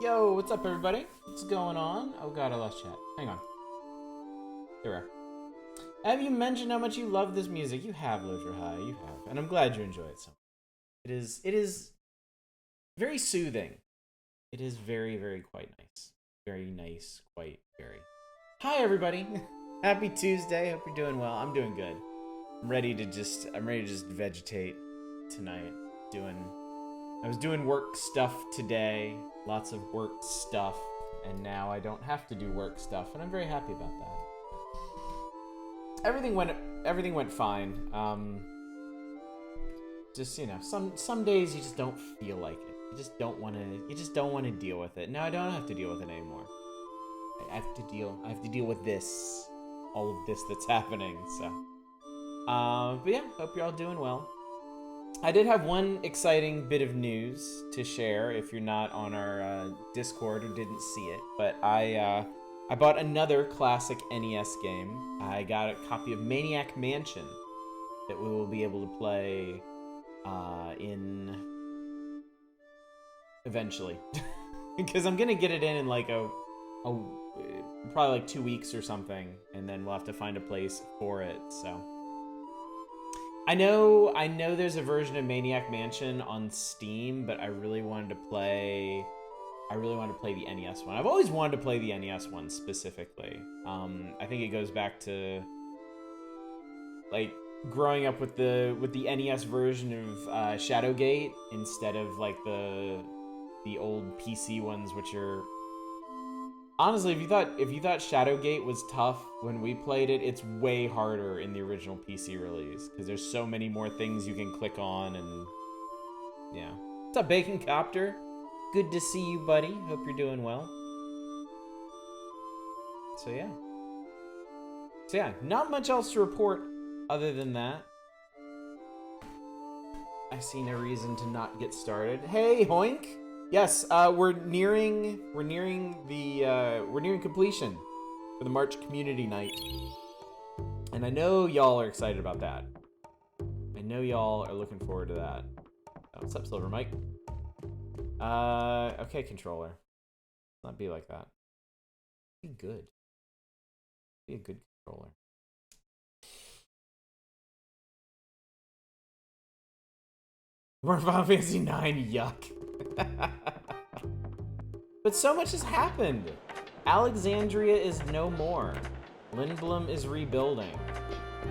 Yo, what's up, everybody? What's going on? Oh god, I lost chat. Hang on. There we are. Have you mentioned how much you love this music? You have, Lodra High. You have. And I'm glad you enjoy it so much. It is very soothing. It is very, very quite nice. Very nice, quite very. Hi, everybody. Happy Tuesday. Hope you're doing well. I'm doing good. I'm ready to just vegetate tonight. I was doing work stuff today. Lots of work stuff. And now I don't have to do work stuff, and I'm very happy about that. Everything went fine. Just, you know, some days you just don't feel like it. You just don't want to deal with it. Now I don't have to deal with it anymore. I have to deal with this. All of this that's happening, so. But yeah, hope you're all doing well. I did have one exciting bit of news to share if you're not on our Discord or didn't see it, but I bought another classic NES game. I got a copy of Maniac Mansion that we will be able to play in eventually. Because I'm gonna get it in like probably like 2 weeks or something, and then we'll have to find a place for it, so. I know there's a version of Maniac Mansion on Steam, but I really wanted to play the NES one. I've always wanted to play the NES one specifically. I think it goes back to like growing up with the NES version of Shadowgate instead of like the old PC ones, which are honestly, if you thought Shadowgate was tough when we played it, it's way harder in the original PC release because there's so many more things you can click on, and yeah. What's up, Bacon Copter? Good to see you, buddy. Hope you're doing well. So yeah, not much else to report other than that. I see no reason to not get started. Hey, Hoink. Yes, we're nearing completion for the March Community Night, and I know y'all are excited about that. I know y'all are looking forward to that. Oh, what's up, Silver Mike? Okay, controller. Let's not be like that. Be good. Be a good controller. More Final Fantasy 9, yuck. But so much has happened. Alexandria is no more. Lindblum is rebuilding.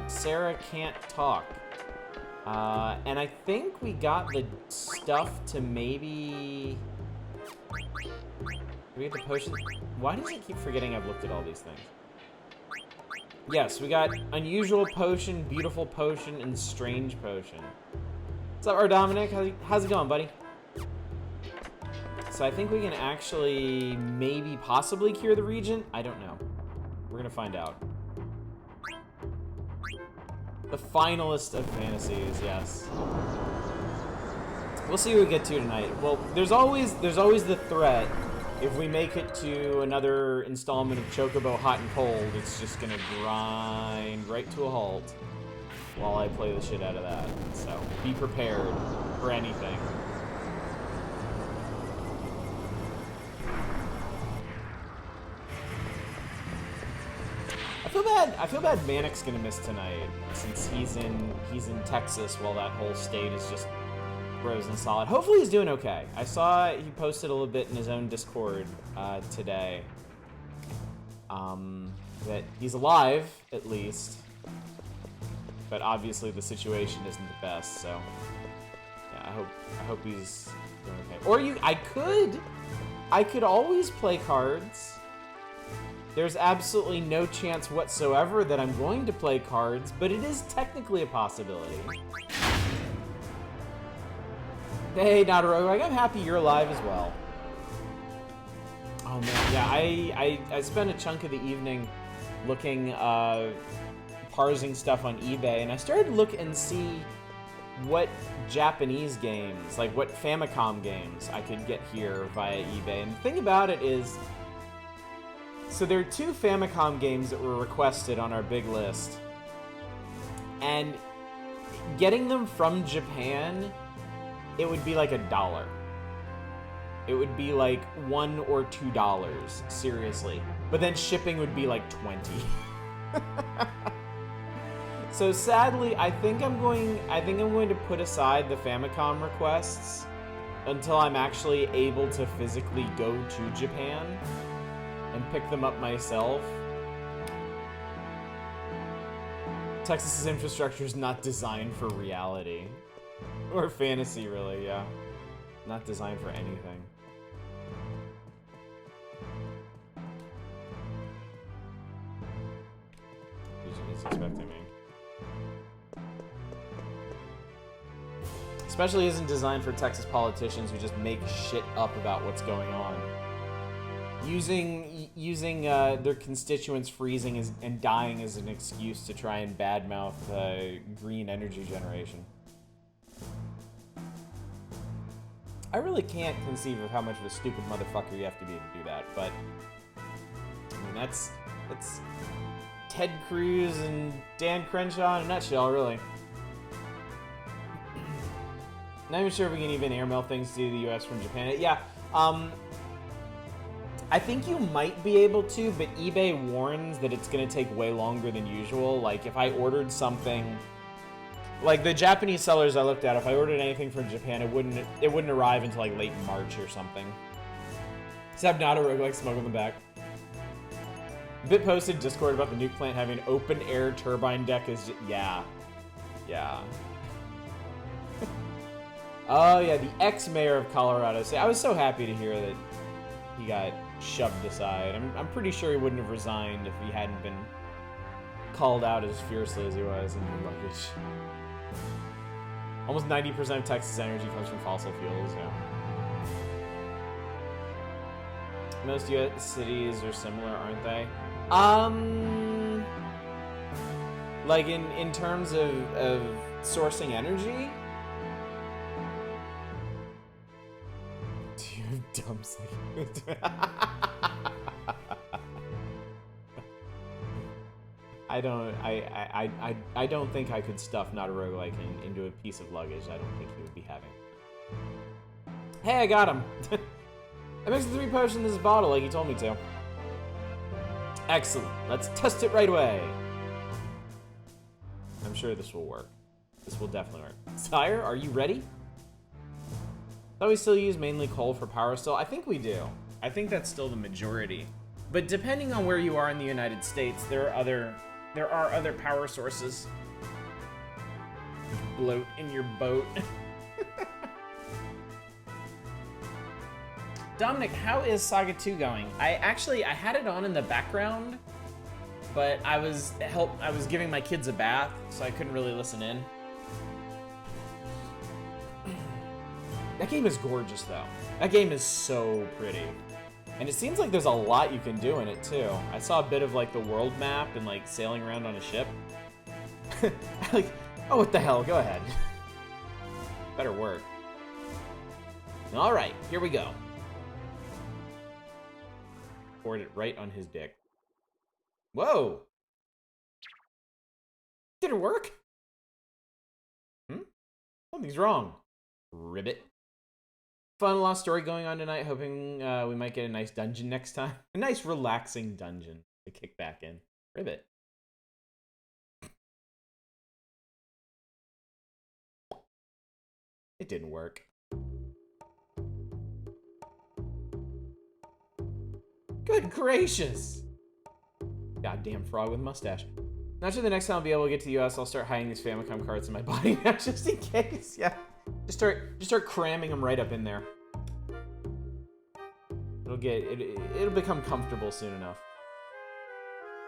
Sarah can't talk. And I think we got the stuff to maybe... Do we get the potion? Why does it keep forgetting I've looked at all these things? Yes, we got unusual potion, beautiful potion, and strange potion. What's up, Dominic? How's it going, buddy? So I think we can actually maybe possibly cure the Regent. I don't know. We're gonna find out. The finalist of fantasies, yes. We'll see what we get to tonight. Well, there's always the threat. If we make it to another installment of Chocobo Hot and Cold, it's just gonna grind right to a halt while I play the shit out of that. So be prepared for anything. I feel bad Manic's gonna miss tonight since he's in Texas while that whole state is just frozen solid. Hopefully he's doing okay. I saw he posted a little bit in his own Discord today. That he's alive at least, but obviously the situation isn't the best. So yeah, I hope he's doing okay. Or I could always play cards. There's absolutely no chance whatsoever that I'm going to play cards, but it is technically a possibility. Hey, not a roguelike. I'm happy you're alive as well. Oh man, yeah, I spent a chunk of the evening looking, parsing stuff on eBay, and I started to look and see what Japanese games, like what Famicom games I could get here via eBay. And the thing about it is, so there are 2 Famicom games that were requested on our big list, and getting them from Japan, it would be like $1. It would be like $1 or $2, seriously. But then shipping would be like 20. So sadly, I think I'm going to put aside the Famicom requests until I'm actually able to physically go to Japan and pick them up myself. Texas's infrastructure is not designed for reality. Or fantasy, really, yeah. Not designed for anything. He's expecting me. Especially isn't designed for Texas politicians who just make shit up about what's going on. Using their constituents freezing and dying as an excuse to try and badmouth green energy generation. I really can't conceive of how much of a stupid motherfucker you have to be to do that, but I mean that's Ted Cruz and Dan Crenshaw in a nutshell, really. Not even sure if we can even airmail things to the US from Japan. Yeah, I think you might be able to, but eBay warns that it's going to take way longer than usual. Like, if I ordered something... Like, the Japanese sellers I looked at, if I ordered anything from Japan, it wouldn't arrive until, like, late March or something. Except not a roguelike smoke in the back. Bit posted Discord about the nuke plant having open-air turbine deck is... Yeah. Yeah. Oh, yeah, the ex-mayor of Colorado. See, I was so happy to hear that he got shoved aside. I'm pretty sure he wouldn't have resigned if he hadn't been called out as fiercely as he was in the luggage. Almost 90% of Texas energy comes from fossil fuels, yeah. Most US cities are similar, aren't they? Like in terms of sourcing energy? Do you have dumb sleep? I don't think I could stuff not a roguelike into a piece of luggage. I don't think he would be having. Hey, I got him! I mixed the 3 potions in this bottle like he told me to. Excellent. Let's test it right away. I'm sure this will work. This will definitely work. Sire, are you ready? Thought we still use mainly coal for power still. I think we do. I think that's still the majority. But depending on where you are in the United States, there are other power sources. Bloat in your boat. Dominic, how is Saga 2 going? I had it on in the background, but I was giving my kids a bath, so I couldn't really listen in. That game is gorgeous, though. That game is so pretty. And it seems like there's a lot you can do in it, too. I saw a bit of, like, the world map and, like, sailing around on a ship. Like, oh, what the hell? Go ahead. Better work. All right, here we go. Poured it right on his dick. Whoa! Did it work? Something's wrong. Ribbit. Fun lost story going on tonight. Hoping we might get a nice dungeon next time. A nice relaxing dungeon to kick back in. Ribbit. It didn't work. Good gracious! Goddamn frog with mustache. Not sure the next time I'll be able to get to the US, I'll start hiding these Famicom cards in my body now, just in case. Yeah. Just start cramming them right up in there. It'll become comfortable soon enough.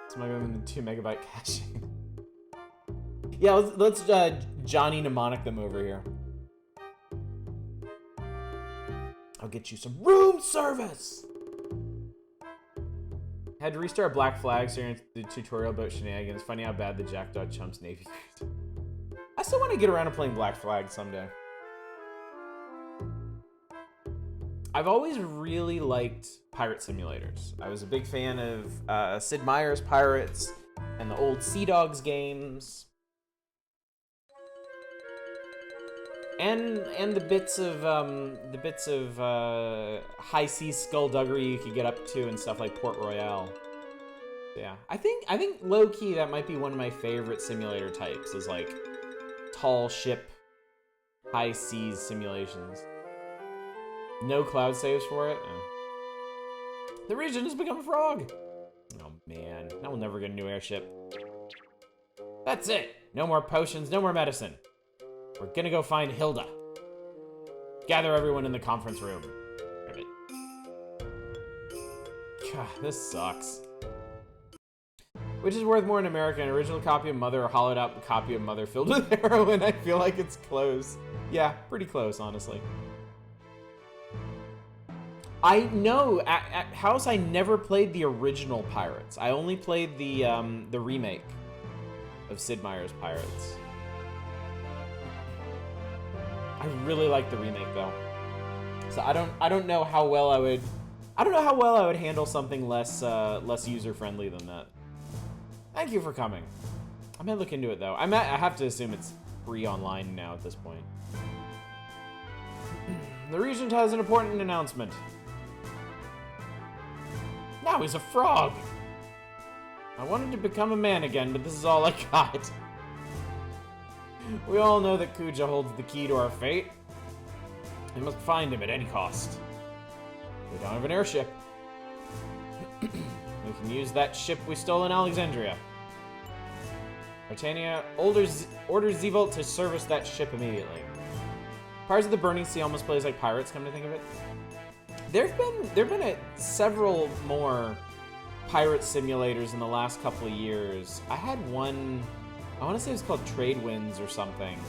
Smuggle them in the 2 megabyte caching. Yeah, let's Johnny mnemonic them over here. I'll get you some room service. Had to restart Black Flag during the tutorial about shenanigans. Funny how bad the Jackdaw chumps Navy cruise. I still want to get around to playing Black Flag someday. I've always really liked pirate simulators. I was a big fan of Sid Meier's Pirates and the old Sea Dogs games. And the bits of high seas skullduggery you could get up to and stuff like Port Royale. Yeah, I think low key that might be one of my favorite simulator types is like tall ship, high seas simulations. No cloud saves for it. The region has become a frog. Oh man, now we'll never get a new airship. That's it. No more potions, no more medicine. We're gonna go find Hilda. Gather everyone in the conference room. Ribbit. God, this sucks. Which is worth more in America, an original copy of Mother or hollowed out copy of Mother filled with heroin? I feel like it's close. Yeah, pretty close, honestly. I know, at House, I never played the original Pirates. I only played the remake of Sid Meier's Pirates. I really like the remake though. So I don't know how well I would handle something less user friendly than that. Thank you for coming. I might look into it though. I have to assume it's free online now at this point. The Regent has an important announcement. Now he's a frog. I wanted to become a man again, but this is all I got. We all know that Kuja holds the key to our fate. We must find him at any cost. We don't have an airship. We can use that ship we stole in Alexandria. Britannia orders Zevolt to service that ship immediately. Pirates of the Burning Sea almost plays like Pirates, come to think of it. There've been several more pirate simulators in the last couple of years. I had one, I want to say it was called Trade Winds or something.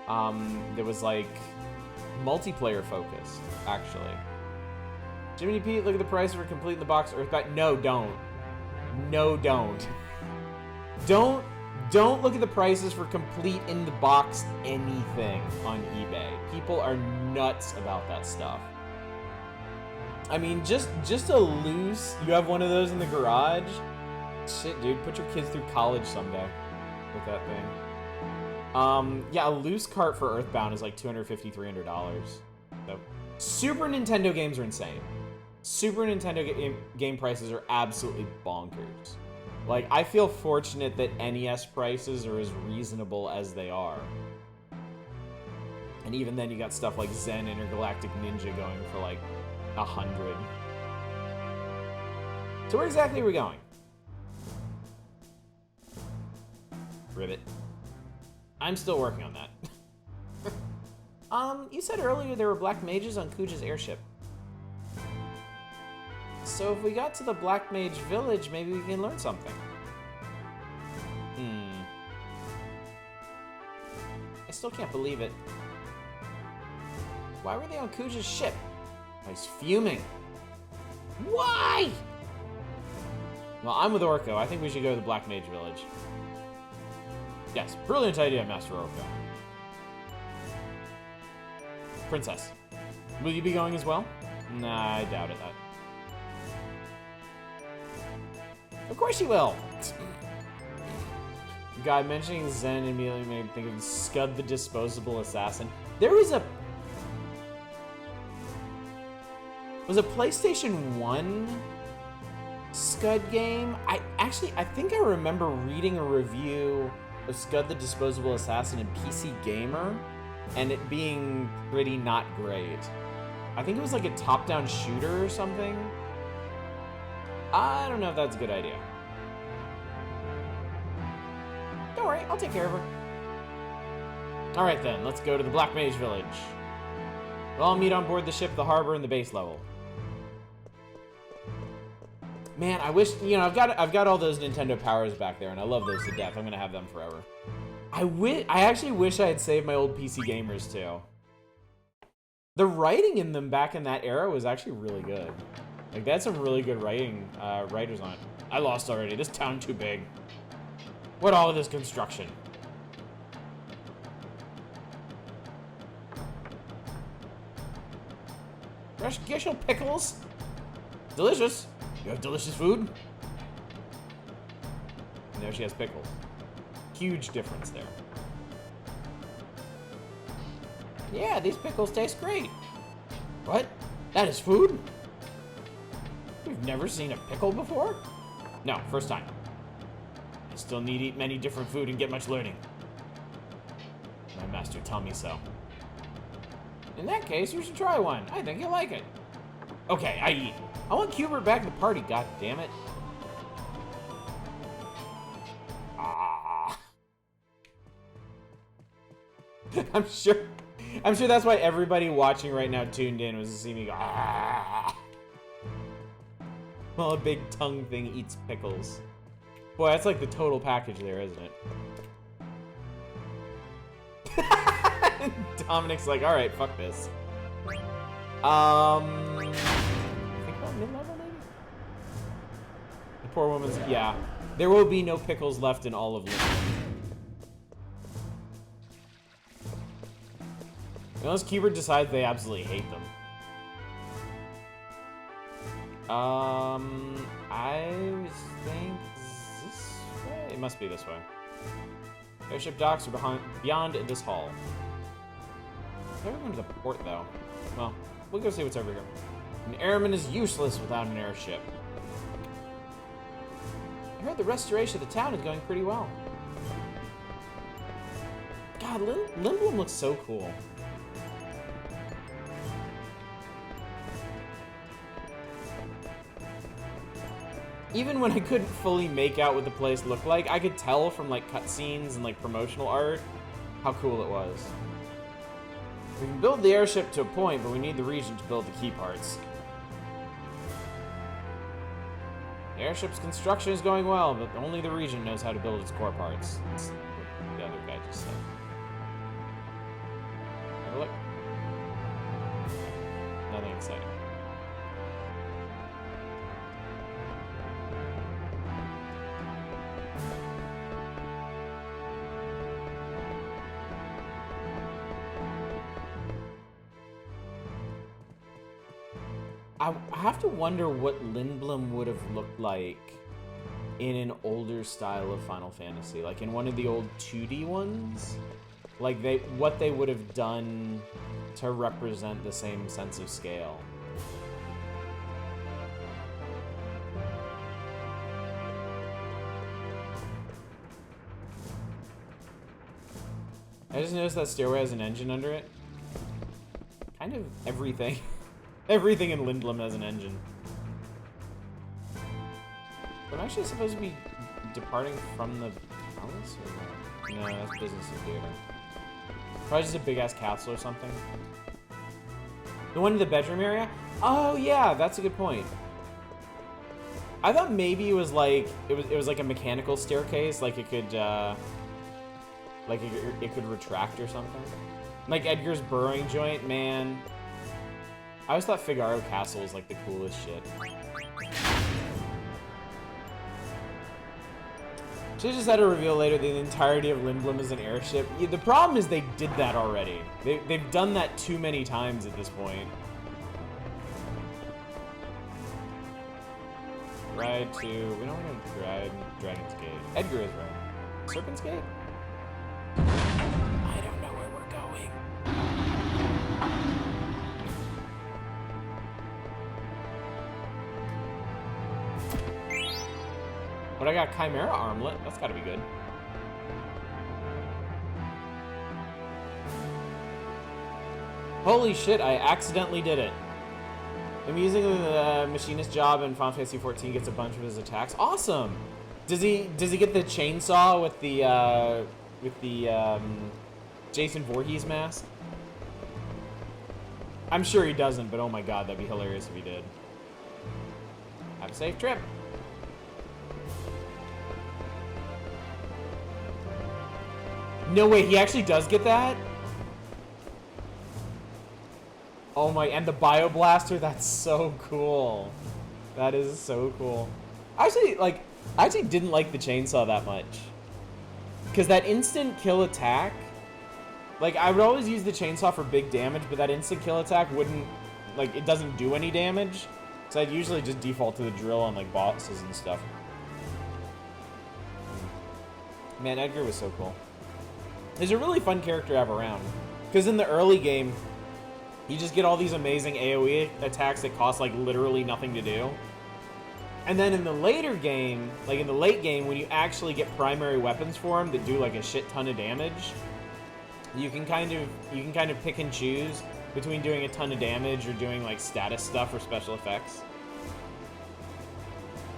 That was like multiplayer focused, actually. Jiminy Pete, look at the price for completing the box Earthbound. No, don't. No, don't. Don't look at the prices for complete in the box anything on eBay. People are nuts about that stuff. I mean, just a loose, you have one of those in the garage? Shit, dude, put your kids through college someday with that thing. Yeah, a loose cart for Earthbound is like $250, $300. So, Super Nintendo games are insane. Super Nintendo game prices are absolutely bonkers. Like, I feel fortunate that NES prices are as reasonable as they are. And even then, you got stuff like Zen Intergalactic Ninja going for like 100. So where exactly are we going? Ribbit. I'm still working on that. You said earlier there were black mages on Kuja's airship. So if we got to the Black Mage Village, maybe we can learn something. I still can't believe it. Why were they on Kuja's ship? I was fuming. Why? Well, I'm with Orko. I think we should go to the Black Mage Village. Yes, brilliant idea, Master Orko. Princess, will you be going as well? Nah, I doubt it. Of course you will! Guy mentioning Zen immediately made me think of Scud the Disposable Assassin. There was a... Was a PlayStation 1 Scud game? I think I remember reading a review of Scud the Disposable Assassin in PC Gamer, and it being pretty not great. I think it was like a top-down shooter or something. I don't know if that's a good idea. Don't worry, I'll take care of her. Alright then, let's go to the Black Mage Village. We'll all meet on board the ship, the harbor, and the base level. Man, I wish, you know, I've got all those Nintendo Powers back there, and I love those to death. I'm gonna have them forever. I actually wish I had saved my old PC Gamers too. The writing in them back in that era was actually really good. Like, they had some really good writers on it. I lost already. This town too big. What all of this construction? Fresh Gishel pickles? Delicious. You have delicious food? And there she has pickles. Huge difference there. Yeah, these pickles taste great. What? That is food? We've never seen a pickle before? No, first time. I still need to eat many different food and get much learning. My master taught me so. In that case, you should try one. I think you'll like it. Okay, I eat. I want Cubert back at the party, god damn it. Ah. I'm sure that's why everybody watching right now tuned in was to see me go, ah. Well, a big tongue thing eats pickles. Boy, that's like the total package there, isn't it? Dominic's like, alright, fuck this. I think about mid-level, maybe? The poor woman's, yeah. There will be no pickles left in all of Lindblum. Unless Cubert decides they absolutely hate them. I think this way? It must be this way. Airship docks are beyond this hall. Never going to the port, though. Well, we'll go see what's over here. An airman is useless without an airship. I heard the restoration of the town is going pretty well. God, Lindblum looks so cool. Even when I couldn't fully make out what the place looked like, I could tell from like cutscenes and like promotional art how cool it was. We can build the airship to a point, but we need the region to build the key parts. The airship's construction is going well, but only the region knows how to build its core parts. That's what the other guy just said. Have a look. Nothing exciting. I have to wonder what Lindblum would have looked like in an older style of Final Fantasy, like in one of the old 2D ones. Like what they would have done to represent the same sense of scale. I just noticed that stairway has an engine under it. Kind of everything. Everything in Lindblum has an engine. But I'm actually supposed to be departing from the palace? Or no, that's business and theater. Probably just a big-ass castle or something. The one in the bedroom area? Oh, yeah, that's a good point. I thought maybe it was like, it was like a mechanical staircase, like it could, it could retract or something. Like Edgar's burrowing joint, man. I always thought Figaro Castle was like the coolest shit. Should've just had to reveal later that the entirety of Lindblum is an airship. Yeah, the problem is they did that already. They've done that too many times at this point. Ride to... We don't want to ride Dragon's Gate. Edgar is right. Serpent's Gate? I don't know where we're going. But I got Chimera Armlet. That's gotta be good. Holy shit, I accidentally did it. I'm using the machinist job in Final Fantasy XIV gets a bunch of his attacks. Awesome! Does he get the chainsaw with the Jason Voorhees mask? I'm sure he doesn't, but oh my god, that'd be hilarious if he did. Have a safe trip. No way, he actually does get that? Oh my, and the Bioblaster, that's so cool. That is so cool. Actually, like, I actually didn't like the chainsaw that much. Because that instant kill attack, like, I would always use the chainsaw for big damage, but that instant kill attack wouldn't, like, it doesn't do any damage. So I'd usually just default to the drill on, like, bosses and stuff. Man, Edgar was so cool. He's a really fun character to have around. Because in the early game, you just get all these amazing AoE attacks that cost, like, literally nothing to do. And then in the later game, like in the late game, when you actually get primary weapons for them that do, like, a shit ton of damage, you can kind of pick and choose between doing a ton of damage or doing, like, status stuff or special effects.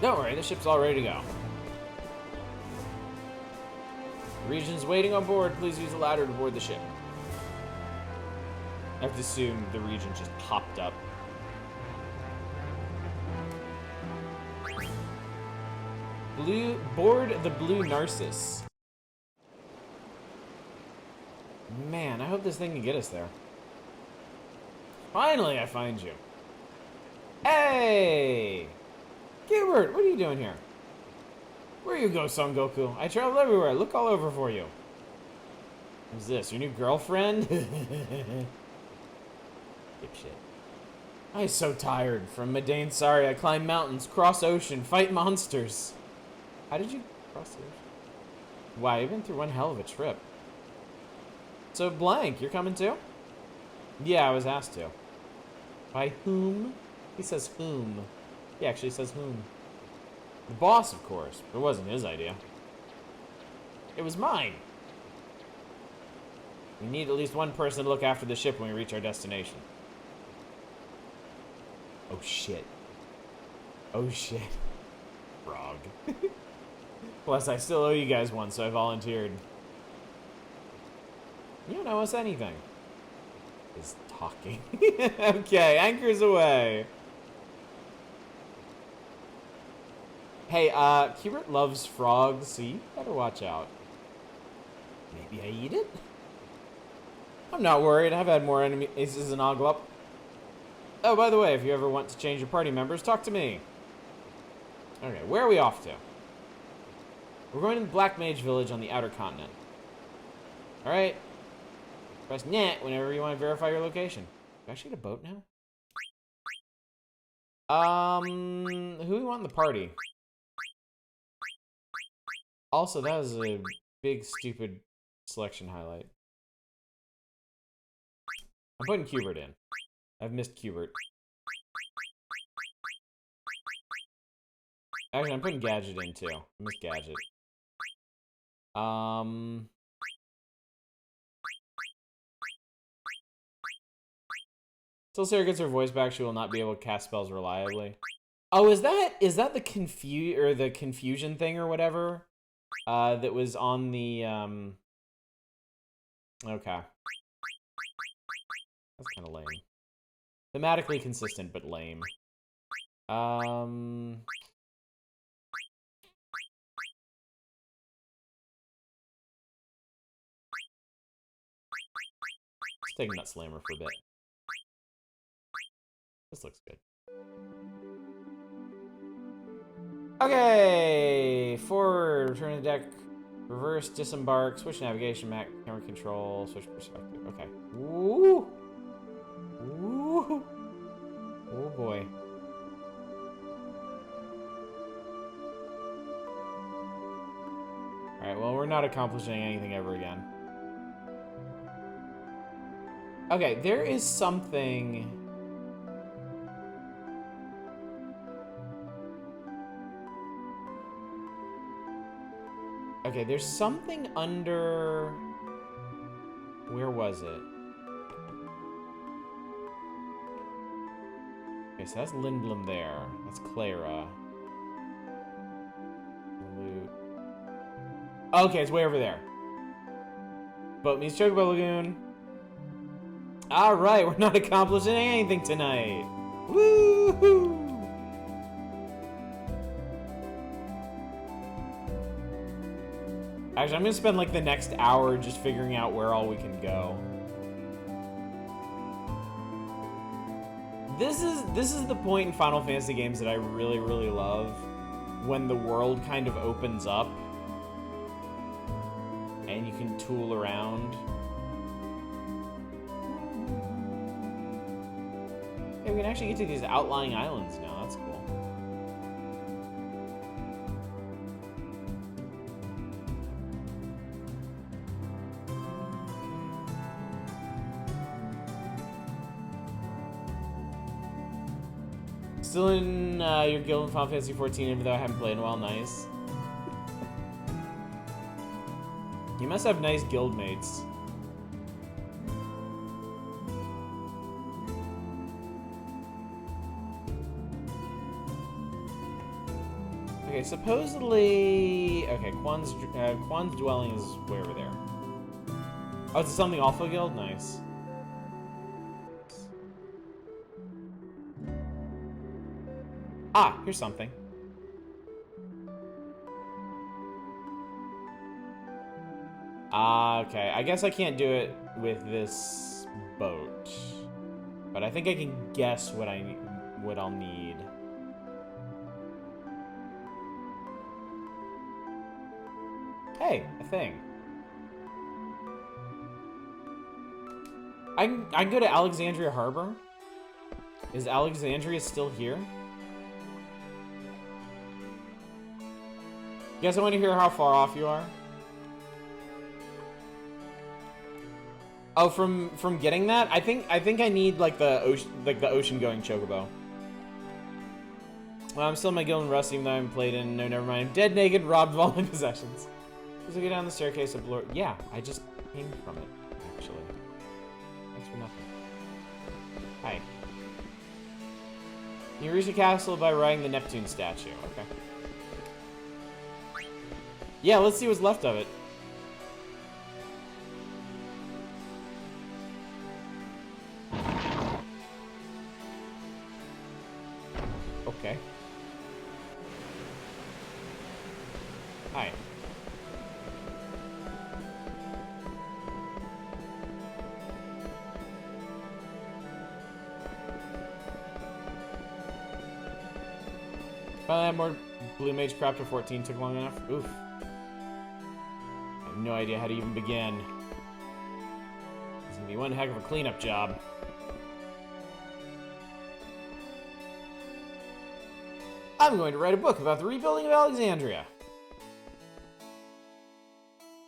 Don't worry, the ship's all ready to go. Regent's waiting on board. Please use the ladder to board the ship. I have to assume the Regent just popped up. Board the Blue Narcissus. Man, I hope this thing can get us there. Finally, I find you. Hey! Gilbert, what are you doing here? Where you go, Son Goku? I travel everywhere. Look all over for you. Who's this? Your new girlfriend? Dipshit. I'm so tired. From Medane, sorry. I climb mountains, cross ocean, fight monsters. How did you cross the ocean? Wow, you've been through one hell of a trip. So, Blank, you're coming too? Yeah, I was asked to. By whom? He says whom. He actually says whom. The boss, of course. It wasn't his idea. It was mine. We need at least one person to look after the ship when we reach our destination. Oh, shit. Oh, shit. Frog. Plus, I still owe you guys one, so I volunteered. You don't owe us anything. Is talking. Okay, anchors away. Hey, Hubert loves frogs, so you better watch out. Maybe I eat it? I'm not worried. I've had more enemies than Oglop. Oh, by the way, if you ever want to change your party members, talk to me. Okay, where are we off to? We're going to the Black Mage Village on the outer continent. Alright. Press net whenever you want to verify your location. Do I actually get a boat now? Who do we want in the party? Also, that was a big, stupid selection highlight. I'm putting Cubert in. I've missed Cubert. Actually, I'm putting Gadget in, too. I missed Gadget. Till Sarah gets her voice back, she will not be able to cast spells reliably. Oh, is that the confusion thing or whatever? That was on the, okay. That's kind of lame. Thematically consistent, but lame. Let's take Nut Slammer for a bit. This looks good. Okay, forward, return to deck, reverse, disembark, switch navigation, map, camera control, switch perspective. Okay. Woo! Woo! Oh boy. Alright, well, we're not accomplishing anything ever again. Okay, there is something... Okay, there's something under... Where was it? Okay, so that's Lindblum there. That's Clara. Loot. Okay, it's way over there. Boat meets Chocobo Lagoon. Alright, we're not accomplishing anything tonight. Woo-hoo! Actually, I'm gonna spend like the next hour just figuring out where all we can go. This is the point in Final Fantasy games that I really, really love. When the world kind of opens up and you can tool around. Yeah, we can actually get to these outlying islands now. That's cool. Still in your guild in Final Fantasy 14, even though I haven't played in a while. Nice. You must have nice guild mates. Okay, supposedly... Okay, Quan's dwelling is way over there. Oh, it's a Something Awful guild? Nice. Ah, here's something. Okay, I guess I can't do it with this boat. But I think I can guess what I'll need. Hey, a thing. I can go to Alexandria Harbor? Is Alexandria still here? You guys want to hear how far off you are? Oh, from getting that? I think I need like the ocean going chocobo. Well, I'm still in my guild in Rust, even though I haven't played in. No, never mind. I'm dead naked, robbed of all my possessions. As we go down the staircase of Lord. Yeah, I just came from it, actually. Thanks for nothing. Hi. You reach the castle by riding the Neptune Statue. Okay. Yeah, let's see what's left of it. Okay. Hi. Finally had more Blue Mage crap to 14 took long enough. Oof. I have no idea how to even begin. It's gonna be one heck of a cleanup job. I'm going to write a book about the rebuilding of Alexandria.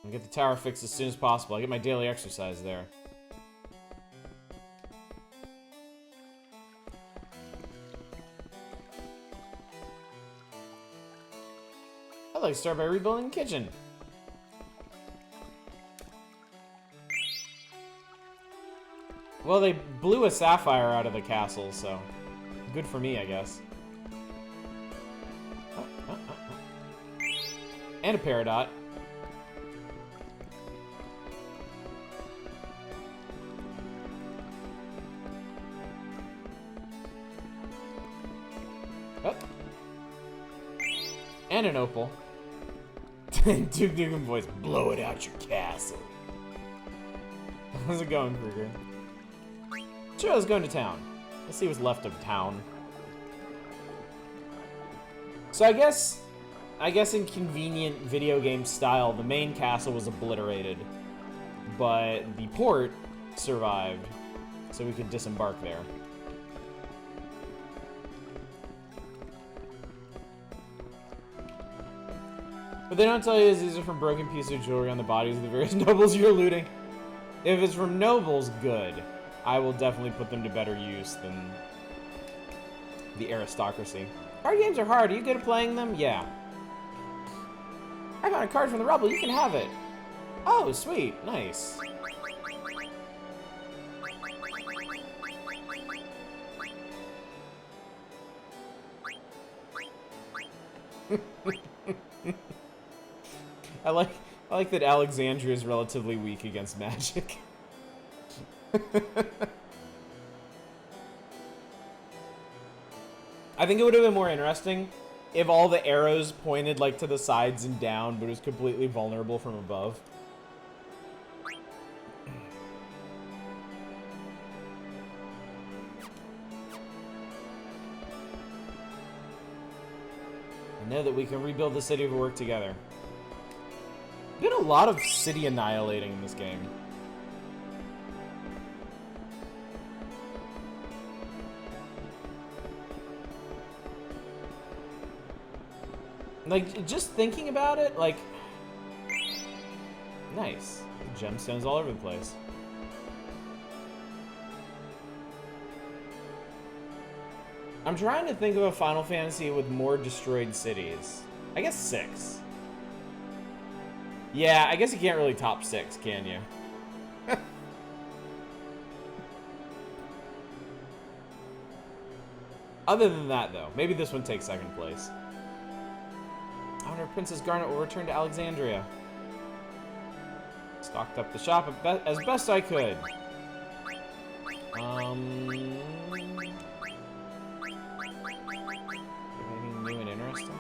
I'll get the tower fixed as soon as possible. I get my daily exercise there. I'd like to start by rebuilding the kitchen. Well, they blew a sapphire out of the castle, so good for me, I guess. And a peridot. Oh. And an opal. Duke Nukem voice, blow it out your castle. How's it going, Kruger? Sure, let's go into town. Let's see what's left of town. So I guess in convenient video game style, the main castle was obliterated, but the port survived, so we could disembark there. But they don't tell you these are from broken pieces of jewelry on the bodies of the various nobles you're looting. If it's from nobles, good. I will definitely put them to better use than the aristocracy. Card games are hard. Are you good at playing them? Yeah. I got a card from the rubble. You can have it. Oh, sweet. Nice. I like that Alexandria is relatively weak against magic. I think it would have been more interesting if all the arrows pointed like to the sides and down, but it was completely vulnerable from above. I know that we can rebuild the city if we work together. There's been a lot of city annihilating in this game. Like, just thinking about it, like... Nice. Gemstones all over the place. I'm trying to think of a Final Fantasy with more destroyed cities. I guess 6. Yeah, I guess you can't really top 6, can you? Other than that, though, maybe this one takes 2nd place. I wonder if Princess Garnet will return to Alexandria. Stocked up the shop as best I could. Anything new and interesting?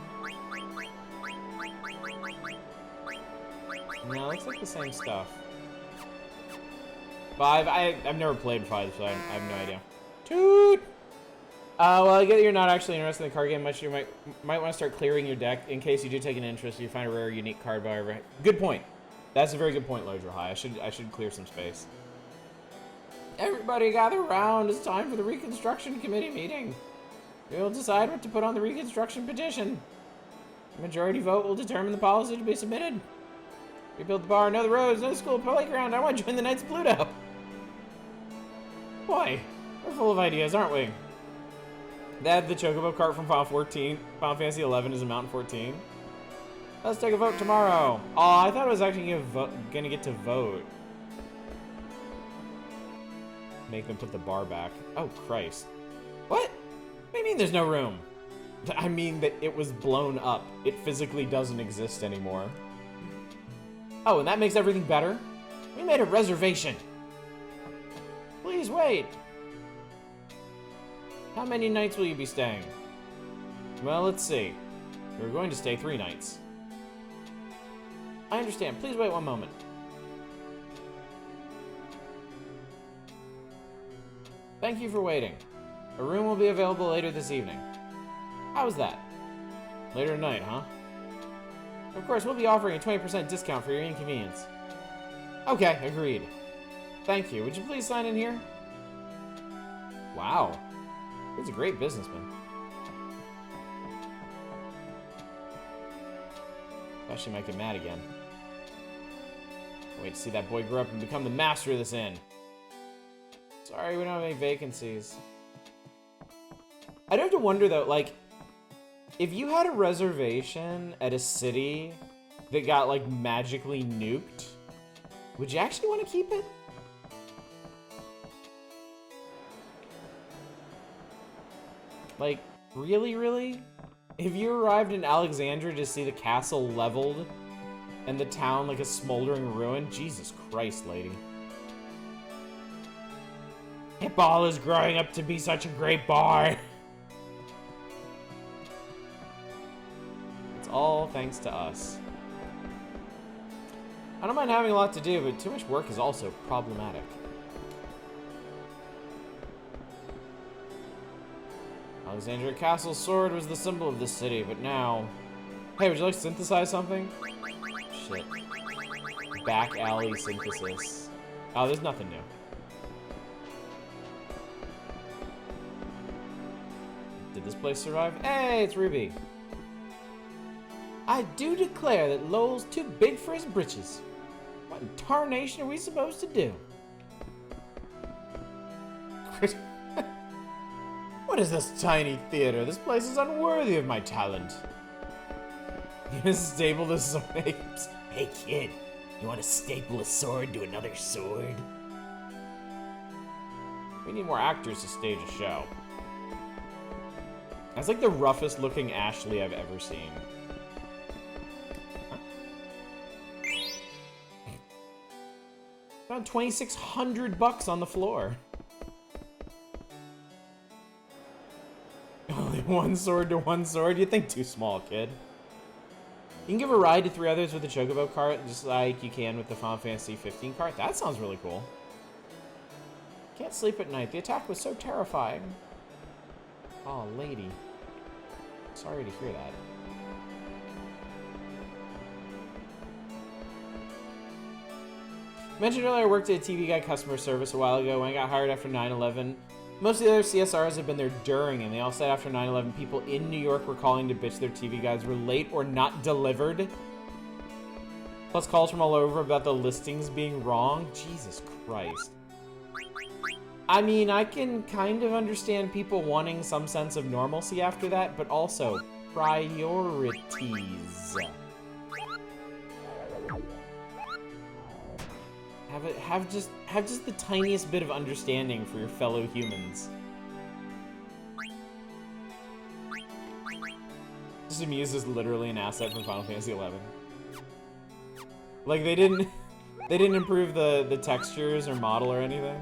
No, looks like the same stuff. 5, I've never played 5, so I have no idea. Toot! Well, I get that you're not actually interested in the card game much. You might want to start clearing your deck in case you do take an interest. You find a rare, unique card by every. Good point. That's a very good point, Lodra High. I should clear some space. Everybody gather around. It's time for the Reconstruction Committee meeting. We'll decide what to put on the Reconstruction petition. The majority vote will determine the policy to be submitted. Rebuild the bar, know the roads, know the school playground. I want to join the Knights of Pluto. Boy, we're full of ideas, aren't we? They had the Chocobo cart from Final Fantasy 11 is in Mountain 14. Let's take a vote tomorrow. Oh, I thought I was actually gonna get to vote. Make them put the bar back. Oh, Christ. What? What do you mean there's no room? I mean that it was blown up. It physically doesn't exist anymore. Oh, and that makes everything better? We made a reservation. Please wait. How many nights will you be staying? Well, let's see. We're going to stay 3 nights. I understand. Please wait 1 moment. Thank you for waiting. A room will be available later this evening. How was that? Later tonight, huh? Of course, we'll be offering a 20% discount for your inconvenience. Okay, agreed. Thank you. Would you please sign in here? Wow. He's a great businessman. Actually might get mad again. Wait to see that boy grow up and become the master of this inn. Sorry, we don't have any vacancies. I'd have to wonder though, like, if you had a reservation at a city that got like magically nuked, would you actually want to keep it? Like, really, really? If you arrived in Alexandria to see the castle leveled and the town like a smoldering ruin, Jesus Christ, lady. Hitball is growing up to be such a great bar. It's all thanks to us. I don't mind having a lot to do, but too much work is also problematic. Alexandria Castle's sword was the symbol of the city, but now... Hey, would you like to synthesize something? Shit. Back alley synthesis. Oh, there's nothing new. Did this place survive? Hey, it's Ruby. I do declare that Lowell's too big for his britches. What in tarnation are we supposed to do? What is this tiny theater? This place is unworthy of my talent. You gonna staple this sword? Hey kid, you want to staple a sword to another sword? We need more actors to stage a show. That's like the roughest looking Ashley I've ever seen. Found $2,600 on the floor. Only 1 sword to 1 sword? You think too small, kid. You can give a ride to 3 others with the Chocobo cart, just like you can with the Final Fantasy 15 cart. That sounds really cool. Can't sleep at night. The attack was so terrifying. Oh, lady. Sorry to hear that. I mentioned earlier I worked at a TV Guide customer service a while ago when I got hired after 9/11. Most of the other CSRs have been there during, and they all said after 9/11 people in New York were calling to bitch their TV guides were late or not delivered. Plus calls from all over about the listings being wrong. Jesus Christ. I mean, I can kind of understand people wanting some sense of normalcy after that, but also priorities. Have just the tiniest bit of understanding for your fellow humans. Just Amuse is literally an asset from Final Fantasy XI. Like they didn't improve the textures or model or anything.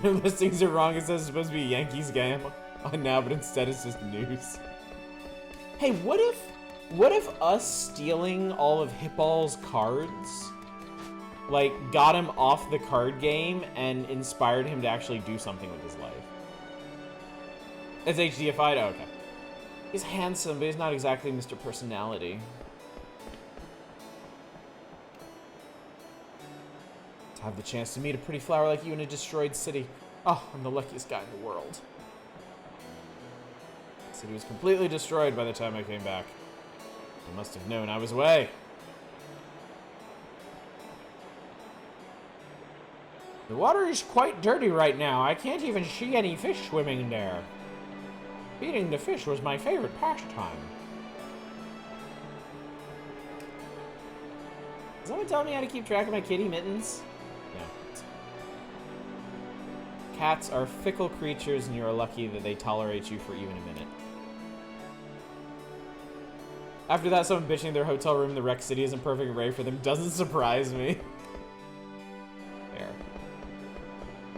Your listings are wrong. It says it's supposed to be Yankees game on now, but instead it's just news. Hey, what if us stealing all of Hippol's cards, like, got him off the card game and inspired him to actually do something with his life? It's HDFI'd? Oh, okay. He's handsome, but he's not exactly Mr. Personality. To have the chance to meet a pretty flower like you in a destroyed city. Oh, I'm the luckiest guy in the world. The city was completely destroyed by the time I came back. I must have known I was away. The water is quite dirty right now. I can't even see any fish swimming there. Feeding the fish was my favorite pastime. Is someone telling me how to keep track of my kitty mittens? No. Cats are fickle creatures, and you are lucky that they tolerate you for even a minute. After that, someone bitching their hotel room in the wreck city isn't perfect array for them doesn't surprise me. There.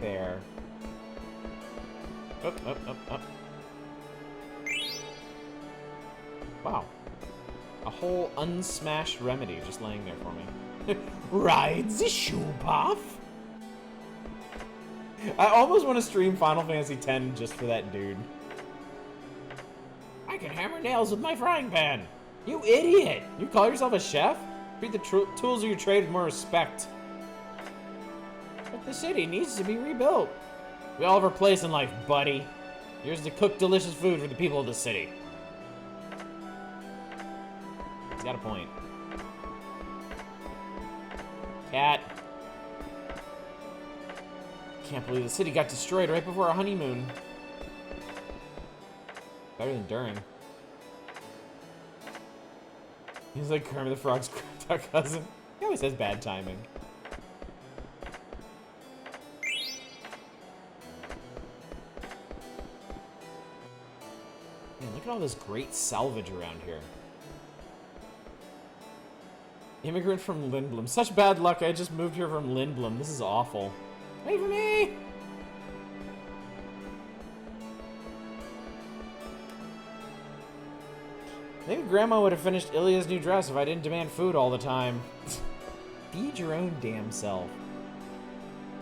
There. Up. Wow. A whole unsmashed remedy just laying there for me. Ride the shoe buff? I almost want to stream Final Fantasy X just for that dude. I can hammer nails with my frying pan. You idiot! You call yourself a chef? Treat the tools of your trade with more respect. But the city needs to be rebuilt. We all have our place in life, buddy. Here's to cook delicious food for the people of the city. He's got a point. Cat. Can't believe the city got destroyed right before our honeymoon. Better than during. He's like Kermit the Frog's cousin. He always has bad timing. Man, look at all this great salvage around here. Immigrant from Lindblum. Such bad luck, I just moved here from Lindblum. This is awful. Wait for me! Maybe Grandma would have finished Ilya's new dress if I didn't demand food all the time. Feed your own damn self.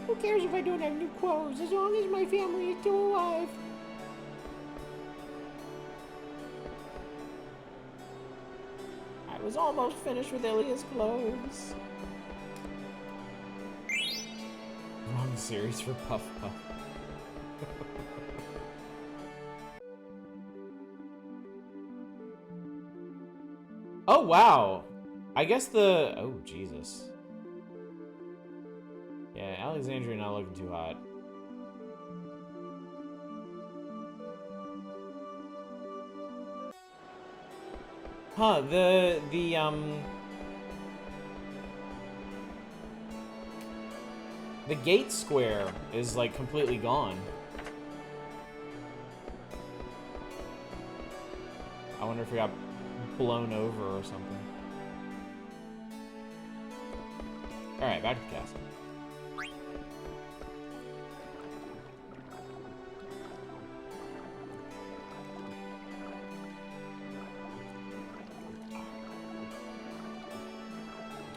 Who cares if I don't have new clothes, as long as my family is still alive? I was almost finished with Ilya's clothes. Wrong series for Puff Puff. Oh, wow. I guess the... Oh, Jesus. Yeah, Alexandria not looking too hot. Huh, the gate square is, like, completely gone. I wonder if we got blown over or something. Alright, back to the castle.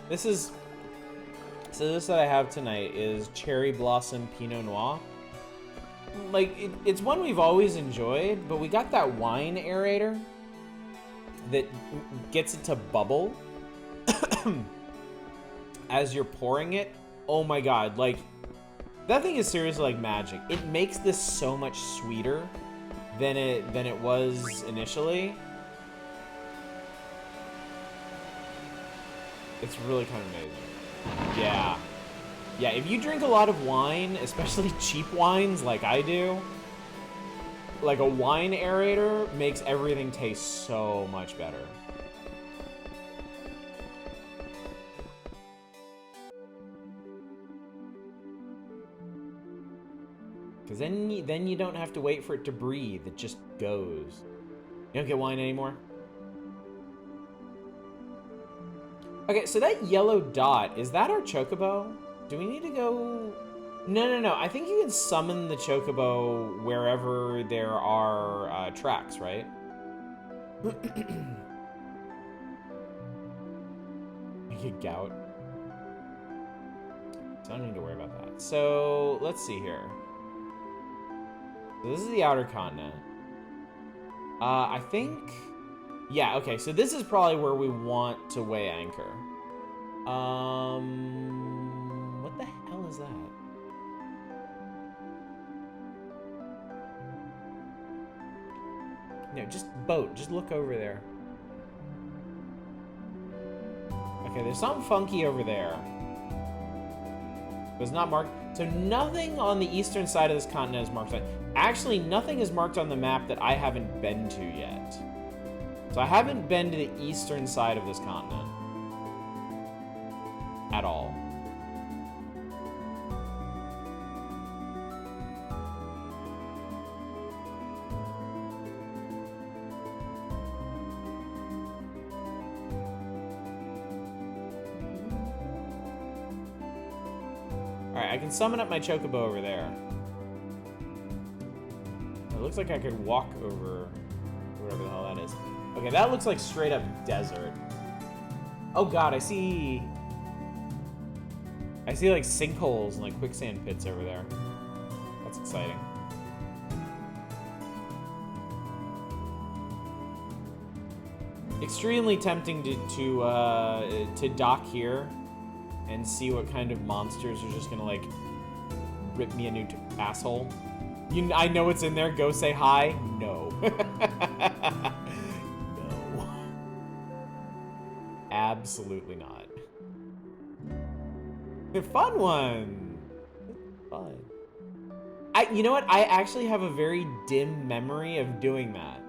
So this that I have tonight is Cherry Blossom Pinot Noir. Like, it's one we've always enjoyed, but we got that wine aerator that gets it to bubble as you're pouring it. Oh my god, like, that thing is seriously like magic. It makes this so much sweeter than it was initially. It's really kind of amazing. Yeah. Yeah, if you drink a lot of wine, especially cheap wines like I do, like a wine aerator makes everything taste so much better. Because then you don't have to wait for it to breathe. It just goes. You don't get wine anymore? Okay, so that yellow dot, is that our chocobo? Do we need to go... No. I think you can summon the chocobo wherever there are tracks, right? I get gout. So I don't need to worry about that. So, let's see here. So this is the outer continent. I think... Yeah, okay, so this is probably where we want to weigh anchor. What the hell is that? No, just boat. Just look over there. Okay, there's something funky over there. It was not marked. So nothing on the eastern side of this continent is marked. Actually, nothing is marked on the map that I haven't been to yet. So I haven't been to the eastern side of this continent. At all. Alright, I can summon up my chocobo over there. It looks like I could walk over whatever the hell that is. Okay, that looks like straight up desert. Oh god, I see like sinkholes and like quicksand pits over there. That's exciting. Extremely tempting to dock here and see what kind of monsters are just gonna like rip me a new asshole. I know what's in there. Go say hi. No. No. Absolutely not. The fun one. Fun. You know what? I actually have a very dim memory of doing that.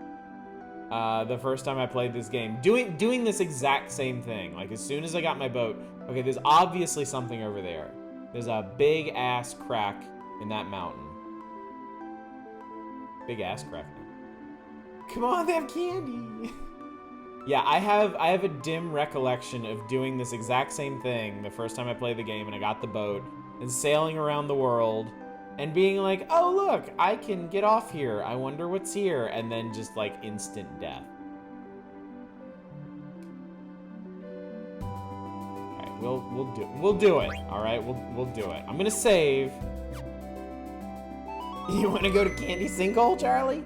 The first time I played this game, doing this exact same thing. Like as soon as I got my boat, okay, there's obviously something over there. There's a big ass crack in that mountain. Big ass crack. Come on, they have candy. Yeah, I have a dim recollection of doing this exact same thing the first time I played the game and I got the boat and sailing around the world and being like, oh look, I can get off here. I wonder what's here, and then just like instant death. All right, we'll do it. All right, we'll do it. I'm gonna save. You want to go to Candy Sinkhole, Charlie?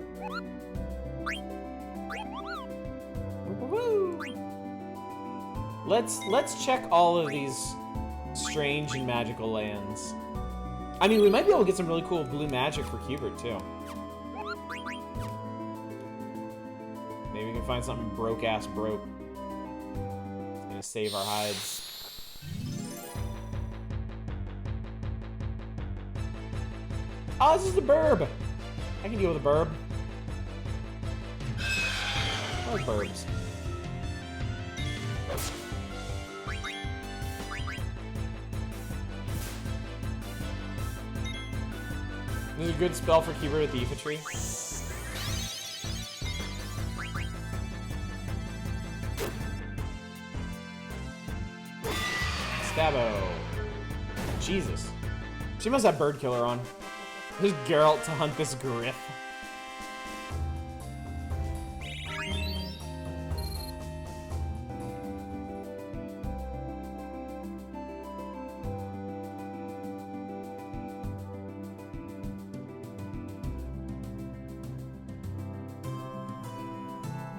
Let's check all of these strange and magical lands. I mean, we might be able to get some really cool blue magic for Cubert, too. Maybe we can find something broke-ass broke. It's gonna save our hides. Oh, this is the burb! I can deal with a burb. I like burbs. This is a good spell for Cubert with the Infantry. Stabbo. Jesus. She must have Bird Killer on. There's Geralt to hunt this Griff.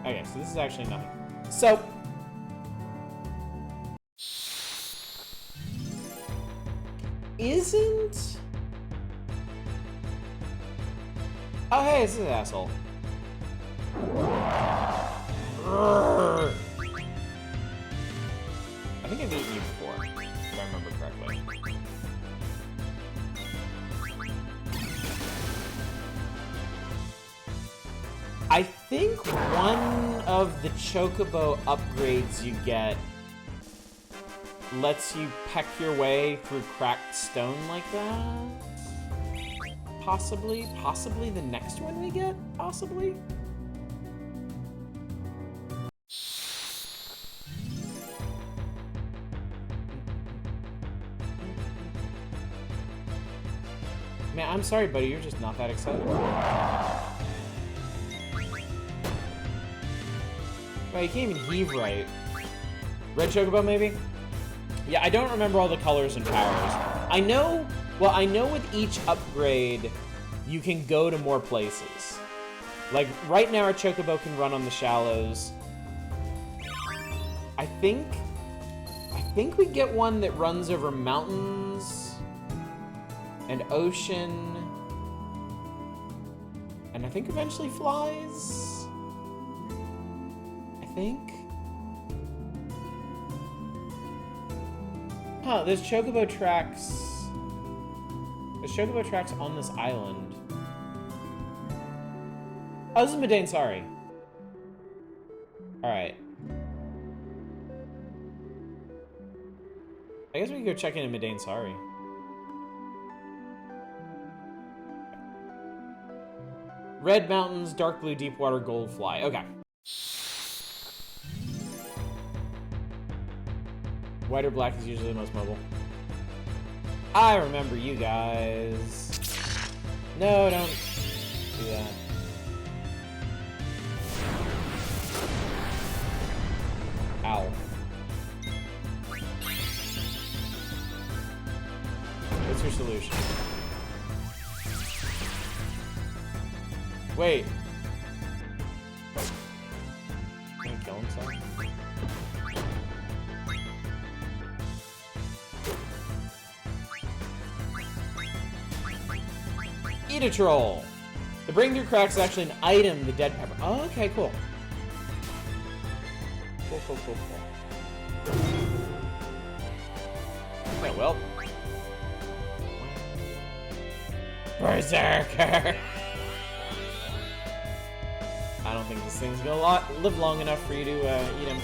Okay, so this is actually nothing. So, isn't... Oh, hey, this is an asshole. I think I've eaten you before. if I remember correctly. I think one of the chocobo upgrades you get lets you peck your way through cracked stone like that. Possibly. Possibly the next one we get? Possibly? Man, I'm sorry, buddy. You're just not that excited. Well, you can't even heave right. Red chocobo, maybe? Yeah, I don't remember all the colors and powers. I know with each upgrade, you can go to more places. Like, right now our chocobo can run on the shallows. I think we get one that runs over mountains and ocean. And I think eventually flies. I think. Huh, there's chocobo tracks. There's chocobo tracks on this island. Oh, this is Medane, sorry. Alright. I guess we can go check in Medane, sorry. Red mountains, dark blue, deep water, gold fly. Okay. White or black is usually the most mobile. I remember you guys. No, don't do that. Ow. What's your solution? Wait. Can he kill himself? Eat a troll. The bring through cracks is actually an item, the dead pepper. Oh, okay, cool. Cool. Okay, well. Berserker! I don't think this thing's gonna live long enough for you to eat him.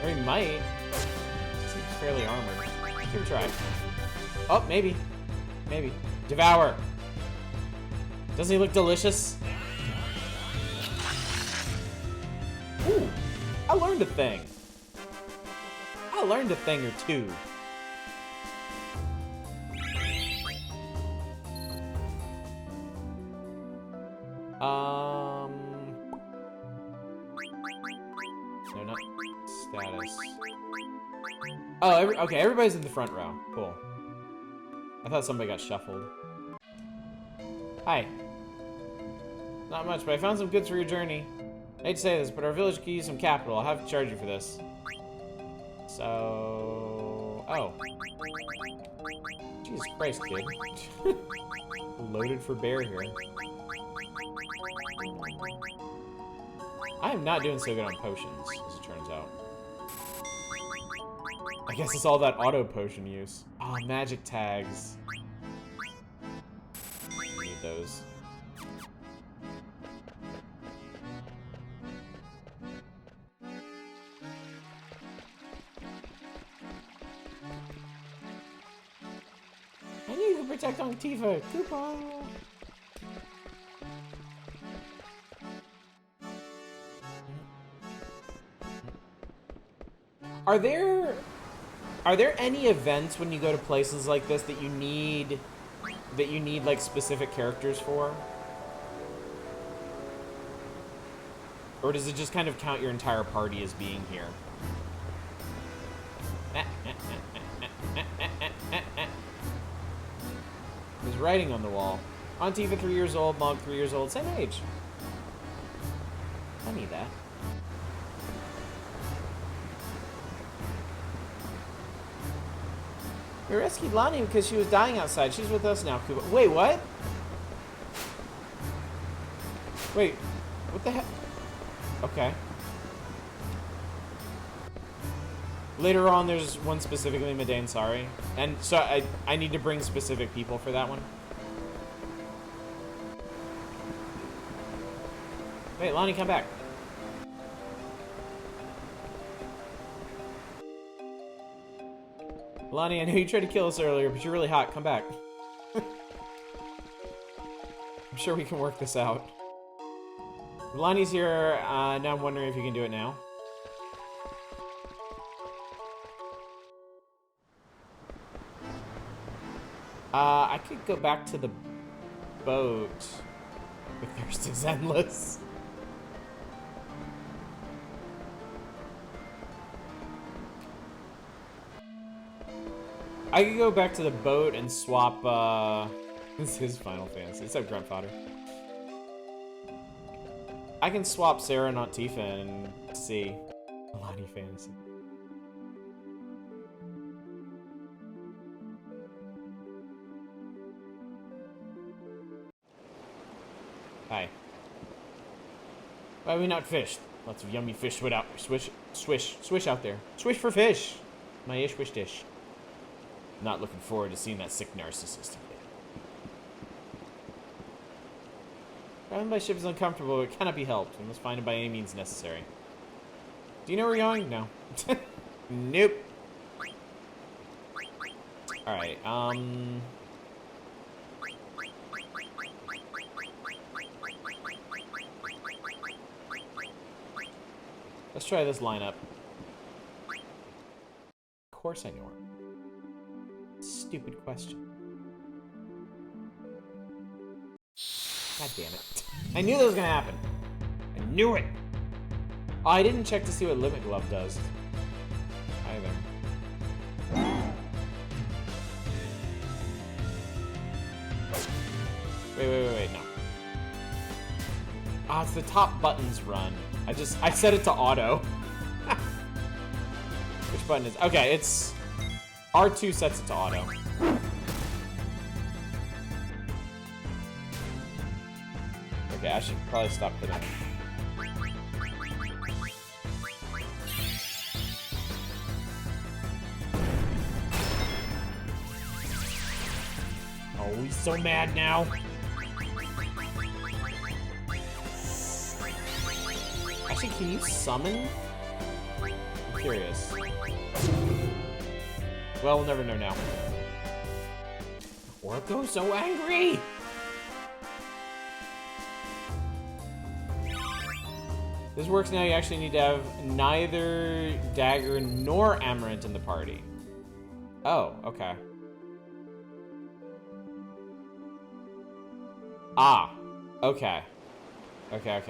Or he might. Seems fairly armored. Give it a try. Oh, maybe. Maybe. Devour! Doesn't he look delicious? Ooh! I learned a thing. I learned a thing or two. No, not status. Oh, okay, everybody's in the front row. Cool. I thought somebody got shuffled. Hi. Not much, but I found some goods for your journey. I hate to say this, but our village could use some capital. I'll have to charge you for this. So... Oh. Jesus Christ, kid. Loaded for bear here. I am not doing so good on potions, as it turns out. I guess it's all that auto potion use. Oh, magic tags. Need those. I knew you could protect on Tifa. Coupon. Are there any events when you go to places like this that you need like specific characters for? Or does it just kind of count your entire party as being here? There's writing on the wall. Antifa 3 years old, Mog 3 years old, same age. I need that. We rescued Lonnie because she was dying outside. She's with us now, Kuba. Wait, what? Wait, what the heck? Okay. Later on, there's one specifically Medane, sorry. And so I need to bring specific people for that one. Wait, Lonnie, come back. Lonnie, I know you tried to kill us earlier, but you're really hot. Come back. I'm sure we can work this out. Lonnie's here. Now I'm wondering if you can do it now. I could go back to the boat. The thirst is endless. I could go back to the boat and swap, this is Final Fantasy. It's up Grunt Fodder. I can swap Sarah, not Tifa, and see. Lonnie Fantasy. Hi. Why have we not fished? Lots of yummy fish swish out there. Swish for fish! My ish wish dish. Not looking forward to seeing that sick narcissist again. Driving by ship is uncomfortable, but it cannot be helped. We must find it by any means necessary. Do you know where we're going? No. Nope. Alright, let's try this lineup. Of course I know her. Stupid question. God damn it. I knew that was gonna happen. I knew it! Oh, I didn't check to see what Limit Glove does. Either. Wait, no. Ah, it's the top buttons run. I set it to auto. Which button is... Okay, it's... R2 sets it to auto. Okay, I should probably stop hitting it. Oh, he's so mad now. Actually, can you summon? I'm curious. Well, we'll never know now. Orko's so angry! This works now. You actually need to have neither Dagger nor Amaranth in the party. Oh, okay. Ah, okay. Okay.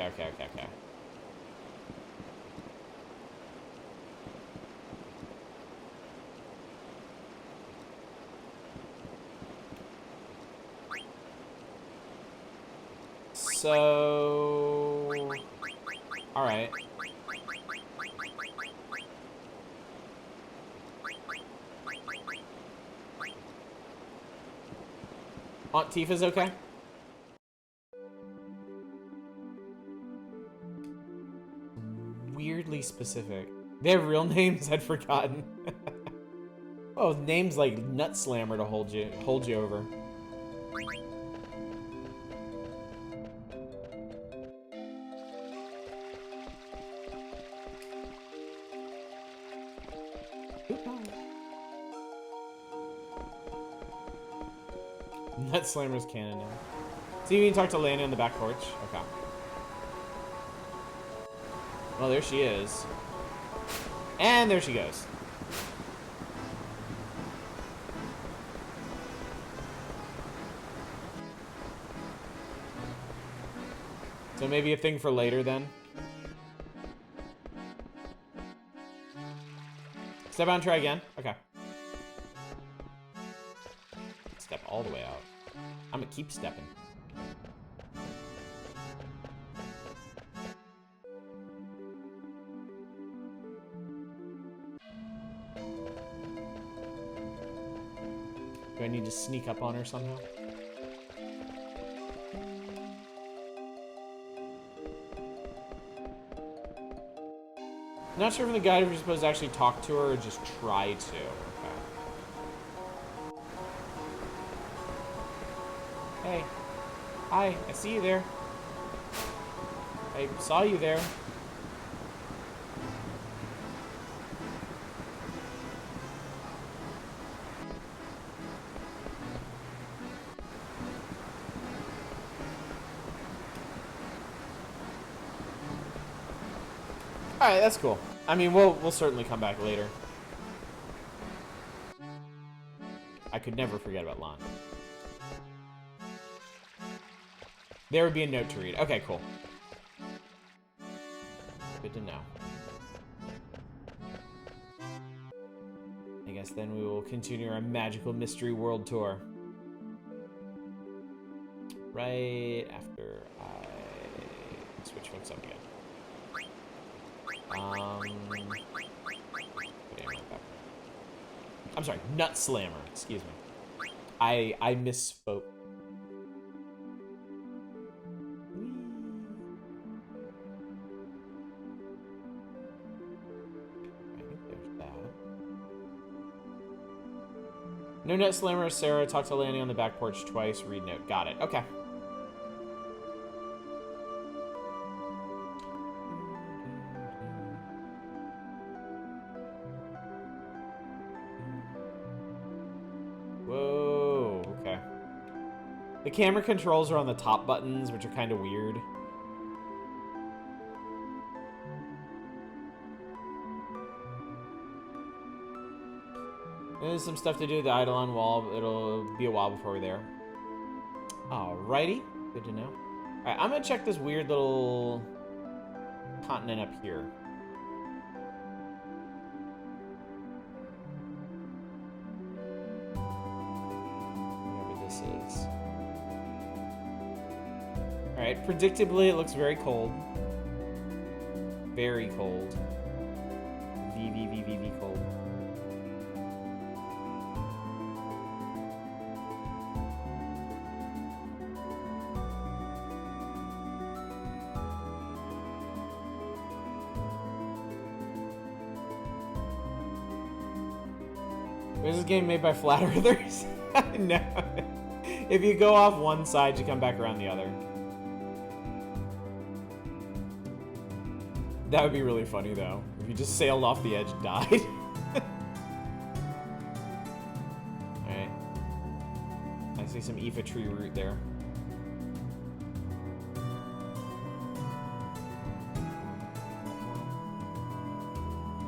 So... Alright. Aunt Tifa's okay? Weirdly specific. They have real names? I'd forgotten. Oh, names like Nut Slammer to hold you over. Nut Slammer's canon now. So you can talk to Lana on the back porch? Okay. Well, there she is. And there she goes. So maybe a thing for later then? Step out and try again? Okay. Step all the way out. I'm gonna keep stepping. Do I need to sneak up on her somehow? Not sure from the guide if you're supposed to actually talk to her or just try to. Okay. Hey. Hi, I see you there. I saw you there. Alright, that's cool. I mean, we'll certainly come back later. I could never forget about Lon. There would be a note to read. Okay, cool. Good to know. I guess then we will continue our magical mystery world tour. Right after I switch folks up again. I'm sorry, Nut Slammer, excuse me. I misspoke. I think there's that. No Nut Slammer, Sarah. Talk to Lanny on the back porch twice. Read note. Got it. Okay. The camera controls are on the top buttons, which are kind of weird. There's some stuff to do with the Eidolon wall. It'll be a while before we're there. Alrighty. Good to know. Alright, I'm gonna check this weird little continent up here. Whatever this is. Alright, predictably it looks very cold. Very cold. VVVVV cold. Is this game made by flat earthers? No. If you go off one side, you come back around the other. That would be really funny, though. If you just sailed off the edge and died. Alright. I see some Aoife tree root there.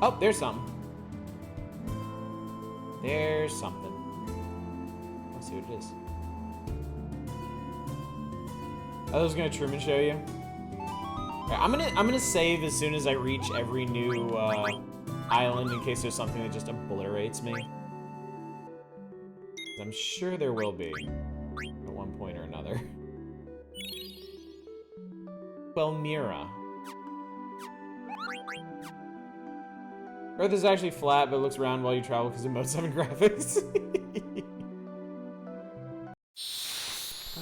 Oh, there's something. There's something. Let's see what it is. I was gonna Truman show you. I'm gonna save as soon as I reach every new island in case there's something that just obliterates me. I'm sure there will be at one point or another. Belmira. Earth is actually flat, but it looks round while you travel because of Mode 7 graphics.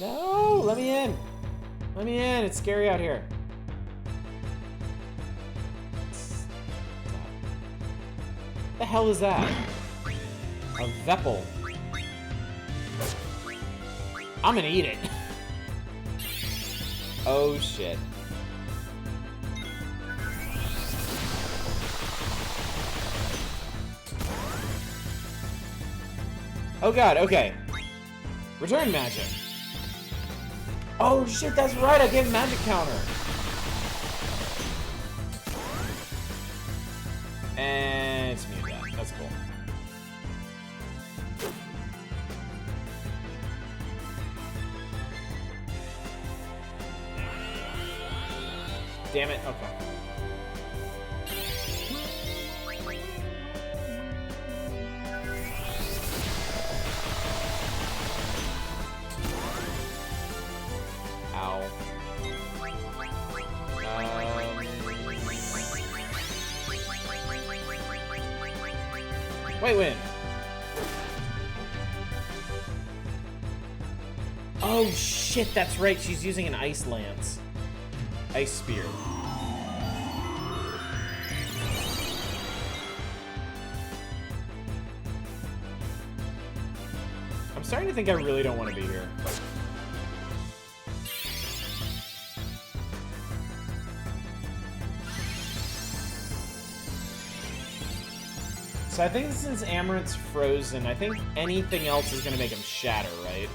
No, let me in. Let me in. It's scary out here. What the hell is that? A Veppel. I'm gonna eat it. Oh shit. Oh god, okay. Return magic. Oh shit, that's right, I gave him magic counter. And it's me again. That's cool. Damn it, okay. Ow. Wait, win. Oh shit, that's right. She's using an ice lance. Ice spear. to think I really don't want to be here. So I think since Amaranth's frozen, I think anything else is going to make him shatter, right?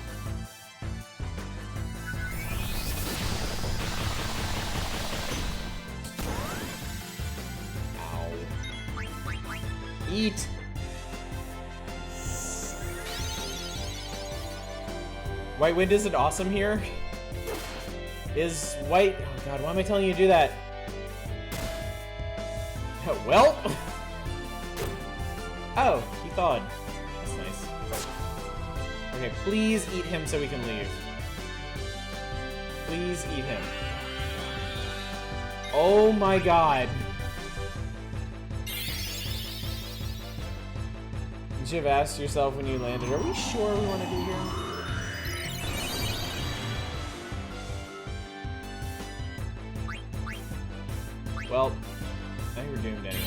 Eat. White Wind isn't awesome here. Is White... Oh god, why am I telling you to do that? Well... Oh, he thawed. That's nice. Okay, please eat him so we can leave. Please eat him. Oh my god. You should have asked yourself when you landed, are we sure we want to be here? Well, I think we're doomed anyway.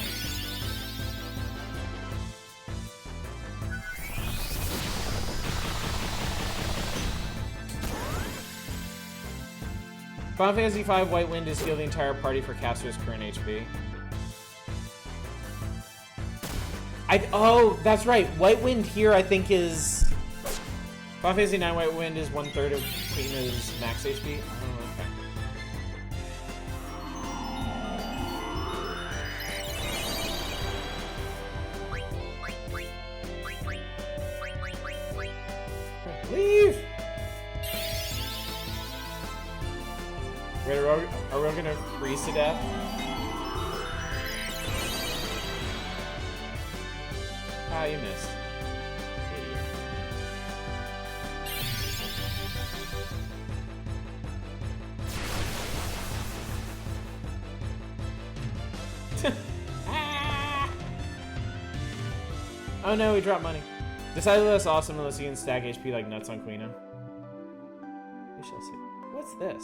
Final Fantasy V White Wind is heal the entire party for Castor's current HP. Oh, that's right. White Wind here, I think, is... Final Fantasy IX White Wind is 1/3 of Queen's max HP. Oh, okay. Leave! Wait, are we gonna freeze to death? Ah, you missed. Idiot. Ah! Oh no, we dropped money. Decidedly less awesome unless you can stack HP like nuts on Queen. We shall see. What's this?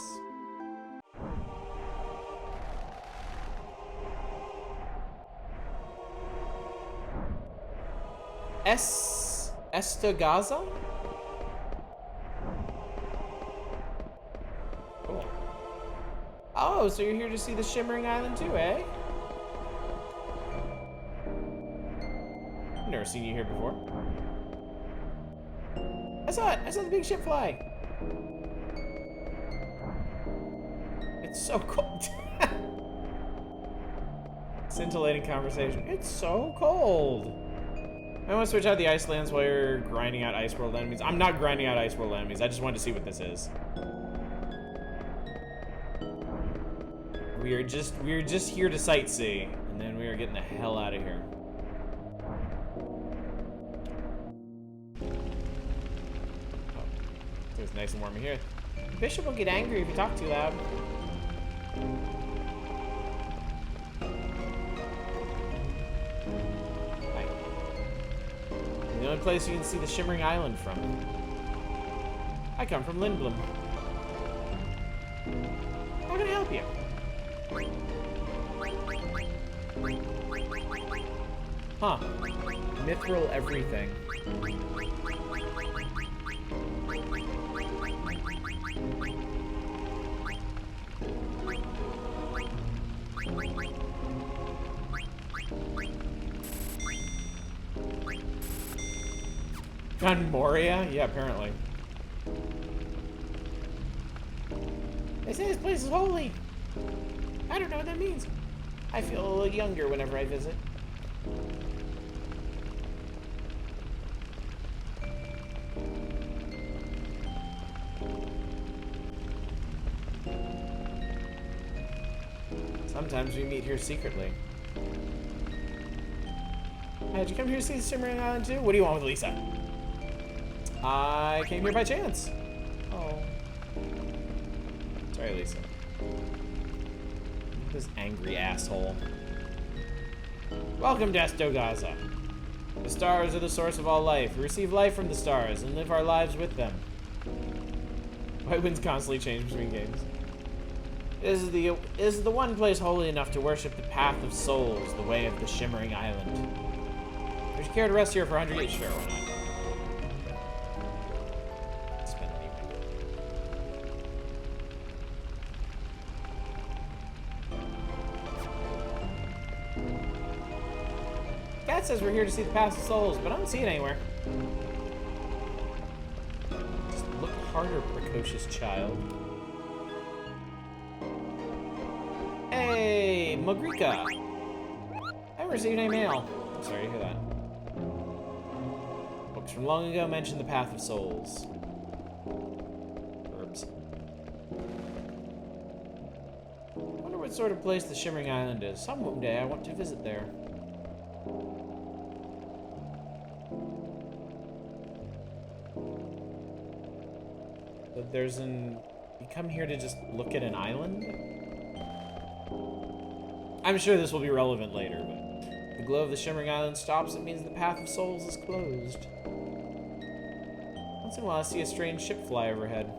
Estagaza? Cool. Oh, so you're here to see the Shimmering Island too, eh? I've never seen you here before. I saw it! I saw the big ship fly! It's so cold. Scintillating conversation. It's so cold. I want to switch out the ice lands while you're grinding out Ice World enemies. I'm not grinding out Ice World enemies. I just wanted to see what this is. We are just here to sightsee, and then we are getting the hell out of here. Oh, it's nice and warm in here. The Bishop will get angry if you talk too loud. The only place you can see the Shimmering Island from. I come from Lindblum. How can I help you? Huh. Mithril everything. On Moria? Yeah, apparently. They say this place is holy. I don't know what that means. I feel a little younger whenever I visit. Sometimes we meet here secretly. Hey, did you come here to see the Shimmering Island too? What do you want with Lisa? I came here by chance. Oh. Sorry, Lisa. This angry asshole. Welcome to Estagaza. The stars are the source of all life. We receive life from the stars and live our lives with them. White Winds constantly change between games. Is the one place holy enough to worship the path of souls, the way of the Shimmering Island. Would you care to rest here for 100 each? Sure, why not? Chat says we're here to see the Path of Souls, but I don't see it anywhere. Just look harder, precocious child. Hey, Magrika! I haven't received any mail. I'm sorry to hear that. Books from long ago mention the Path of Souls. Herbs. I wonder what sort of place the Shimmering Island is. Someday I want to visit there. But there's an... You come here to just look at an island? I'm sure this will be relevant later, but... If the glow of the Shimmering Island stops, it means the Path of Souls is closed. Once in a while I see a strange ship fly overhead.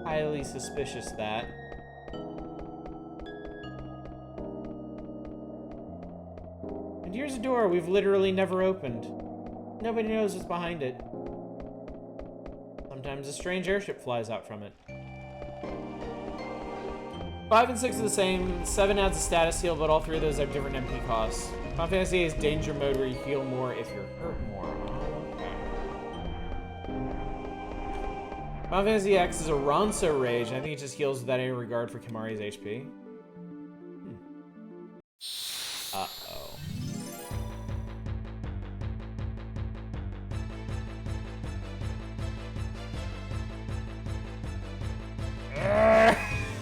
Highly suspicious, that. And here's a door we've literally never opened. Nobody knows what's behind it. Sometimes a strange airship flies out from it. 5 and 6 are the same. 7 adds a status heal, but all 3 of those have different MP costs. Final Fantasy VIII is danger mode where you heal more if you're hurt more. Final Fantasy X is a Ronso Rage, and I think it just heals without any regard for Kimahri's HP. Uh-oh.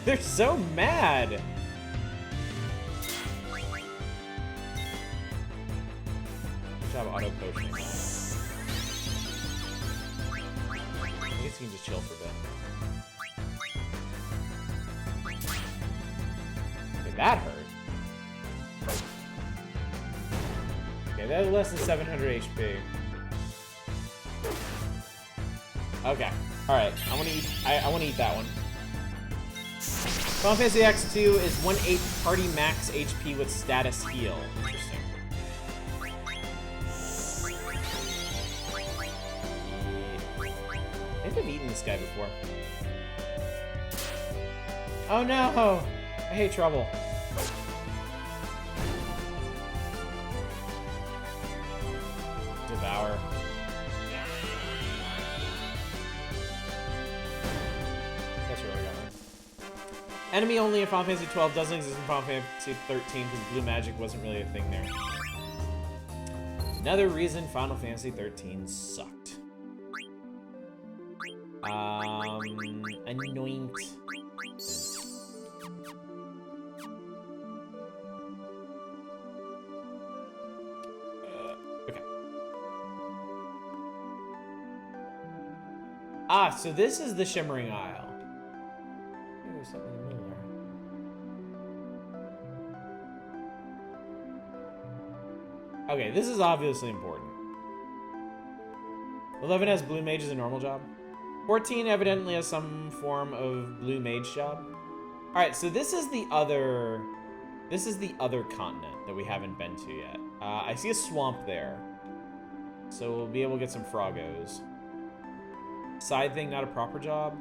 They're so mad! Good job auto-potioning that. I guess you can just chill for a bit. Okay, that hurt. Okay, that is less than 700 HP. Okay, alright. I wanna eat that one. Final Fantasy X2 is 1/8 party max HP with status heal. Interesting. I think I've eaten this guy before. Oh no! I hate trouble. Devour. That's really got it. Enemy only in Final Fantasy 12 doesn't exist in Final Fantasy 13 because blue magic wasn't really a thing there. Another reason Final Fantasy 13 sucked. Anoint. Okay. Ah, so this is the Shimmering Isle. Maybe there's something in the middle there. Okay, this is obviously important. 11 has blue mage as a normal job. 14 evidently has some form of blue mage job. Alright, so this is the other continent that we haven't been to yet. I see a swamp there. So we'll be able to get some Froggos. Side thing, not a proper job.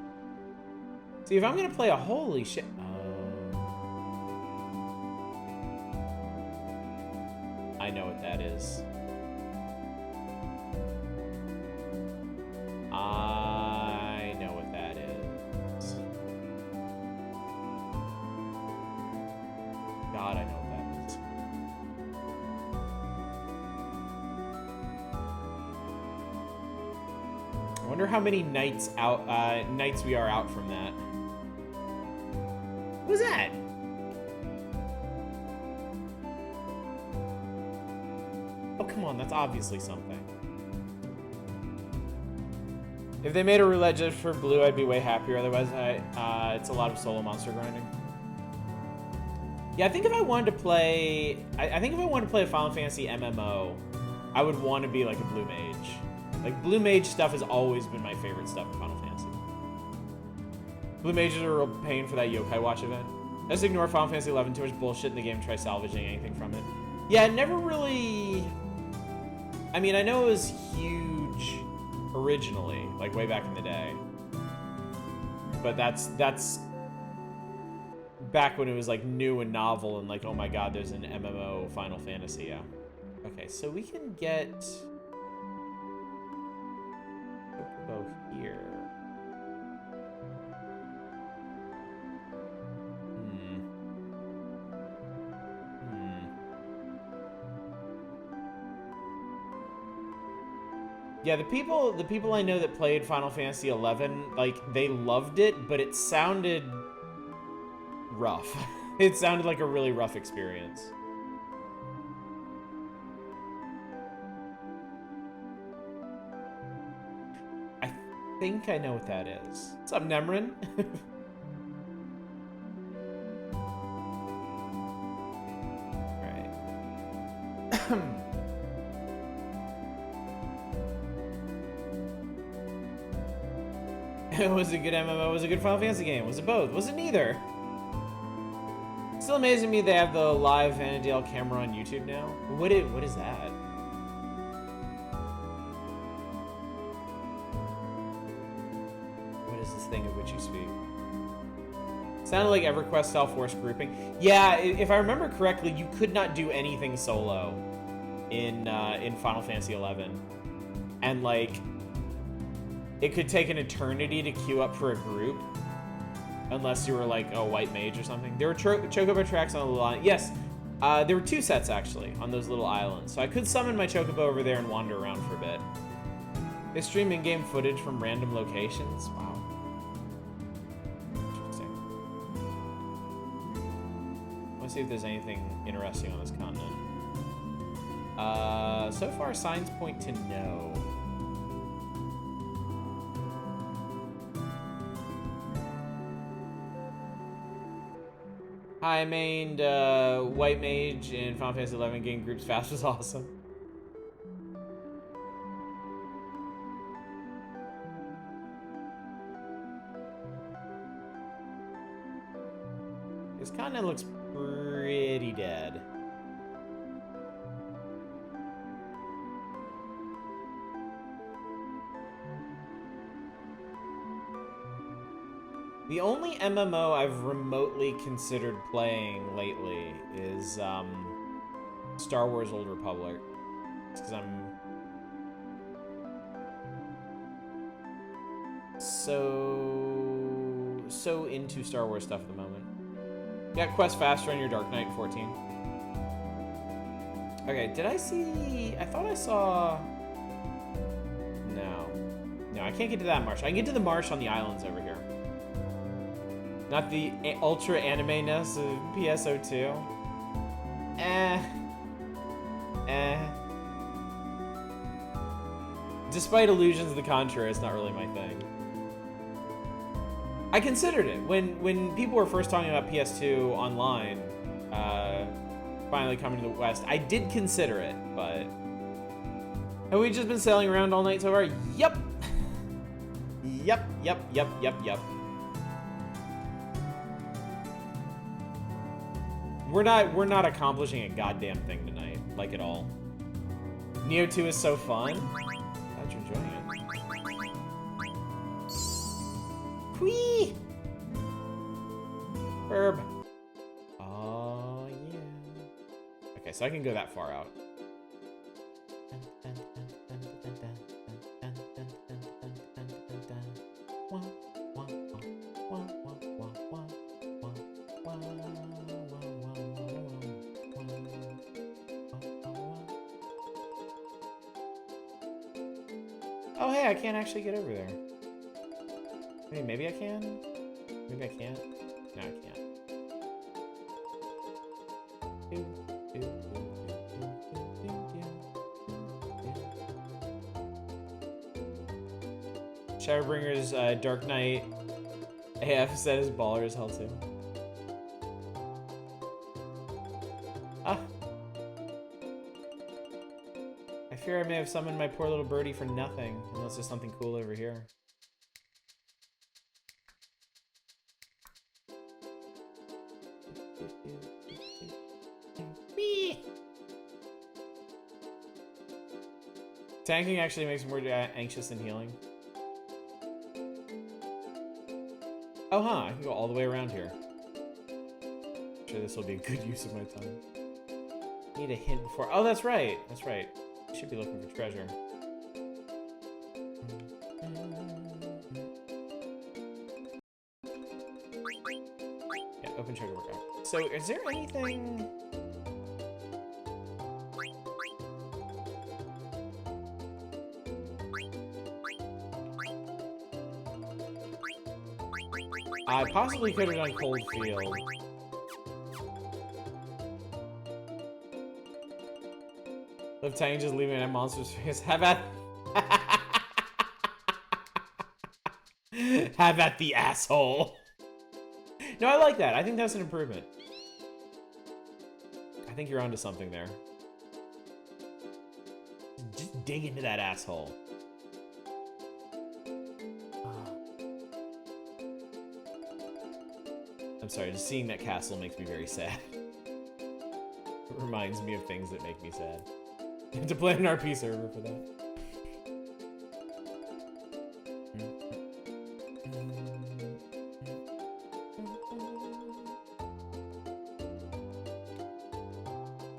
See, if I'm gonna play a holy shit. Oh. I know what that is. I know what that is. God, I know what that is. I wonder how many nights we are out from that. What was that? Oh, come on, that's obviously something. If they made a roulette just for blue, I'd be way happier. Otherwise, it's a lot of solo monster grinding. Yeah, I think if I wanted to play... I think if I wanted to play a Final Fantasy MMO, I would want to be like a blue mage. Like, blue mage stuff has always been my favorite stuff in Final Fantasy. Blue mages are a real pain for that Yokai Watch event. Just ignore Final Fantasy 11, too much bullshit in the game, try salvaging anything from it. Yeah, it never really... I mean, I know it was huge originally, like way back in the day. but that's back when it was like new and novel and like, oh my god, there's an MMO Final Fantasy. Yeah. Okay, so we can get Chocobo here. Yeah, the people I know that played Final Fantasy 11, like, they loved it, but it sounded rough. It sounded like a really rough experience. I think I know what that is. What's up, Nemrin? Right. Was it a good MMO? Was it a good Final Fantasy game? Was it both? Was it neither? Still amazing to me they have the live Vanadale camera on YouTube now. What is that? What is this thing of which you speak? Sounded like EverQuest self-force grouping. Yeah, if I remember correctly, you could not do anything solo in Final Fantasy 11, and like, it could take an eternity to queue up for a group, unless you were like a white mage or something. There were chocobo tracks on the line. Yes, there were 2 sets actually on those little islands, so I could summon my chocobo over there and wander around for a bit. They stream in-game footage from random locations. Wow. Interesting. Let's see if there's anything interesting on this continent. So far, signs point to no. I mained White Mage in Final Fantasy 11. Getting groups fast was awesome. This continent looks pretty dead. The only MMO I've remotely considered playing lately is Star Wars Old Republic. It's because I'm so into Star Wars stuff at the moment. Yeah, quest faster on your Dark Knight 14. Okay, did I see... I thought I saw... No, I can't get to that marsh. I can get to the marsh on the islands over here. Not the ultra anime-ness of PSO2. Despite illusions of the contrary, it's not really my thing. I considered it. When people were first talking about PS2 online, finally coming to the West, I did consider it, but... Have we just been sailing around all night so far? Yep! Yep. We're not accomplishing a goddamn thing tonight, like at all. Neo 2 is so fun. Glad you're enjoying it. Whee! Herb. Oh yeah. Okay, so I can go that far out. Oh, hey, I can't actually get over there. Wait, maybe I can? Maybe I can't? No, I can't. Shadowbringer's Dark Knight AF said his baller as hell too. Ah. I fear I may have summoned my poor little birdie for nothing, unless there's something cool over here. Tanking actually makes me more anxious than healing. Oh, huh. I can go all the way around here. I'm sure this will be a good use of my time. Need a hint before... Oh, that's right. That's right. I should be looking for treasure. Yeah, open treasure work. So, is there anything... I possibly could have done Cold Field. Live tiny, just leaving at monster's face. Have at... Have at the asshole. No, I like that. I think that's an improvement. I think you're onto something there. Just dig into that asshole. I'm sorry, just seeing that castle makes me very sad. It reminds me of things that make me sad. You have to play an RP server for that.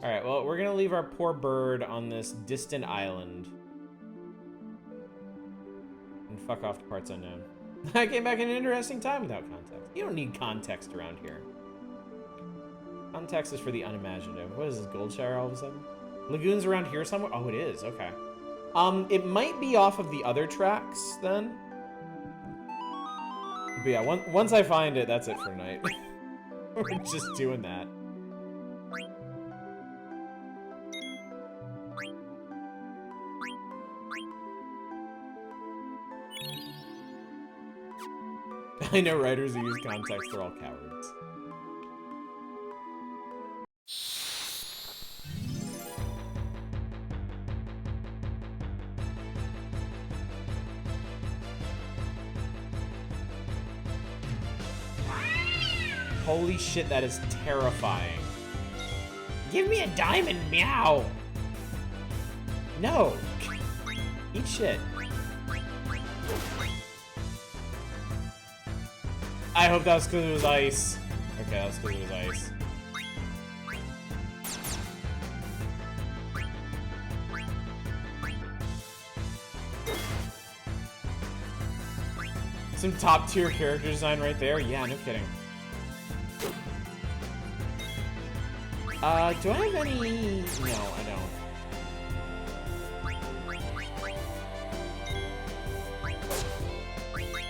Alright, well, we're gonna leave our poor bird on this distant island. And fuck off to parts unknown. I came back in an interesting time without context. You don't need context around here. Context is for the unimaginative. What is this, Goldshire all of a sudden? Lagoon's around here somewhere? Oh, it is. Okay. It might be off of the other tracks, then. But yeah, once I find it, that's it for tonight. We're just doing that. I know writers who use context, they're all cowards. Holy shit, that is terrifying. Give me a diamond, meow! No! Eat shit. I hope that was because it was ice. Okay, that's because it was ice. Some top tier character design right there. Yeah, no kidding. Do I have any? No, I don't.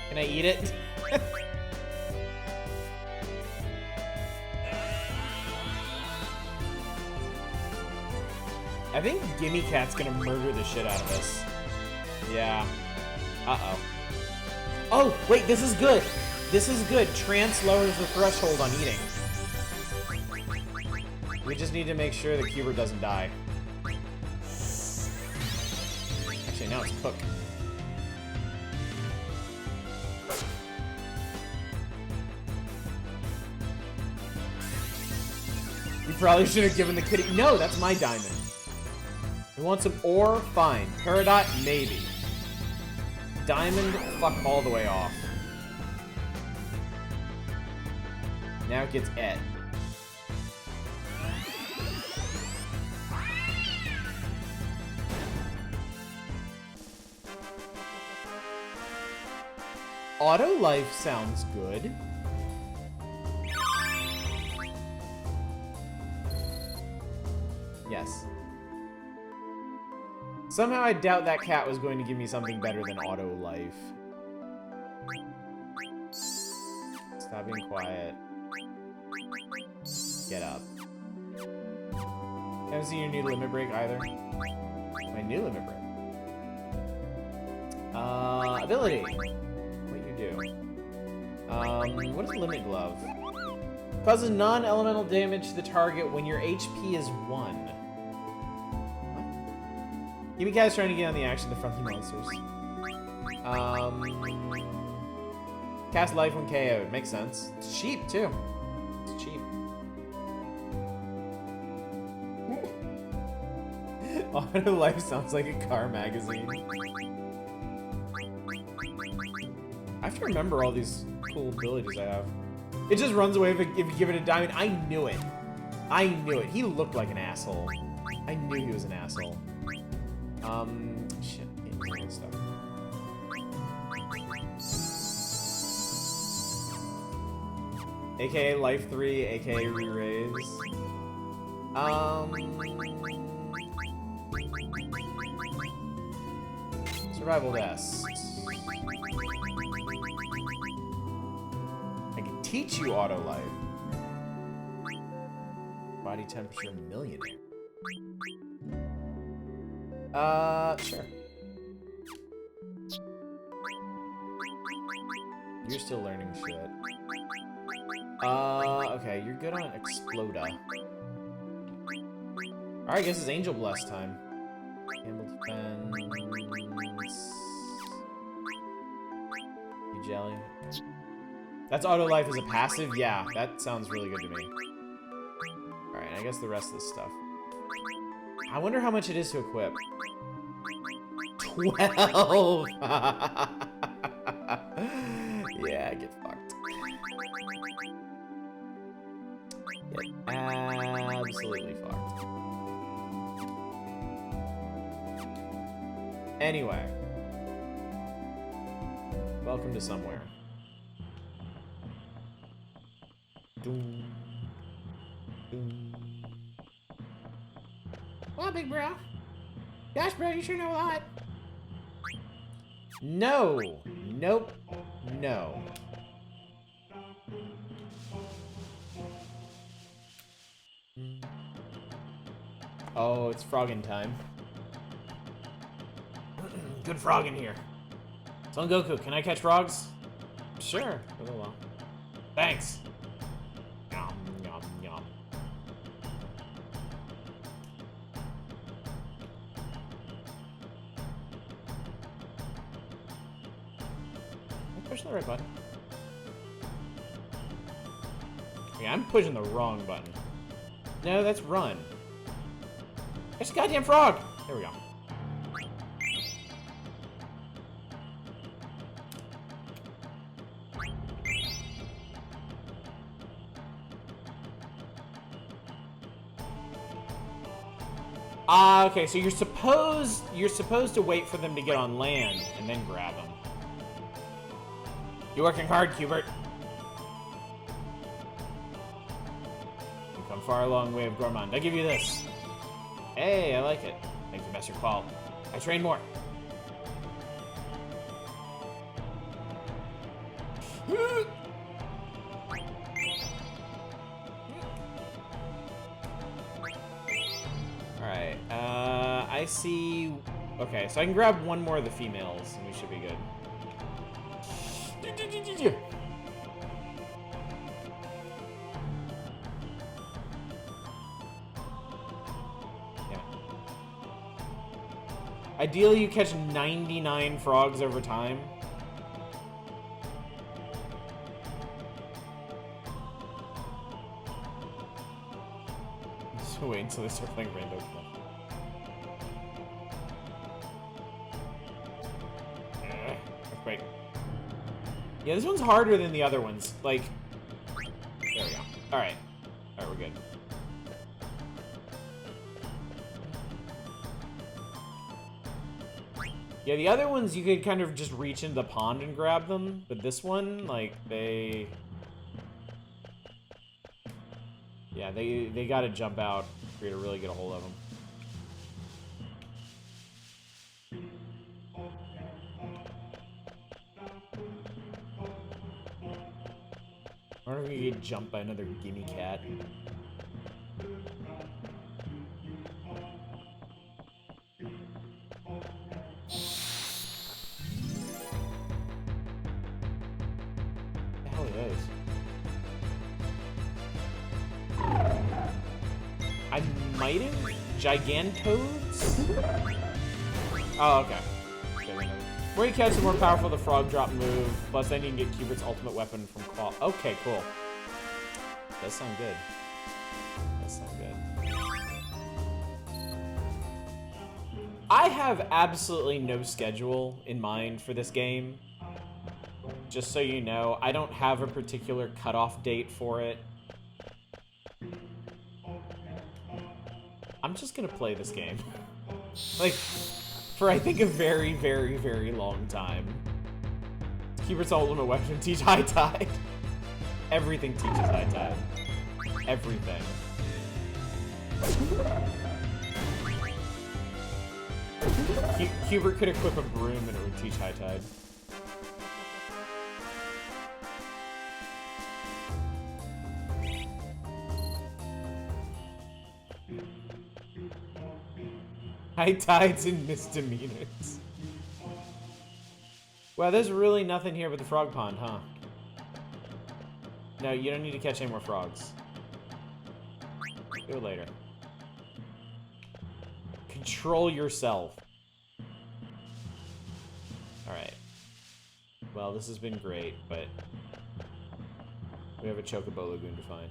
Can I eat it? I think Gimme Cat's gonna murder the shit out of us. Yeah. Uh-oh. Oh, wait, this is good. This is good. Trance lowers the threshold on eating. We just need to make sure the Cuber doesn't die. Actually, now it's cooked. You probably should have given the kitty... No, that's my diamond. You want some ore? Fine. Peridot? Maybe. Diamond? Fuck all the way off. Now it gets Et. Auto life sounds good. Yes. Somehow I doubt that cat was going to give me something better than auto life. Stop being quiet. Get up. Haven't seen your new limit break either. My new limit break. Ability. What you do? What is limit glove? Causes non-elemental damage to the target when your HP is 1. Gimme Cat's trying to get on the action to front the monsters. Cast life when KO'd. Makes sense. It's cheap, too. It's cheap. Auto life sounds like a car magazine. I have to remember all these cool abilities I have. It just runs away if you give it a diamond. I knew it. I knew it. He looked like an asshole. I knew he was an asshole. Shit. Stuff. AKA Life 3, AKA Re-Raise. Survival Test. I can teach you auto life. Body temperature millionaire. Sure. You're still learning shit. Okay, you're good on Exploda. Alright, I guess it's Angel Blast time. Campbell Defense. You jelly. That's auto life as a passive? Yeah, that sounds really good to me. Alright, I guess the rest of this stuff. I wonder how much it is to equip. 12! Yeah, get fucked. Get absolutely fucked. Anyway. Welcome to somewhere. Doom. Doom. Well, big bro. Gosh, bro, you sure know a lot. No. Nope. No. Oh, it's frogging time. Good frog in here. Son Goku, can I catch frogs? Sure. For a little while. Thanks. Yum, yum, yum. I'm pushing the right button. Yeah, I'm pushing the wrong button. No, that's run. It's a goddamn frog! There we go. Okay, so you're supposed to wait for them to get on land and then grab them. You're working hard, Cubert. You've come far a long way of Gourmand. I'll give you this. Hey, I like it. Thank you, Master Qual. I train more. Alright, I see... Okay, so I can grab one more of the females, and we should be good. Ideally, you catch 99 frogs over time. Just wait until they start playing random stuff. Earthquake. Yeah, this one's harder than the other ones. Like, there we go. Alright. Alright, we're good. Yeah, the other ones, you could kind of just reach into the pond and grab them, but this one, like, they... Yeah, they gotta jump out for you to really get a hold of them. I wonder if we get jumped by another gimme cat. I might have Gigantoads? Oh, okay. Where you catch the more powerful the frog drop move, plus then you can get Cubert's ultimate weapon from Qual. Okay, cool. Does sound good. Does sound good. I have absolutely no schedule in mind for this game. Just so you know, I don't have a particular cutoff date for it. I'm just gonna play this game. Like, for I think a very, very, very long time. Cubert's ultimate weapon, teach High Tide. Everything teaches High Tide. Everything. Hubert could equip a broom and it would teach High Tide. High Tides and misdemeanors. Wow, there's really nothing here but the frog pond, huh? No, you don't need to catch any more frogs. Do it later. Control yourself. Alright. Well, this has been great, but we have a Chocobo Lagoon to find.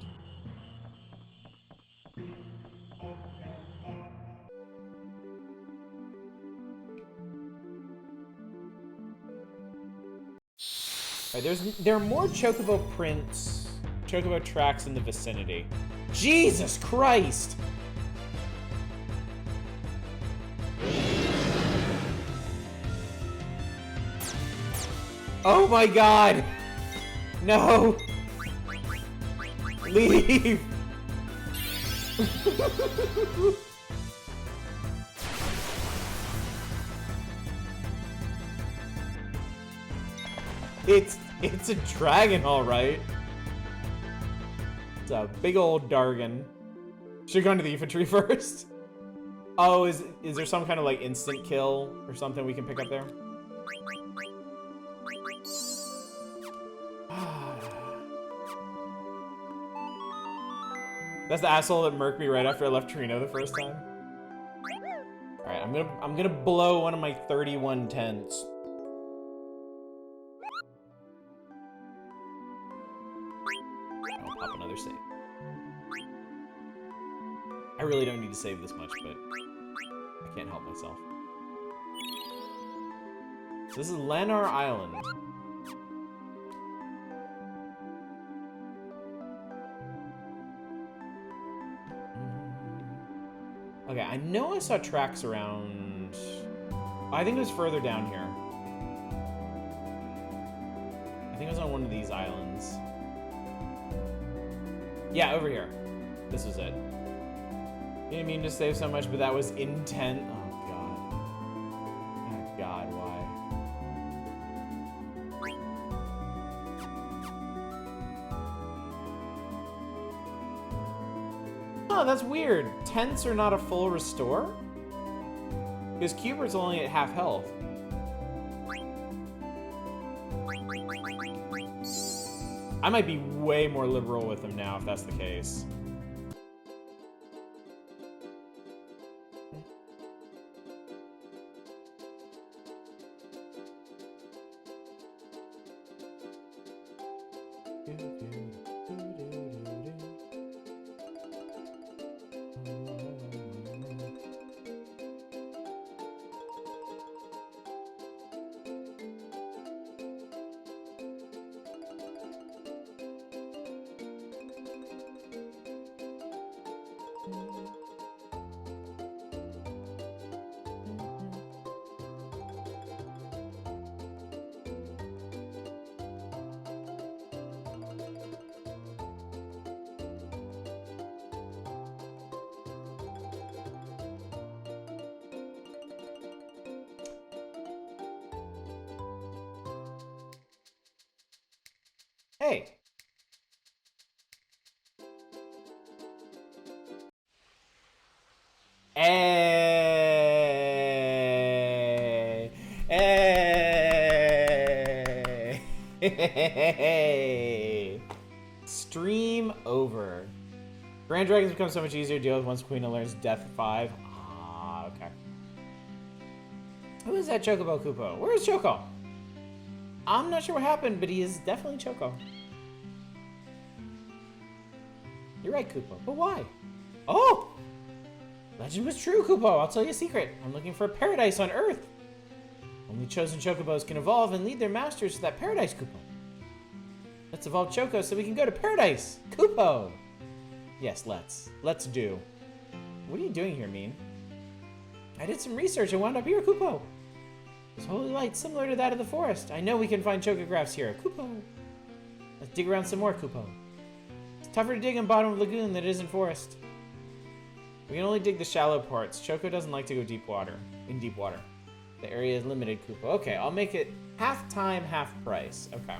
Alright, there are more Chocobo prints, Chocobo tracks in the vicinity. Jesus Christ! Oh my god! No! Leave! It's a dragon, alright. It's a big old Dargon. Should've gone to the infantry first. Oh, is there some kind of like instant kill or something we can pick up there? That's the asshole that murked me right after I left Trino the first time. Alright, I'm gonna blow one of my 31 tents. I'll pop another save. I really don't need to save this much, but I can't help myself. So this is Lanar Island. Okay, I know I saw tracks around... I think it was further down here. I think it was on one of these islands. Yeah, over here. This was it. Didn't mean to save so much, but that was intent. Oh, God. Oh, God, why? Oh, that's weird. Tents are not a full restore? Because Cubert's only at half health. I might be way more liberal with him now if that's the case. Hey. Hey. Hey. Stream over. Grand Dragons become so much easier to deal with once Queen learns Death 5. Ah, okay. Who is that Chocobo Kupo? Where is Choco? I'm not sure what happened, but he is definitely Choco. You're right, Kupo. But why? Oh! Legend was true, Kupo. I'll tell you a secret. I'm looking for a paradise on Earth. Only chosen Chocobos can evolve and lead their masters to that paradise, Kupo. Let's evolve Choco so we can go to paradise. Kupo. Yes, let's. Let's do. What are you doing here, Mean? I did some research and wound up here, Kupo. This holy light similar to that of the forest. I know we can find chocographs here. Kupo. Let's dig around some more, Kupo. It's tougher to dig in bottom of Lagoon than it is in forest. We can only dig the shallow parts. Choco doesn't like to go deep water. In deep water. The area is limited, Kupo. Okay, I'll make it half time, half price. Okay.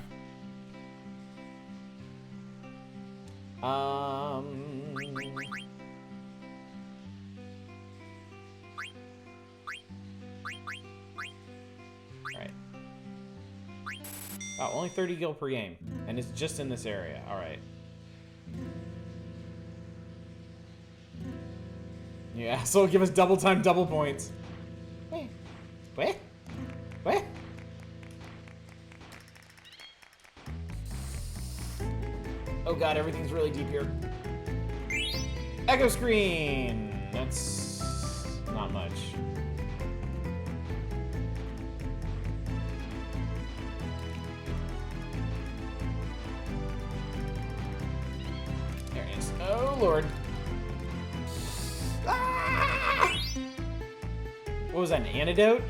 Alright. Wow, only 30 gil per game. And it's just in this area. Alright. Yeah, so it'll give us double time, double points. Wait. Wait. Wait. Oh god, everything's really deep here. Echo screen! That's not much. There it is. Oh lord. Ah! What was that, an antidote?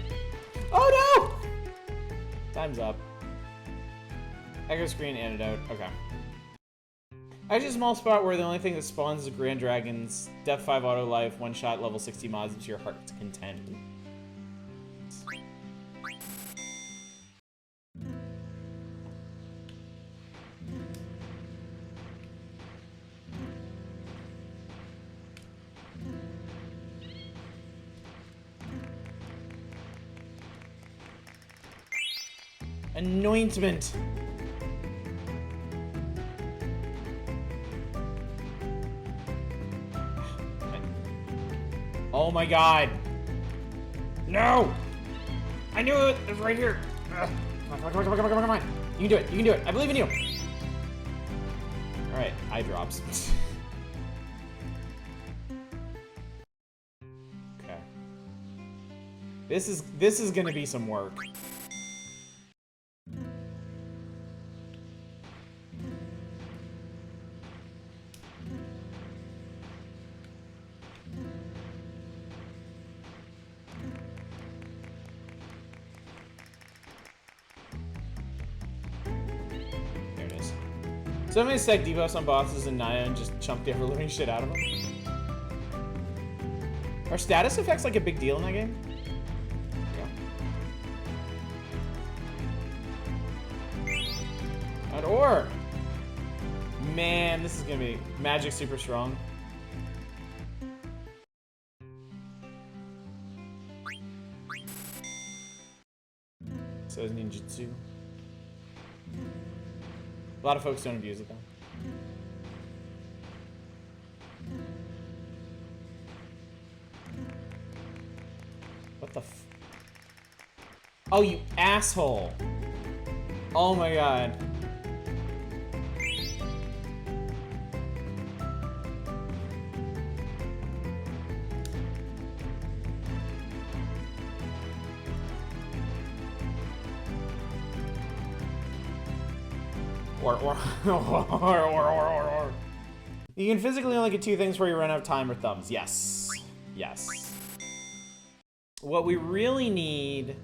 Oh no! Time's up. Echo screen, antidote. Okay. Actually, a small spot where the only thing that spawns is Grand Dragons, Death 5 auto life, one shot, level 60 mods to your heart's content. Anointment. Oh my god. No! I knew it! It was right here! Ugh. Come on. You can do it. You can do it. I believe in you. Alright, eye drops. Okay. This is gonna be some work. So I'm gonna stack debuffs on bosses and Naya and just chump the ever living shit out of them. Are status effects like a big deal in that game? Yeah. An ore! Man, this is gonna be magic super strong. So is ninjutsu. A lot of folks don't abuse it though. What the f— oh, you asshole! Oh my god. You can physically only get two things before you run out of time or thumbs. Yes. Yes. What we really need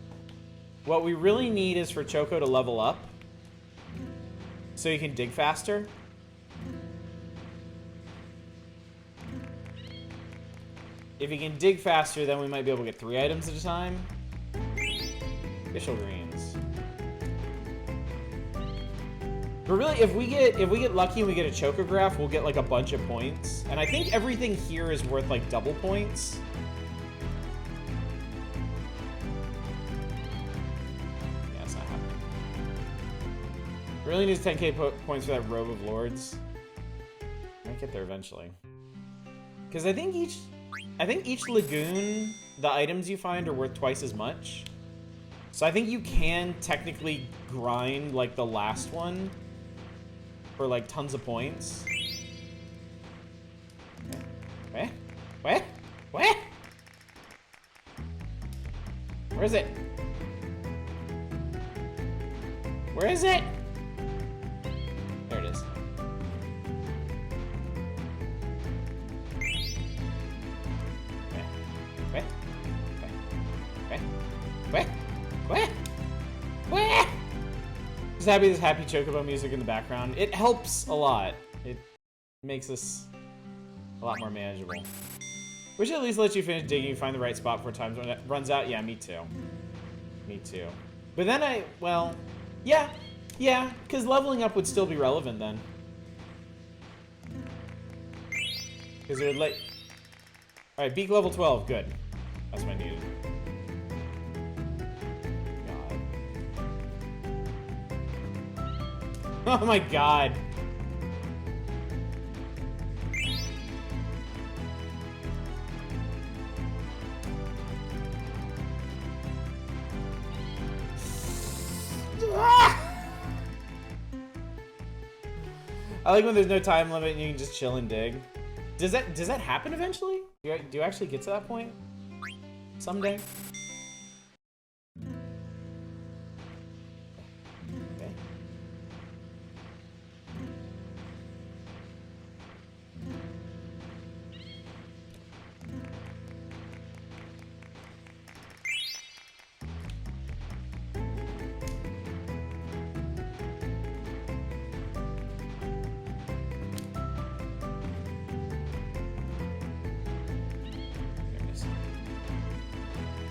is for Choco to level up so you can dig faster. If you can dig faster, then we might be able to get 3 items at a time. Official greens. But really, if we get lucky and we get a chocograph, we'll get like a bunch of points. And I think everything here is worth like double points. Yeah, it's not happening. Really needs 10k points for that Robe of Lords. Might get there eventually. Because I think each lagoon, the items you find are worth twice as much. So I think you can technically grind like the last one for like tons of points. Where? Where? Where? Where is it? Where is it? Just happy there's happy chocobo music in the background. It helps a lot. It makes this a lot more manageable. We should at least let you finish digging and find the right spot before time runs out. Yeah, me too. Me too. But then well, yeah, because leveling up would still be relevant then. Because it would let... Alright, beak level 12, good. That's what I needed. God. Oh my god. I like when there's no time limit and you can just chill and dig. Does that happen eventually? Do you actually get to that point? Someday? Okay.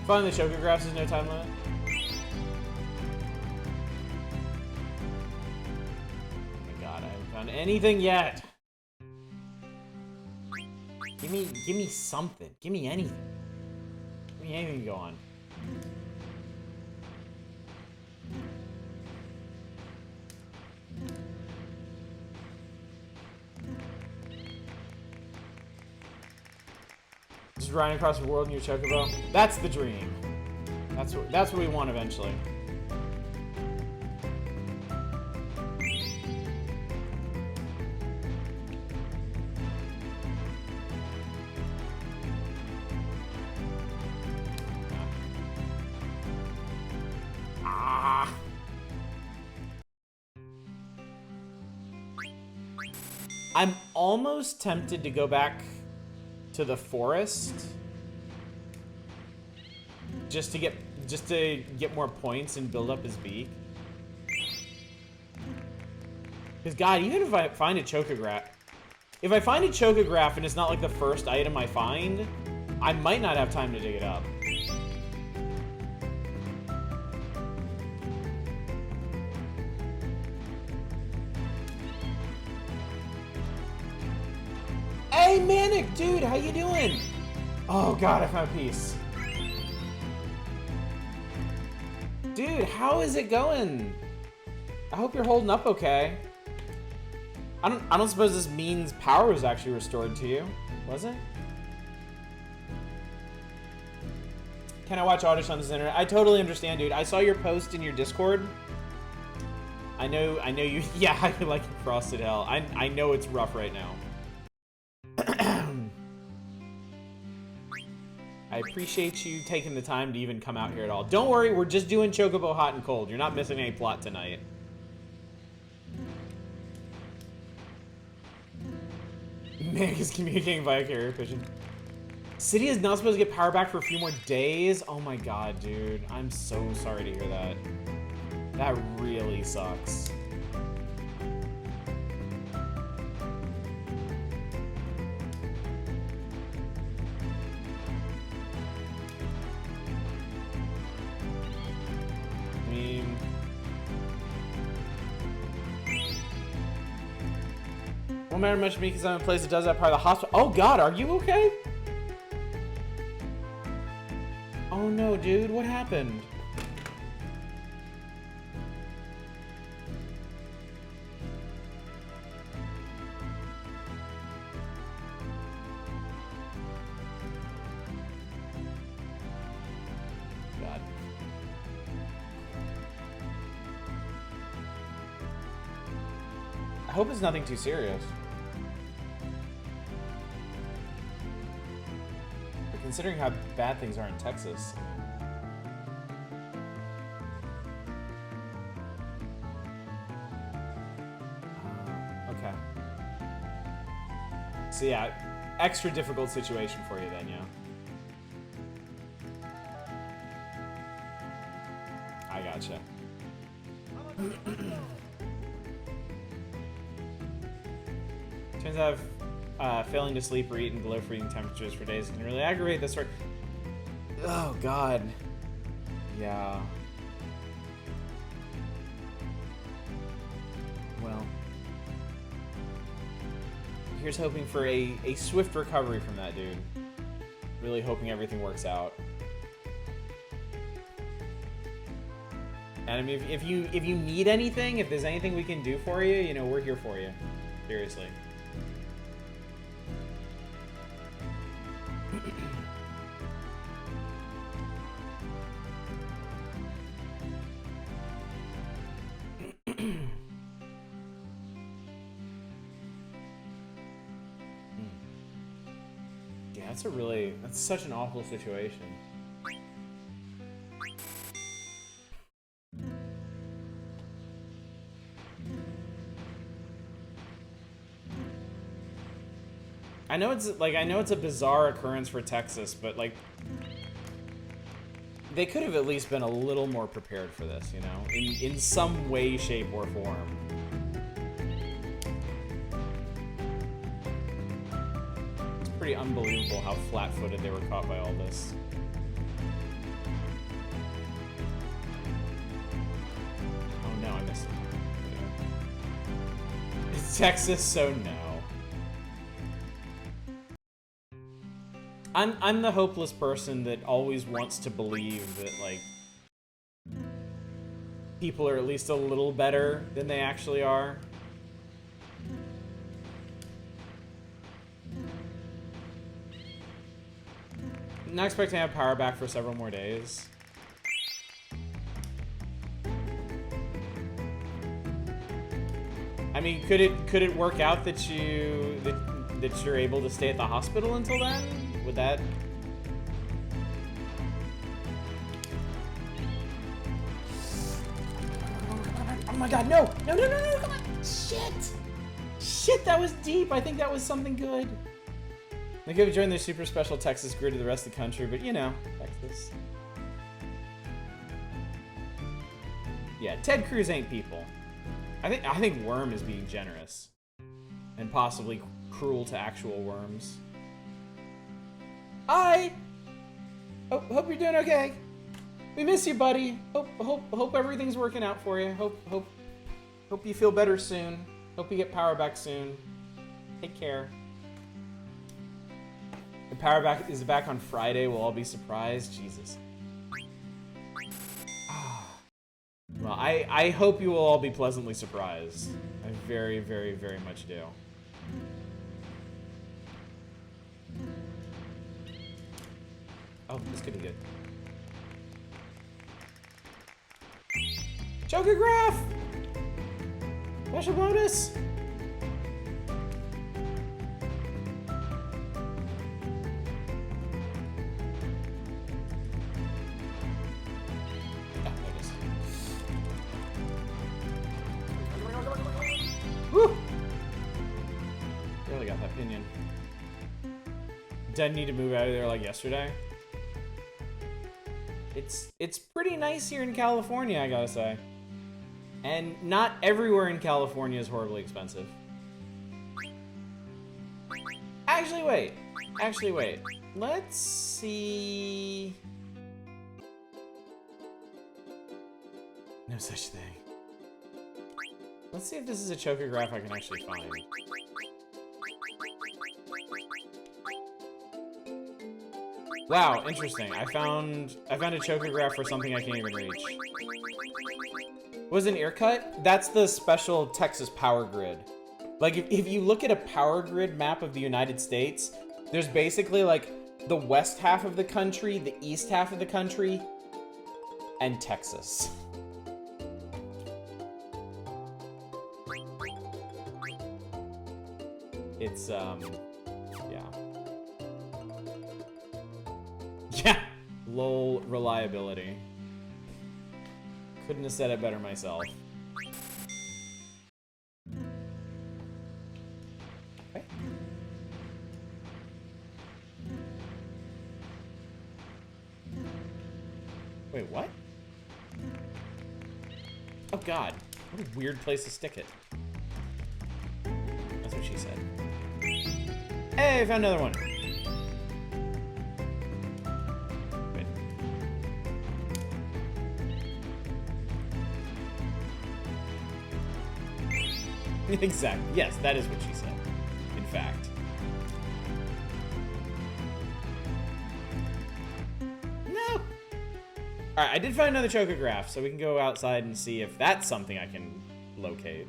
Find the chocographs is no time limit. Oh my god, I haven't found anything yet. Give me something. Give me anything. Give me anything to go on. Just riding across the world in your chocobo. That's the dream. That's what we want eventually. Ah. I'm almost tempted to go back to the forest just to get more points and build up his beak. Because god, even if I find a chocograph, if I find a chocograph and it's not like the first item I find, I might not have time to dig it up. Hey, Manic, dude, how you doing? Oh god, I found a piece. Dude, how is it going? I hope you're holding up okay. I don't suppose this means power was actually restored to you, was it? Can I watch Oddish on this internet? I totally understand, dude. I saw your post in your Discord. I know you. Yeah, I like Frosted Hell. I know it's rough right now. I appreciate you taking the time to even come out here at all. Don't worry, we're just doing Chocobo Hot and Cold. You're not missing any plot tonight. Manic is communicating via carrier pigeon. City is not supposed to get power back for a few more days? Oh my god, dude. I'm so sorry to hear that. That really sucks. Won't matter much to me because I'm in a place that does that part of the hospital. Oh god, are you okay? Oh no, dude, what happened? God. I hope it's nothing too serious. Considering how bad things are in Texas. Okay. So yeah, extra difficult situation for you then, yeah. I gotcha. Turns out failing to sleep or eat in below freezing temperatures for days can really aggravate this sort. Oh god. Yeah. Well. Here's hoping for a swift recovery from that, dude. Really hoping everything works out. And I mean, if you need anything, if there's anything we can do for you, you know, we're here for you. Seriously. Yeah, that's such an awful situation. I know it's a bizarre occurrence for Texas, but like they could have at least been a little more prepared for this, you know, in some way, shape, or form. It's pretty unbelievable how flat-footed they were caught by all this. Oh no, I missed it. It's Texas, so no. I'm the hopeless person that always wants to believe that, like, people are at least a little better than they actually are. Not expecting to have power back for several more days. I mean, could it work out that you're able to stay at the hospital until then? Would that... Oh my god, no! No, no, no, no, come on! Shit! Shit, that was deep! I think that was something good. They could have joined their super special Texas grid to the rest of the country, but you know, Texas. Yeah, Ted Cruz ain't people. I think Worm is being generous. And possibly cruel to actual worms. Hi! Hope you're doing okay. We miss you, buddy. Hope everything's working out for you. Hope you feel better soon. Hope you get power back soon. Take care. The power back is back on Friday. We'll all be surprised. Jesus. Well, I hope you will all be pleasantly surprised. I very, very, very much do. Oh, this could be good. Chocograph! Special bonus! Ah, there it is. Woo! Barely got that pinion. Didn't need to move out of there like yesterday. It's pretty nice here in California, I gotta say. And not everywhere in California is horribly expensive. Actually, wait. Let's see... No such thing. Let's see if this is a chocograph I can actually find. Wow, interesting. I found a chocograph for something I can't even reach. Was an ear cut? That's the special Texas power grid. Like, if you look at a power grid map of the United States, there's basically, like, the west half of the country, the east half of the country, and Texas. It's, yeah. Yeah! Lol, reliability. Couldn't have said it better myself. Okay. Wait, what? Oh god. What a weird place to stick it. That's what she said. Hey, I found another one. Good. Exactly. Yes, that is what she said. In fact. No. All right, I did find another chocograph, so we can go outside and see if that's something I can locate.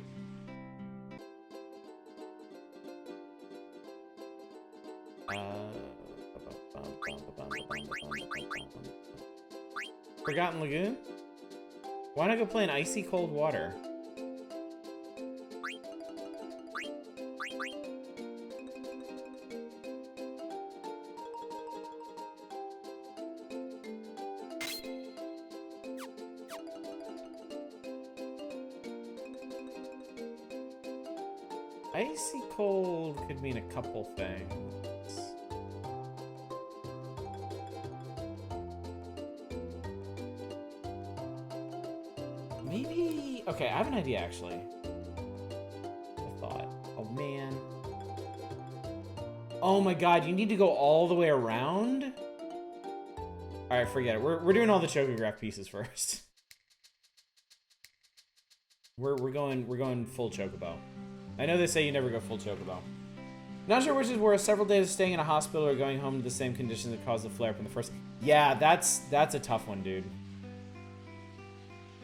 Forgotten Lagoon? Why not go play in icy cold water? Icy cold could mean a couple things. Maybe... Okay, I have an idea, actually. I thought. Oh, man. Oh, my God. You need to go all the way around? All right, forget it. We're doing all the chocograph pieces first. We're going full chocobo. I know they say you never go full chocobo. Not sure which is worse, several days of staying in a hospital or going home to the same conditions that caused the flare-up in the first... Yeah, that's a tough one, dude.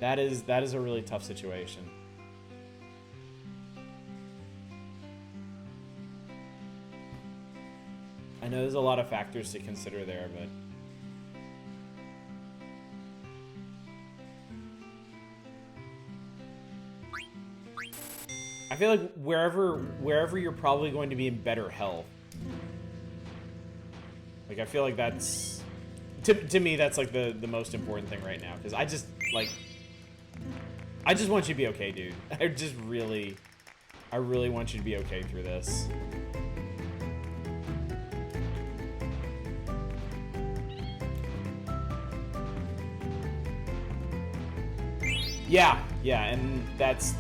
That is a really tough situation. I know there's a lot of factors to consider there, but... I feel like wherever you're probably going to be in better health. Like, I feel like that's... To me, that's, like, the most important thing right now. Because I just want you to be okay, dude. I really want you to be okay through this. Yeah, and that's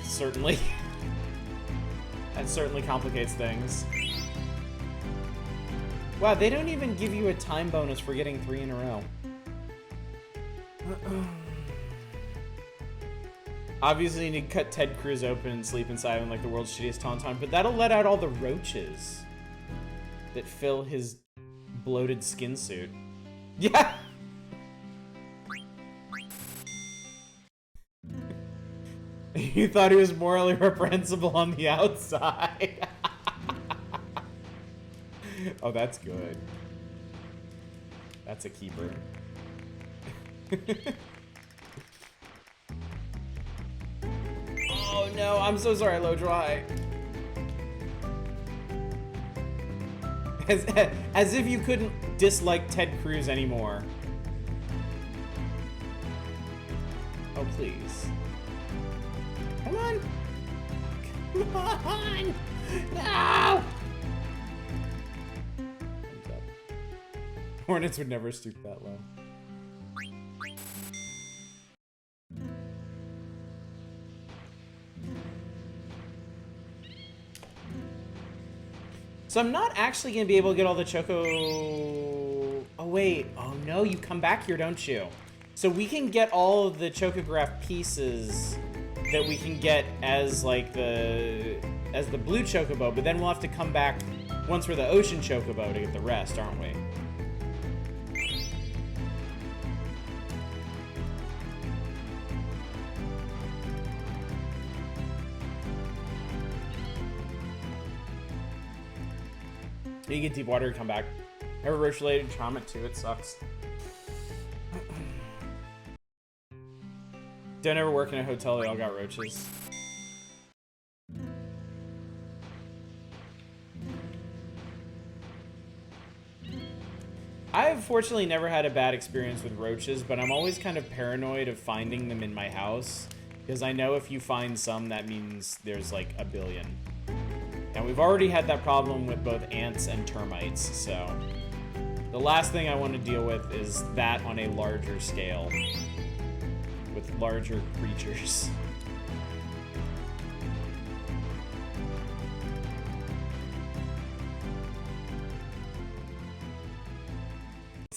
certainly that certainly complicates things. Wow, they don't even give you a time bonus for getting 3 in a row. Obviously, you need to cut Ted Cruz open and sleep inside him like the world's shittiest tauntaun, but that'll let out all the roaches that fill his bloated skin suit. Yeah! You thought he was morally reprehensible on the outside. Oh, that's good. That's a keeper. Oh no, I'm so sorry, Low Dry. As if you couldn't dislike Ted Cruz anymore. Oh, please. Come on! Come on! No! Hornets would never stoop that low. So I'm not actually going to be able to get all the choco... Oh, wait. Oh, no. You come back here, don't you? So we can get all of the chocograph pieces that we can get as, like, the blue chocobo, but then we'll have to come back once we're the ocean chocobo to get the rest, aren't we? You get deep water, come back. I have a roach-related trauma too, it sucks. Don't ever work in a hotel, they all got roaches. I've fortunately never had a bad experience with roaches, but I'm always kind of paranoid of finding them in my house. Because I know if you find some, that means there's like a billion. And we've already had that problem with both ants and termites, so... The last thing I want to deal with is that on a larger scale. With larger creatures.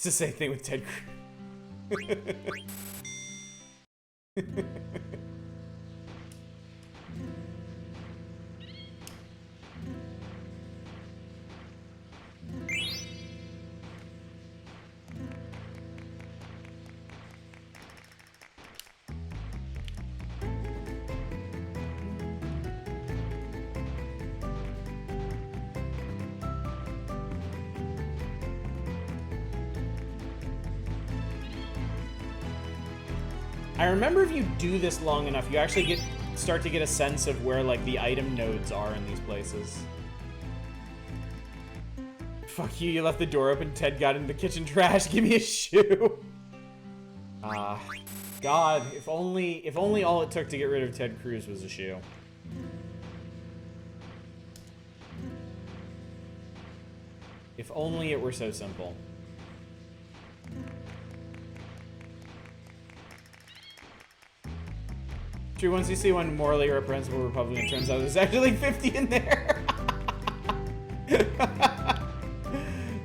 It's the same thing with Ted Cruz. I remember if you do this long enough, you actually start to get a sense of where, like, the item nodes are in these places. Fuck you, you left the door open, Ted got into the kitchen trash, give me a shoe. God, if only all it took to get rid of Ted Cruz was a shoe. If only it were so simple. True, once you see one morally reprehensible Republican, turns out there's actually like 50 in there.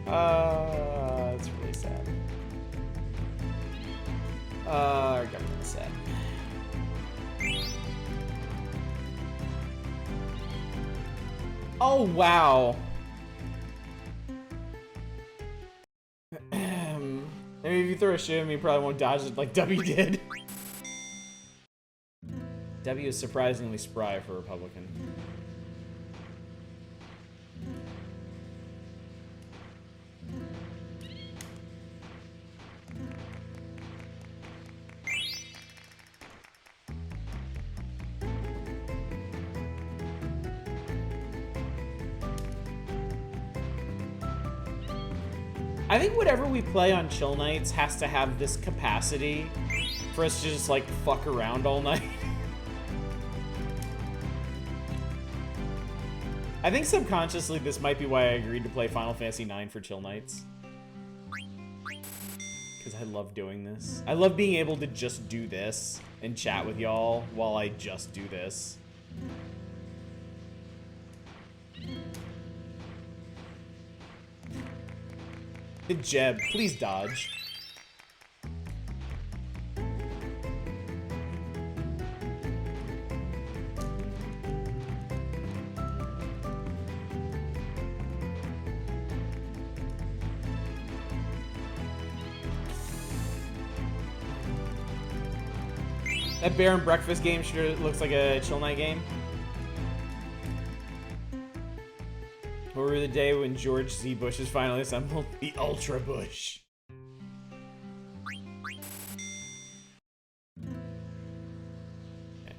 That's really sad. Our government's sad. Oh, wow. Maybe if you throw a shoe at me, you probably won't dodge it like W did. W is surprisingly spry for a Republican. I think whatever we play on chill nights has to have this capacity for us to just, like, fuck around all night. I think subconsciously this might be why I agreed to play Final Fantasy IX for chill nights. Because I love doing this. I love being able to just do this and chat with y'all while I just do this. The Jeb, please dodge. That Bear and Breakfast game sure looks like a chill night game. Remember the day when George Z. Bush's finally assembled the Ultra Bush. Okay.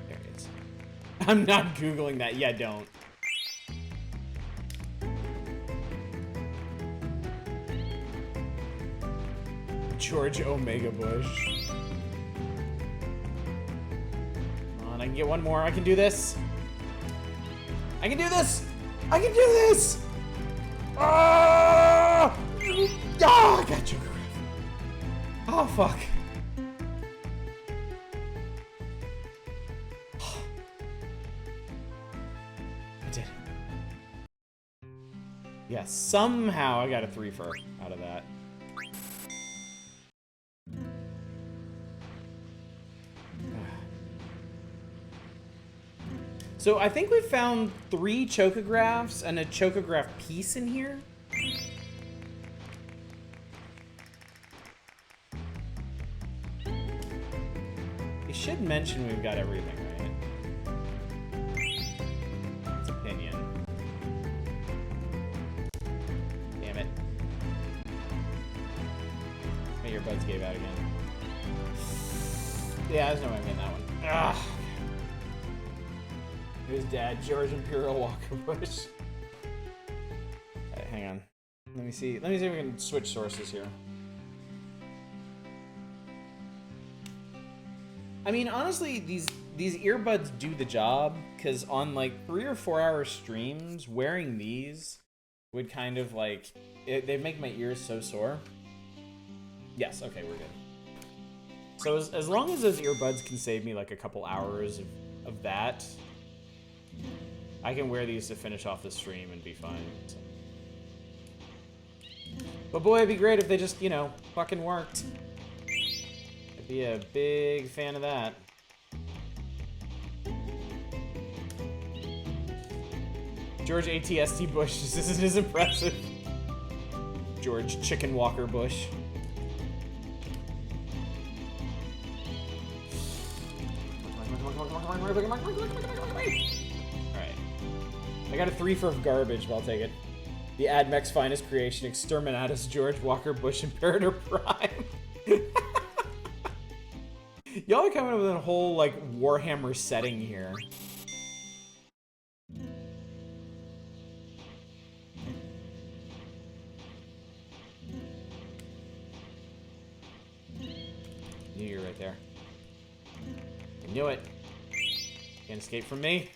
There it is. I'm not Googling that. Yeah, don't. George Omega Bush. Come on, I can get one more. I can do this. I can do this. I can do this. Ah! Ah! I got Joker. Oh fuck. I did. Yeah, somehow I got a 3-fer out of that. So I think we found 3 chocographs and a chocograph piece in here. You should mention we've got everything, right? It's opinion. Damn it. My earbuds gave out again. Yeah, there's no way I'm getting that one. Ugh. His dad, George Imperial Walker Bush. Alright, hang on. Let me see if we can switch sources here. I mean, honestly, these earbuds do the job, because on like 3 or 4 hour streams, wearing these would kind of like they make my ears so sore. Yes, okay, we're good. So as long as those earbuds can save me like a couple hours of of that. I can wear these to finish off the stream and be fine. So. But boy, it'd be great if they just, you know, fucking worked. I'd be a big fan of that. George ATST Bush, this isn't as impressive. George Chicken Walker Bush. Alright. I got a 3 for garbage, but I'll take it. The AdMech's finest creation, Exterminatus George Walker Bush Imperator Prime. Y'all are coming up with a whole, like, Warhammer setting here. Knew you were right there. I knew it. Can't escape from me.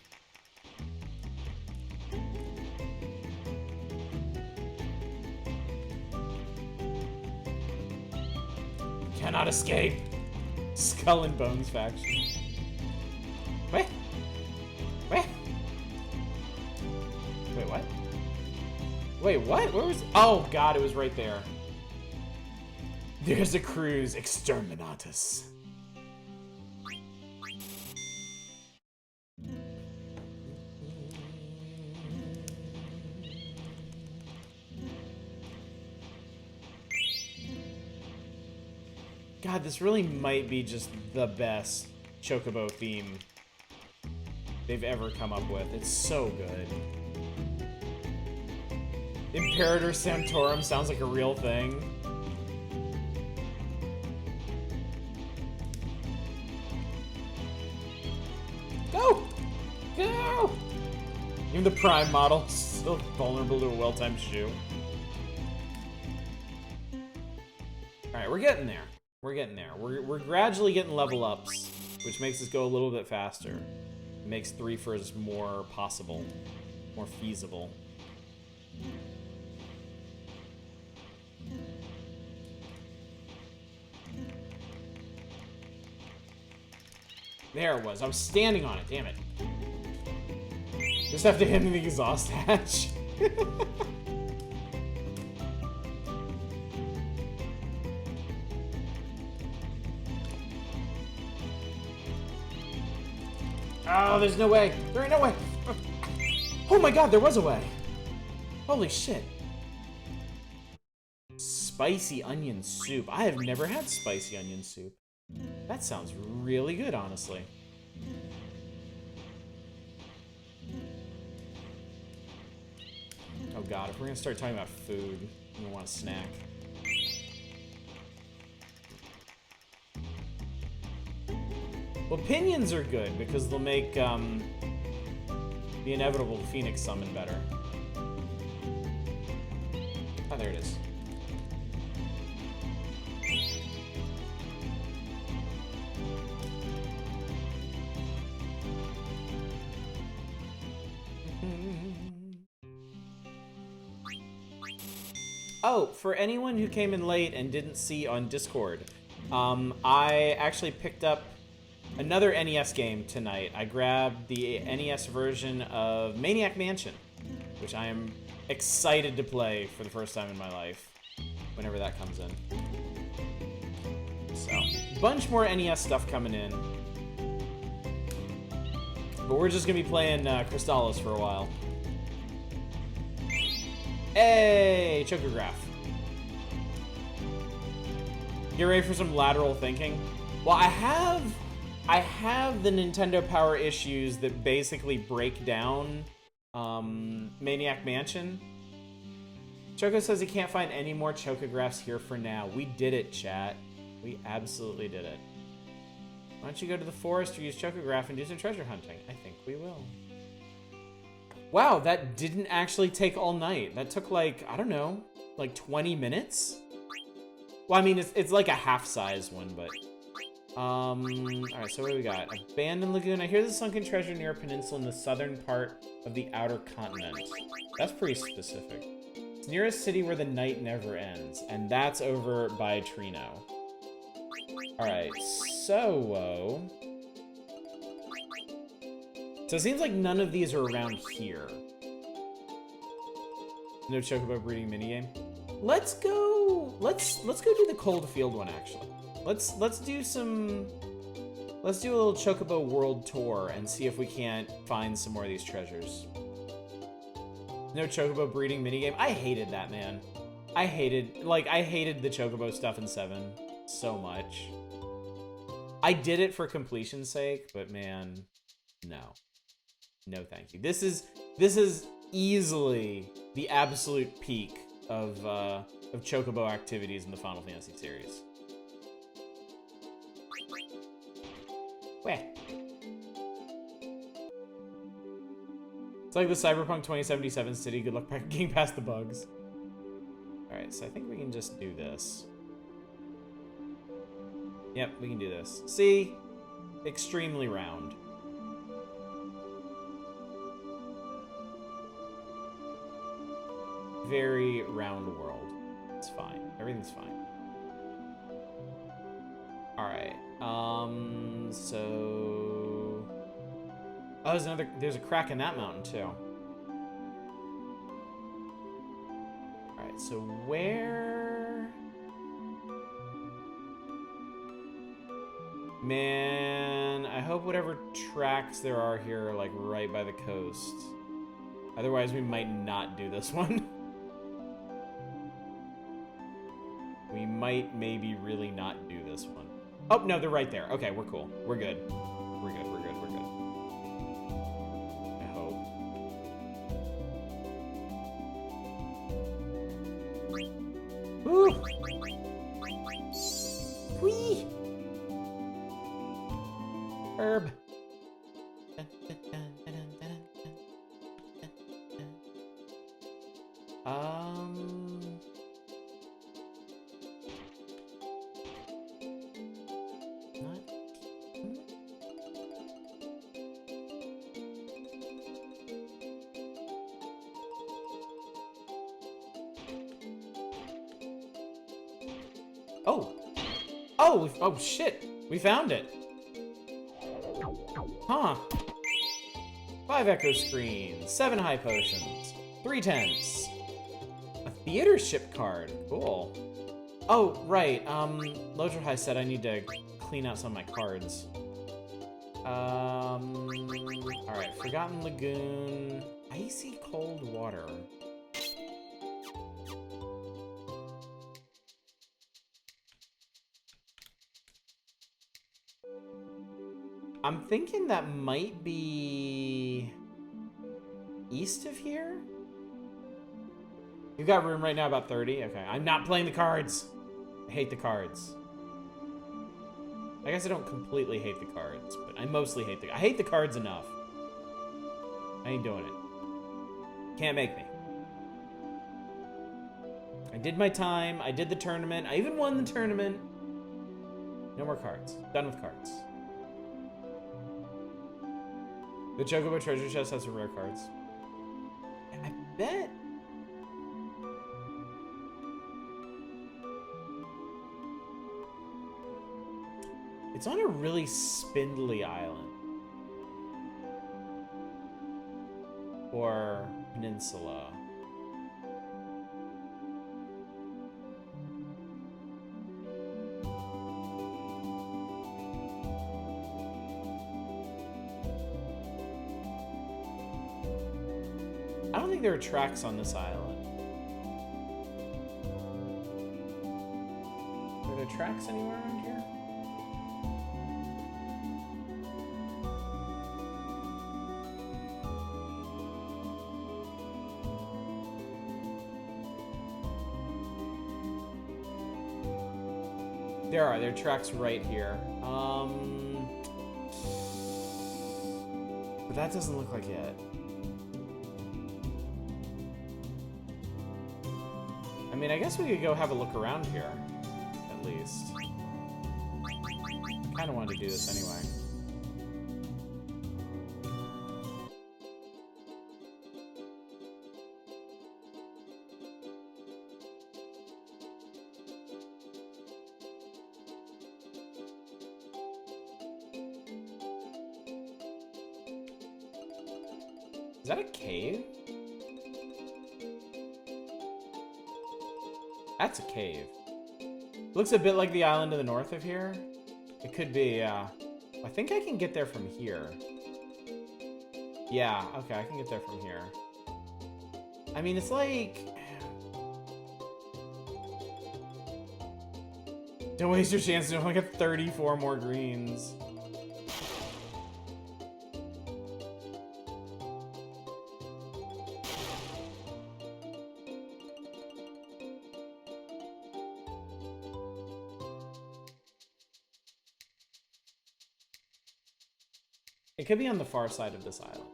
Cannot escape. Skull and Bones faction. Wait. Wait. Wait, what? Wait, what? Where was... Oh, God, it was right there. There's a cruise, Exterminatus. God, this really might be just the best Chocobo theme they've ever come up with. It's so good. Imperator Sanctorum sounds like a real thing. Go! Go! Even the Prime model is still vulnerable to a well-timed shoe. Alright, we're getting there. We're getting there. We're gradually getting level ups, which makes us go a little bit faster. It makes 3-fers more possible, more feasible. There it was. I was standing on it. Damn it. Just have to hit the exhaust hatch. Oh, there's no way. There ain't no way. Oh my God, there was a way. Holy shit. Spicy onion soup. I have never had spicy onion soup. That sounds really good, honestly. Oh God, if we're gonna start talking about food, I'm gonna want a snack. Well, pinions are good because they'll make the inevitable Phoenix summon better. Oh, there it is. Oh, for anyone who came in late and didn't see on Discord, I actually picked up another NES game tonight. I grabbed the NES version of Maniac Mansion, which I am excited to play for the first time in my life, whenever that comes in. So, bunch more NES stuff coming in. But we're just gonna be playing Crystallis for a while. Hey, Chocograph. Get ready for some lateral thinking. Well, I have the Nintendo Power issues that basically break down Maniac Mansion. Choco says he can't find any more Chocographs here for now. We did it, chat. We absolutely did it. Why don't you go to the forest or use Chocograph and do some treasure hunting? I think we will. Wow, that didn't actually take all night. That took like, I don't know, like 20 minutes? Well, I mean, it's like a half-size one, but... Alright, so what do we got? Abandoned Lagoon. I hear the Sunken Treasure near a peninsula in the southern part of the outer continent. That's pretty specific. It's near a city where the night never ends, and that's over by Trino. Alright, so... So it seems like none of these are around here. No chocobo breeding minigame. Let's go do the cold field one actually. Let's do a little chocobo world tour and see if we can't find some more of these treasures. No chocobo breeding minigame. I hated that, man. I hated the chocobo stuff in 7 so much. I did it for completion's sake, but man, no. No thank you. This is easily the absolute peak of chocobo activities in the Final Fantasy series. Where? It's like the Cyberpunk 2077 city. Good luck getting past the bugs. Alright, so I think we can just do this. Yep, we can do this. See? Extremely round. Very round world. It's fine. Everything's fine. Alright. So... Oh, there's a crack in that mountain, too. Alright, so where... Man, I hope whatever tracks there are here are, like, right by the coast. Otherwise, we might not do this one. We might maybe really not do this one. Oh, no, they're right there. Okay, we're cool. We're good. We're good, we're good, we're good. I hope. Woo! Whee! Herb. Oh shit! We found it! Huh. 5 echo screens, 7 high potions, 3 tents. A theater ship card. Cool. Oh, right. Lojahai said I need to clean out some of my cards. Alright. Forgotten Lagoon. Icy cold water. I'm thinking that might be east of here. You've got room right now about 30? Okay, I'm not playing the cards. I hate the cards. I guess I don't completely hate the cards, but I mostly hate I hate the cards enough. I ain't doing it. Can't make me. I did my time. I did the tournament. I even won the tournament. No more cards. Done with cards. The Chocobo treasure chest has some rare cards. I bet. It's on a really spindly island. Or peninsula. I don't think there are tracks on this island. Are there tracks anywhere around here? There are tracks right here. But that doesn't look like it. I mean, I guess we could go have a look around here, at least. I kind of wanted to do this anyway. Is that a cave? That's a cave. Looks a bit like the island to the north of here. It could be, yeah. I think I can get there from here. Yeah, okay, I can get there from here. I mean, it's like... Don't waste your chances. You only got 34 more greens. It could be on the far side of this island.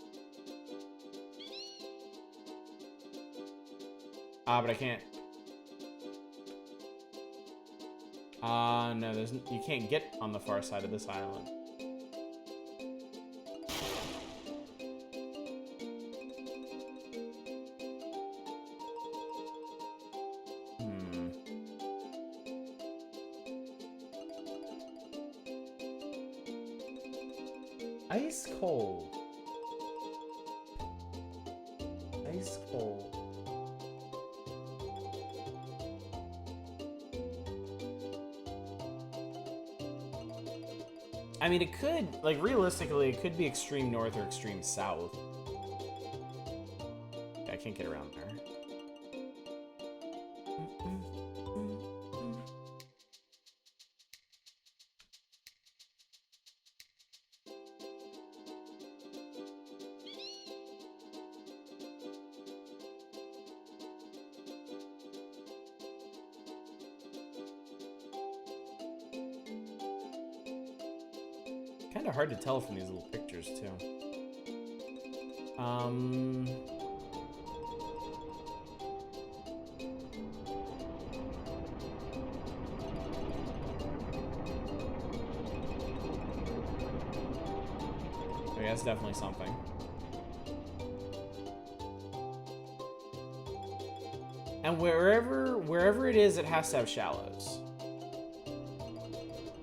But I can't. No, you can't get on the far side of this island. Ice cold. Ice cold. I mean, it could, like, realistically, it could be extreme north or extreme south. I can't get around there. Kind of hard to tell from these little pictures, too. Okay, that's definitely something. And wherever it is, it has to have shallows.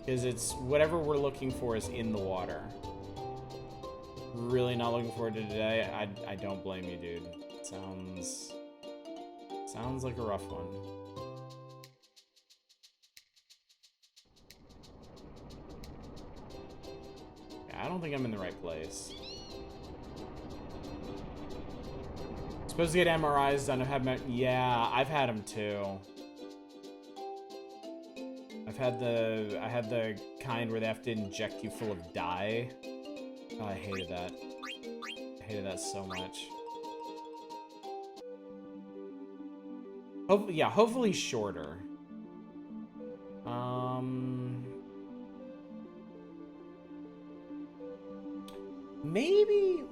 Because it's whatever we're looking for is in the water. Really not looking forward to today. I don't blame you, dude. Sounds like a rough one. Yeah, I don't think I'm in the right place. Supposed to get MRIs done. Yeah, I've had them too. I had the kind where they have to inject you full of dye. Oh, I hated that. I hated that so much. Hopefully shorter. Maybe.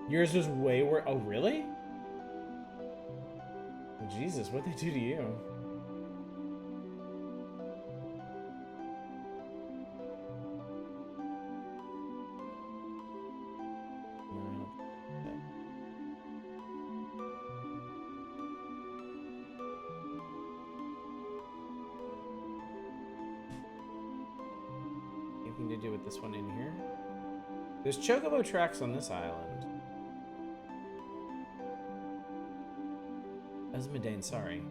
Yours was way worse. Oh, really? Oh, Jesus, what'd they do to you? Anything to do with this one in here? There's chocobo tracks on this island. As Medane, sorry.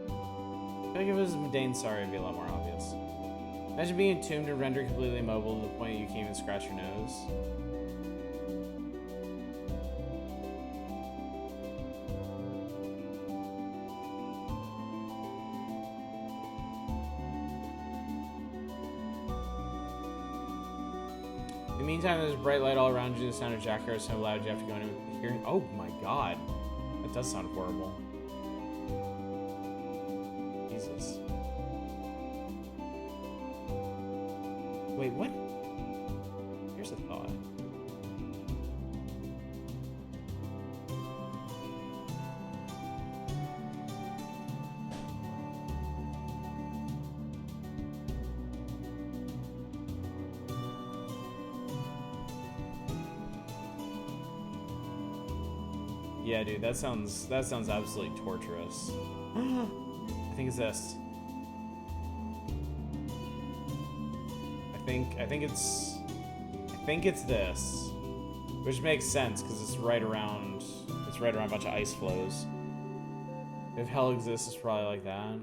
I feel like if it was Medane, sorry, it'd be a lot more obvious. Imagine being entombed and rendered completely immobile to the point that you can't even scratch your nose. In the meantime, there's bright light all around you. The sound of jackhammers is so loud you have to go into hearing. Oh my god. That does sound horrible. Jesus. Wait, what? Here's a thought. Yeah, dude, that sounds absolutely torturous. I think it's this. I think it's this. Which makes sense, because it's right around a bunch of ice flows. If hell exists, it's probably like that.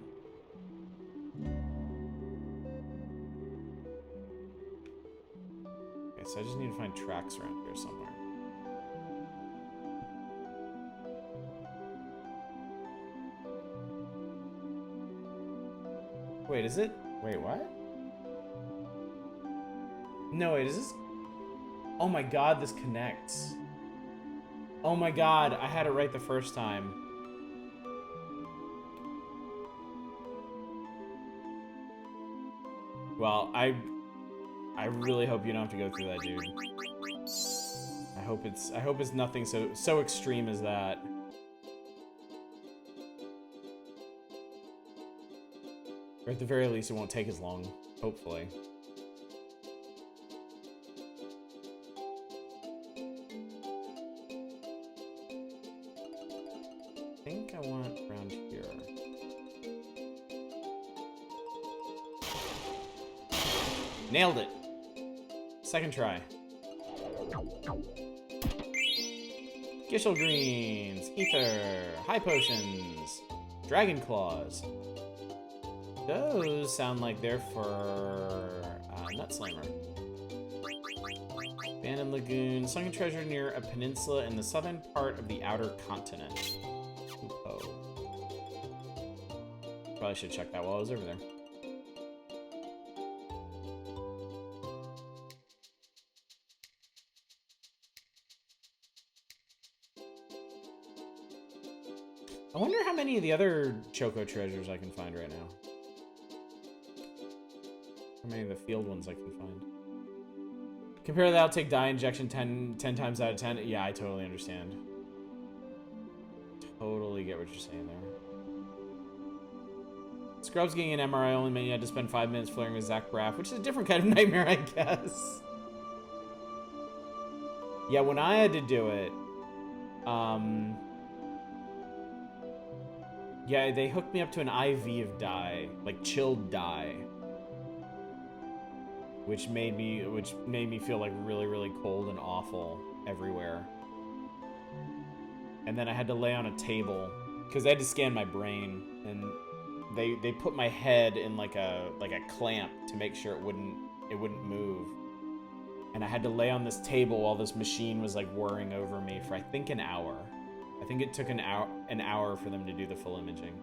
Okay, so I just need to find tracks around here somewhere. Wait, is it? Wait, what? No, wait, is this? Oh my god, this connects. Oh my god, I had it right the first time. Well, I really hope you don't have to go through that, dude. I hope it's nothing so extreme as that. Or at the very least, it won't take as long, hopefully. I think I want around here. Nailed it! Second try. Gishel greens, ether, high potions, dragon claws. Those sound like they're for Nut Slammer. Abandoned Lagoon, Sunken Treasure near a peninsula in the southern part of the outer continent. Oh. Probably should check that while I was over there. I wonder how many of the other Choco treasures I can find right now. How many of the field ones I can find. Compare that, I'll take dye injection 10 times out of 10. Yeah, I totally understand. Totally get what you're saying there. Scrubs getting an MRI only meant you had to spend 5 minutes flirting with Zach Braff, which is a different kind of nightmare, I guess. Yeah, when I had to do it, yeah, they hooked me up to an IV of dye, like chilled dye, which made me feel like really, really cold and awful everywhere. And then I had to lay on a table because they had to scan my brain, and they put my head in like a clamp to make sure it wouldn't move. And I had to lay on this table while this machine was like whirring over me for I think an hour. I think it took an hour for them to do the full imaging.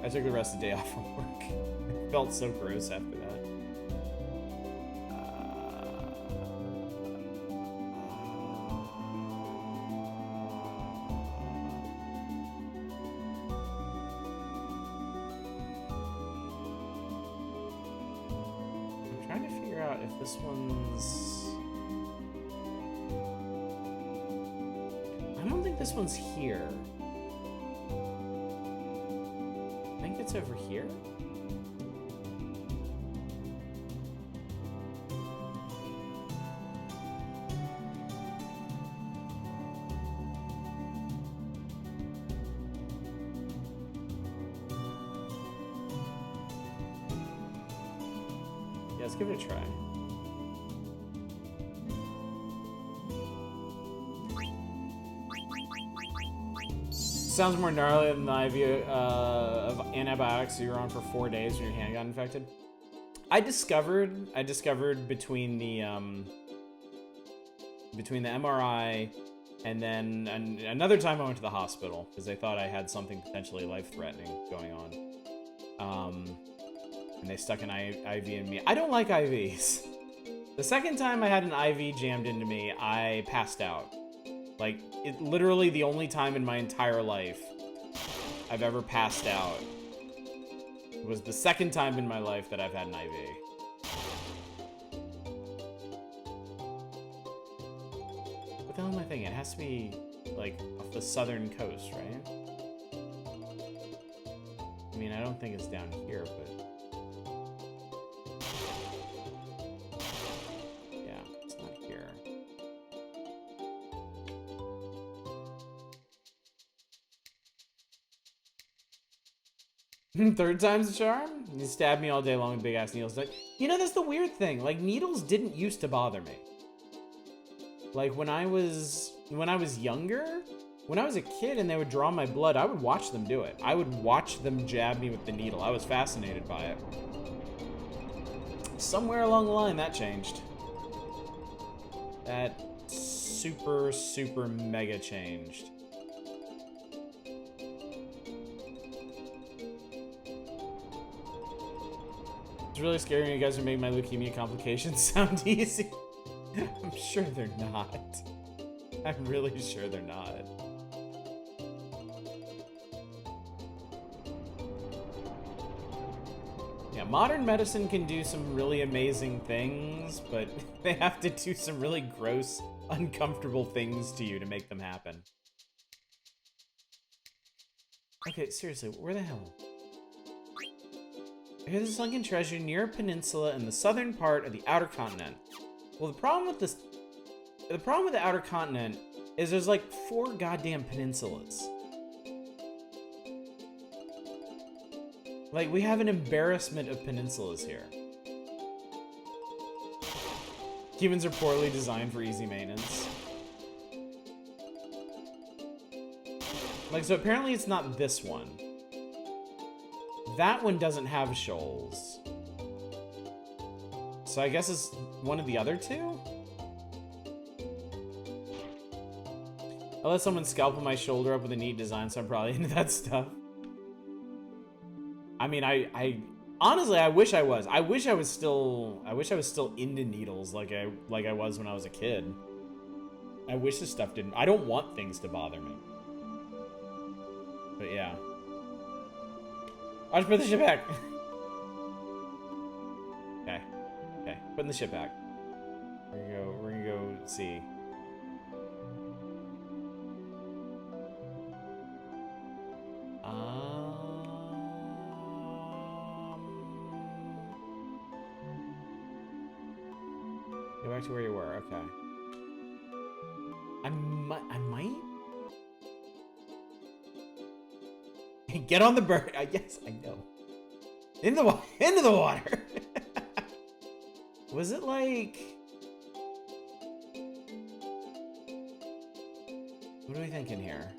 I took the rest of the day off from work. It felt so gross after that. This one's... I don't think this one's here. I think it's over here. Yeah, let's give it a try. Sounds more gnarly than the IV of antibiotics you're on for 4 days when your hand got infected. I discovered between the MRI and then another time I went to the hospital because they thought I had something potentially life-threatening going on. And they stuck an IV in me. I don't like IVs. The second time I had an IV jammed into me, I passed out. Like, it literally the only time in my entire life I've ever passed out. It was the second time in my life that I've had an IV. What the hell am I thinking? It has to be, like, off the southern coast, right? I mean, I don't think it's down here, but... Yeah, it's not here. Third time's the charm? You stab me all day long with big-ass needles. You know, that's the weird thing. Like, needles didn't used to bother me. Like, when I was younger, when I was a kid and they would draw my blood, I would watch them do it. I would watch them jab me with the needle. I was fascinated by it. Somewhere along the line, that changed. That super, super mega changed. It's really scary when you guys are making my leukemia complications sound easy. I'm sure they're not. I'm really sure they're not. Yeah, modern medicine can do some really amazing things, but they have to do some really gross, uncomfortable things to you to make them happen. Okay, seriously, where the hell? I hear there's a sunken treasure near a peninsula in the southern part of the outer continent. Well, the problem with the outer continent is there's like 4 goddamn peninsulas. Like, we have an embarrassment of peninsulas here. Humans are poorly designed for easy maintenance. Like, so apparently it's not this one. That one doesn't have shoals. So I guess it's one of the other 2? I let someone scalpel my shoulder up with a neat design, so I'm probably into that stuff. I mean, I honestly, I wish I was. I wish I was still into needles like I was when I was a kid. I wish this stuff didn't. I don't want things to bother me. But yeah. I'll just put the ship back. Okay, putting the ship back. We're gonna go see. Go back to where you were, okay. I might? Get on the bird. Yes, I know. Into the water. Was it like... What are we thinking here?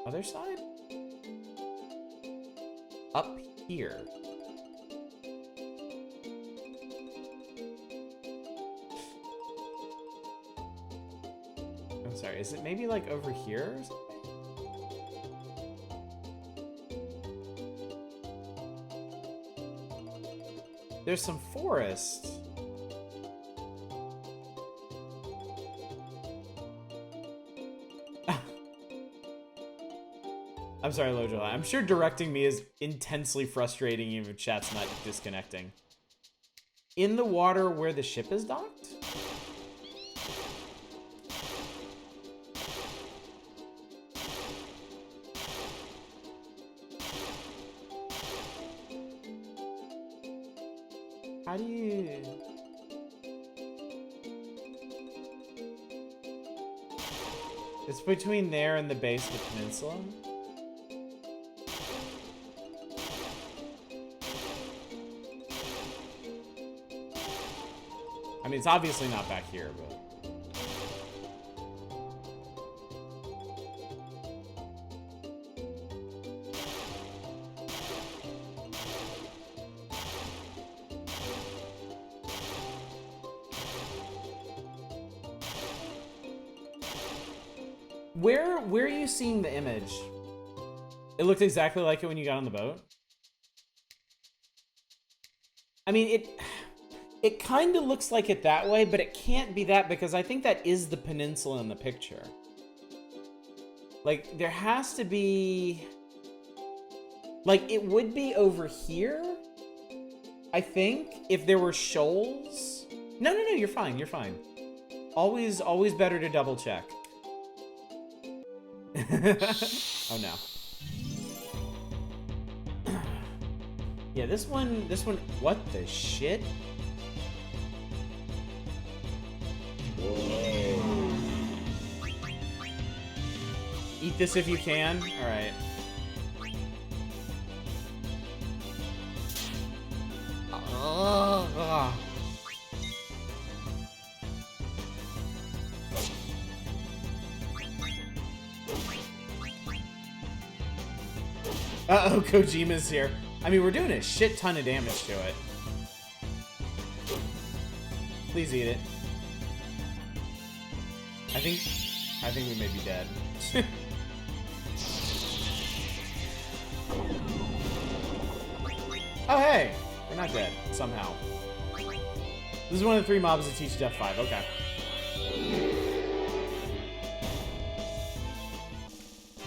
Other side? Up here. I'm sorry, is it maybe like over here or something? There's some forest. I'm sorry, Lojo. I'm sure directing me is intensely frustrating even if chat's not disconnecting. In the water where the ship is docked? How do you... It's between there and the base of the peninsula? I mean, it's obviously not back here, but... Where are you seeing the image? It looked exactly like it when you got on the boat? I mean, it kind of looks like it that way, but it can't be that because I think that is the peninsula in the picture. Like, there has to be... Like, it would be over here, I think, if there were shoals. No, you're fine, you're fine. Always better to double check. Oh no. Yeah, this one, what the shit? Whoa. Eat this if you can. All right. Uh-oh, Kojima's here. I mean, we're doing a shit ton of damage to it. Please eat it. I think we may be dead. Oh, hey! We're not dead, somehow. This is one of the 3 mobs that teach Death 5, okay.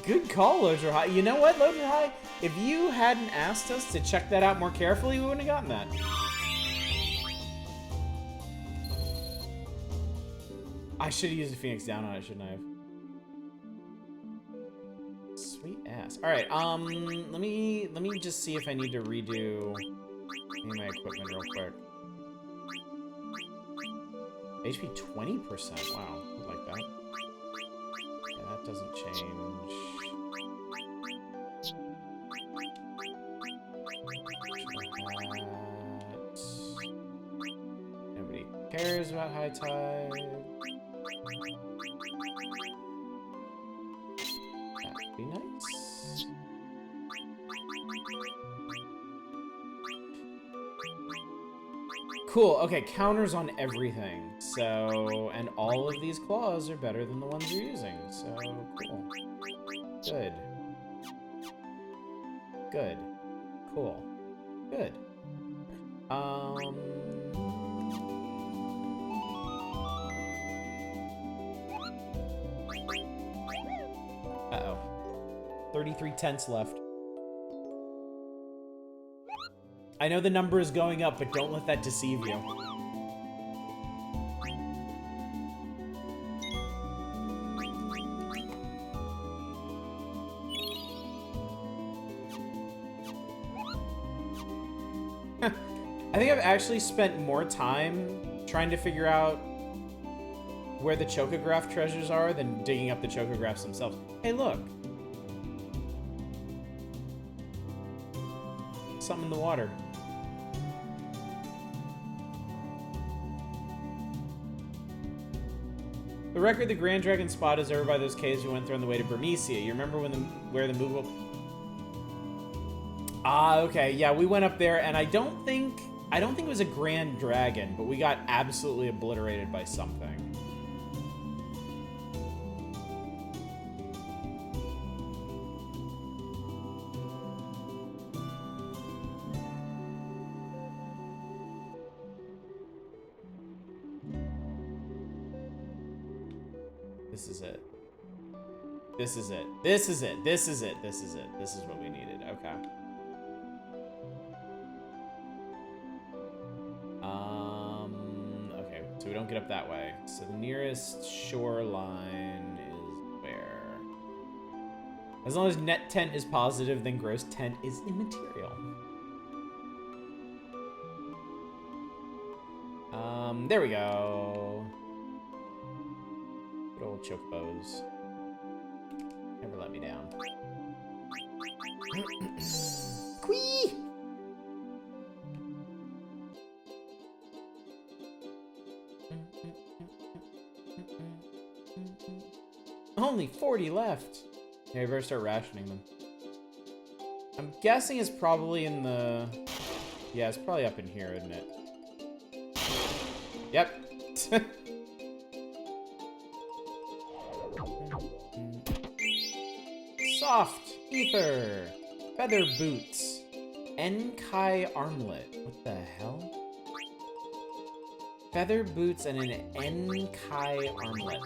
Good call, Loader High. You know what, Loader High? If you hadn't asked us to check that out more carefully, we wouldn't have gotten that. I should have used a Phoenix down on it, shouldn't I have? Sweet ass. Alright, let me just see if I need to redo my equipment real quick. HP 20%, wow, I like that. Yeah, that doesn't change. Nobody cares about high tide. That'd be nice. Cool, okay, counters on everything. So, and all of these claws are better than the ones you're using. So, cool. Good. Good. Cool. Good. Uh-oh. 33 tenths left. I know the number is going up, but don't let that deceive you. I think I've actually spent more time trying to figure out where the chocograph treasures are than digging up the chocographs themselves. Hey, look. Something in the water. The record the Grand Dragon spot is over by those caves we went through on the way to Bermesia. You remember where the movable... Ah, okay. Yeah, we went up there, and I don't think it was a Grand Dragon, but we got absolutely obliterated by something. This is it. This is it. This is it. This is it. This is it. This is what we needed. Okay. Okay, so we don't get up that way. So the nearest shoreline is where? As long as net tent is positive, then gross tent is immaterial. There we go. Good old chocobos. Never let me down. Quee! Only 40 left. Yeah, we better start rationing them. I'm guessing it's probably in the... Yeah, it's probably up in here, isn't it? Yep. Soft ether, feather boots, Enkai armlet. What the hell? Feather boots and an Enkai armlet.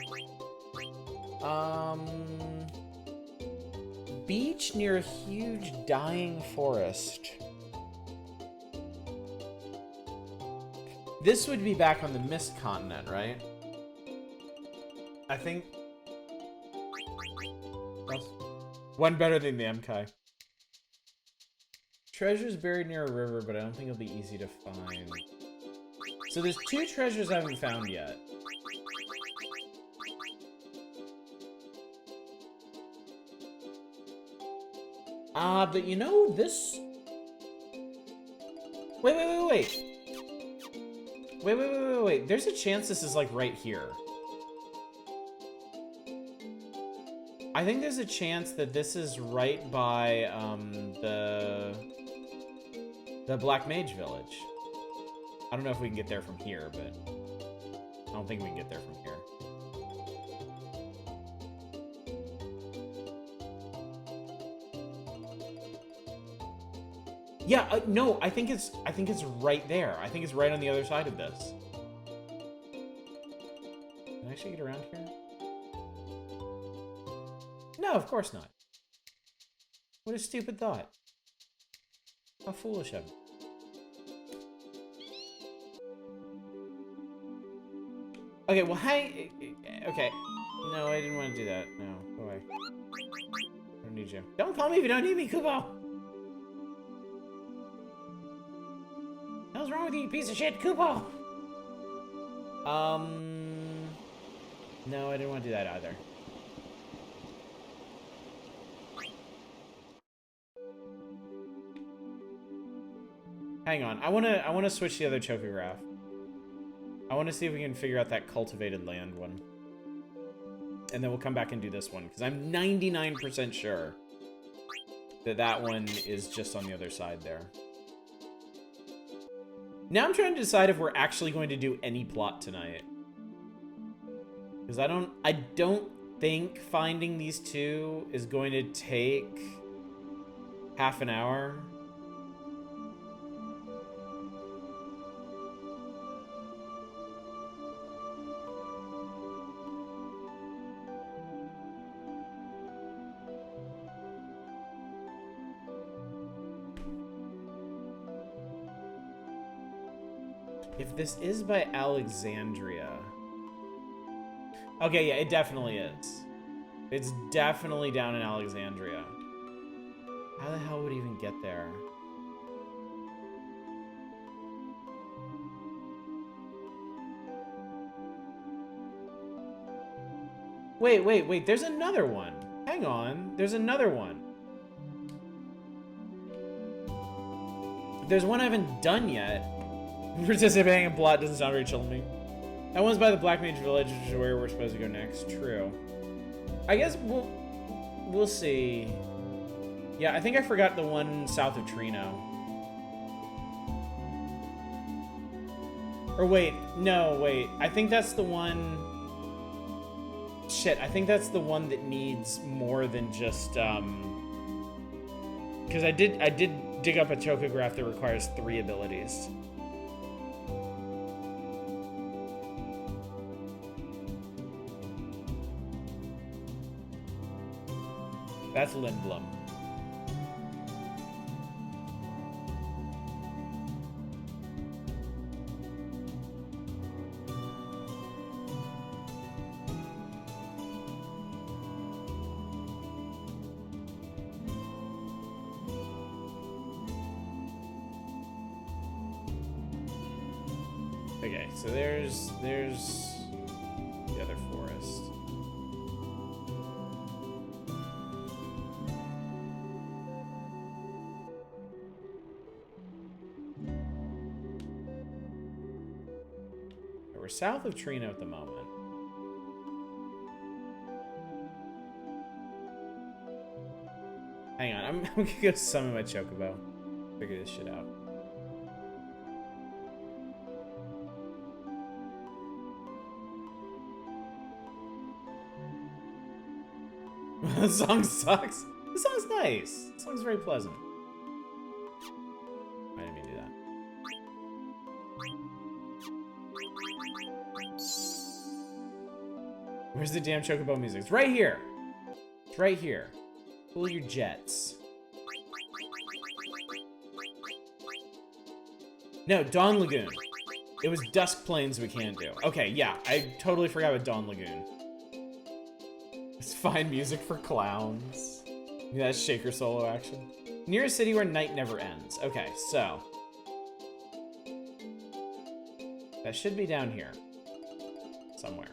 Beach near a huge dying forest. This would be back on the Mist Continent, right? I think. That's one better than the Enkai. Treasure's buried near a river, but I don't think it'll be easy to find. So there's 2 treasures I haven't found yet. But you know, this... Wait. Wait. There's a chance this is, like, right here. I think there's a chance that this is right by, the Black Mage Village. I don't know if we can get there from here, but... I don't think we can get there from here. Yeah, no, I think it's right there. I think it's right on the other side of this. Can I actually get around here? No, of course not. What a stupid thought. How foolish of me. Okay, well, hey... Okay. No, I didn't want to do that. No, go away. I don't need you. Don't call me if you don't need me, Kubo! What's wrong with you, you piece of shit, Kubo? No, I didn't want to do that either. Hang on, I wanna switch the other chocograph. I want to see if we can figure out that cultivated land one. And then we'll come back and do this one, because I'm 99% sure that that one is just on the other side there. Now I'm trying to decide if we're actually going to do any plot tonight. Because I don't think finding these two is going to take half an hour. If this is by Alexandria... Okay, yeah, it definitely is. It's definitely down in Alexandria. How the hell would he even get there? Wait, there's another one. Hang on, there's another one. There's one I haven't done yet. Participating in plot doesn't sound very chill to me. That one's by the Black Mage Village, which is where we're supposed to go next. True. I guess we'll see. Yeah, I think I forgot the one south of Trino. Or wait, no, wait. I think that's the one... Shit, I think that's the one that needs more than just, because I did dig up a chocograph that requires 3 abilities. That's Lindblum. Okay, so there's the other forest. We're south of Trino at the moment. Hang on, I'm gonna go summon my Chocobo. Figure this shit out. The song sucks. The song's nice. The song's very pleasant. I didn't mean to do that. Where's the damn Chocobo music? It's right here. It's right here. Cool your jets. No, Dawn Lagoon. It was Dusk Plains we can't do. Okay, yeah, I totally forgot about Dawn Lagoon. Let's find music for clowns. Yeah, that's Shaker solo action. Near a city where night never ends. Okay, so. That should be down here. Somewhere.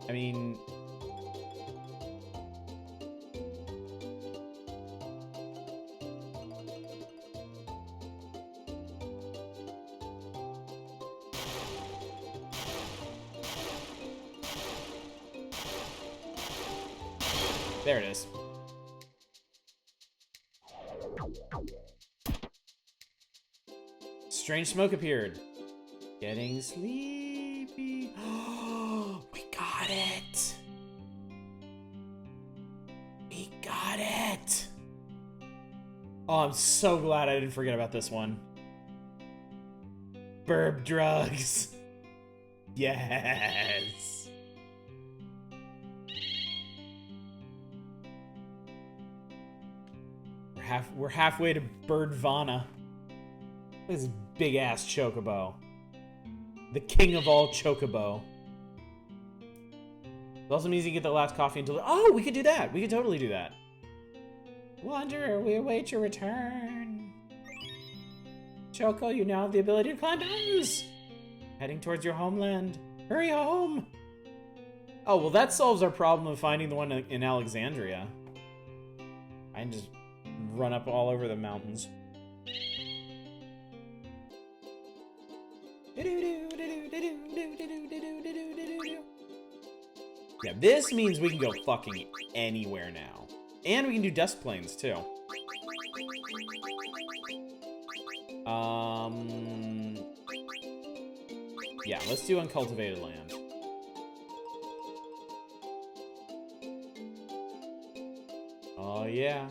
I mean... There it is. Strange smoke appeared. Getting sleepy. Oh, we got it. We got it. Oh, I'm so glad I didn't forget about this one. Burb drugs. Yes. We're halfway to Birdvana. This big ass chocobo. The king of all chocobo. It also means you get the last coffee until... Oh, we could do that. We could totally do that. Wonder, we await your return. Choco, you now have the ability to climb mountains. Heading towards your homeland. Hurry home. Oh, well, that solves our problem of finding the one in Alexandria. I can just run up all over the mountains. Yeah, this means we can go fucking anywhere now. And we can do dust plains, too. Yeah, let's do uncultivated land. Oh, yeah.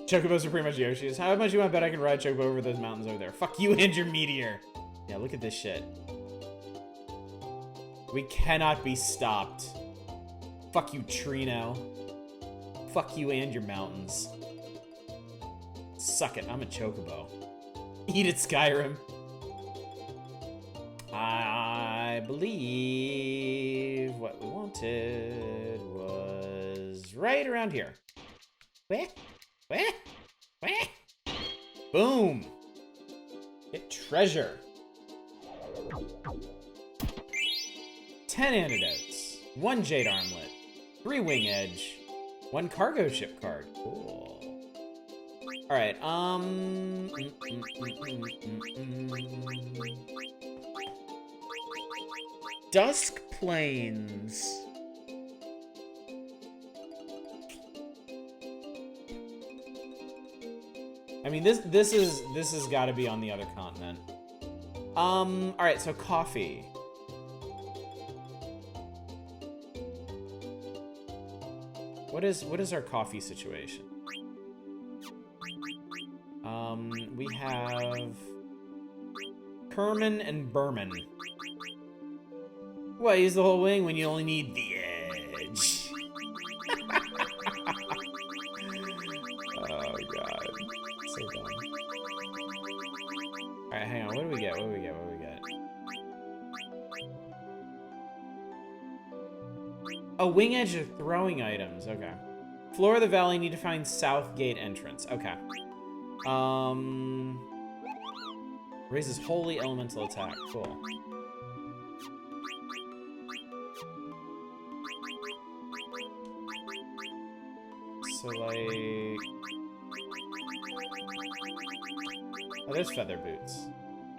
Chocobos are pretty much Yoshi's. How much you want to bet I can ride Chocobo over those mountains over there? Fuck you and your meteor. Yeah, look at this shit. We cannot be stopped. Fuck you, Trino. Fuck you and your mountains. Suck it, I'm a Chocobo. Eat it, Skyrim. I believe what we wanted was right around here. Where? Where? Where? Boom! Get treasure. 10 antidotes, 1 jade armlet, 3 wing edge, 1 cargo ship card. Cool. All right. Dusk Plains. I mean, this has got to be on the other continent. All right, so coffee. What is our coffee situation? We have Kerman and Berman. What, use the whole wing when you only need the edge? Oh god, so dumb. All right, hang on. What do we get? What do we get? What do we get? Oh, wing edge of throwing items. Okay. Floor of the valley, need to find south gate entrance. Okay. Raises holy elemental attack. Cool. So like, oh, there's feather boots.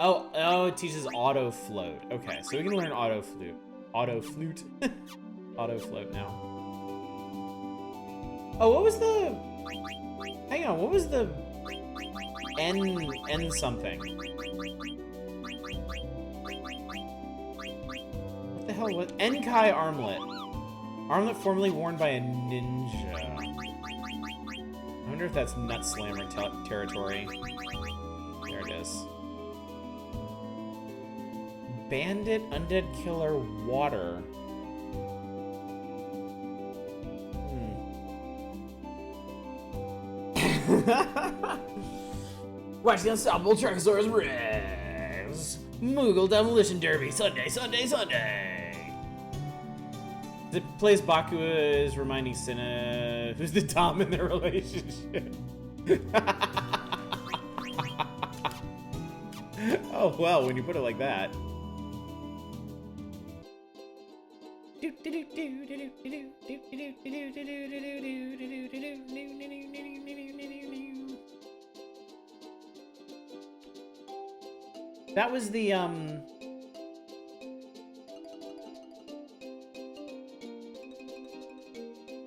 Oh, it teaches auto float. Okay, so we can learn auto flute. Auto flute. Auto float now. Oh, what was the... Hang on, what was the... N something? What the hell was... Enkai armlet. Armlet formerly worn by a ninja. I wonder if that's Nut Slammer territory. There it is. Bandit, Undead Killer, Water. Watch the unstoppable Trachosaurus Rex! Moogle Demolition Derby, Sunday, Sunday, Sunday! The place Baku is reminding Cinna who's the Dom in their relationship. Oh, well, when you put it like that. That was the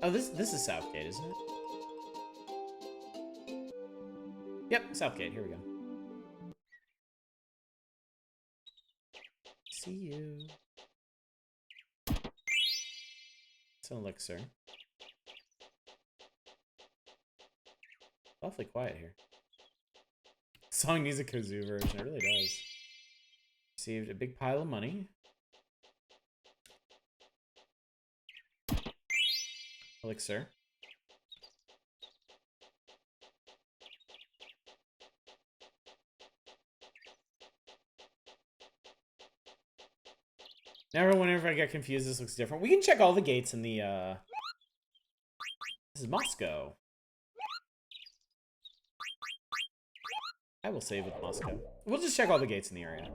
oh, this is Southgate, isn't it? Yep, Southgate. Here we go. See you. It's an elixir. Awfully quiet here. Song needs a kazoo version. It really does. Received a big pile of money. Elixir. Now, whenever I get confused, this looks different. We can check all the gates in the, This is Moscow. I will save with Moscow. We'll just check all the gates in the area.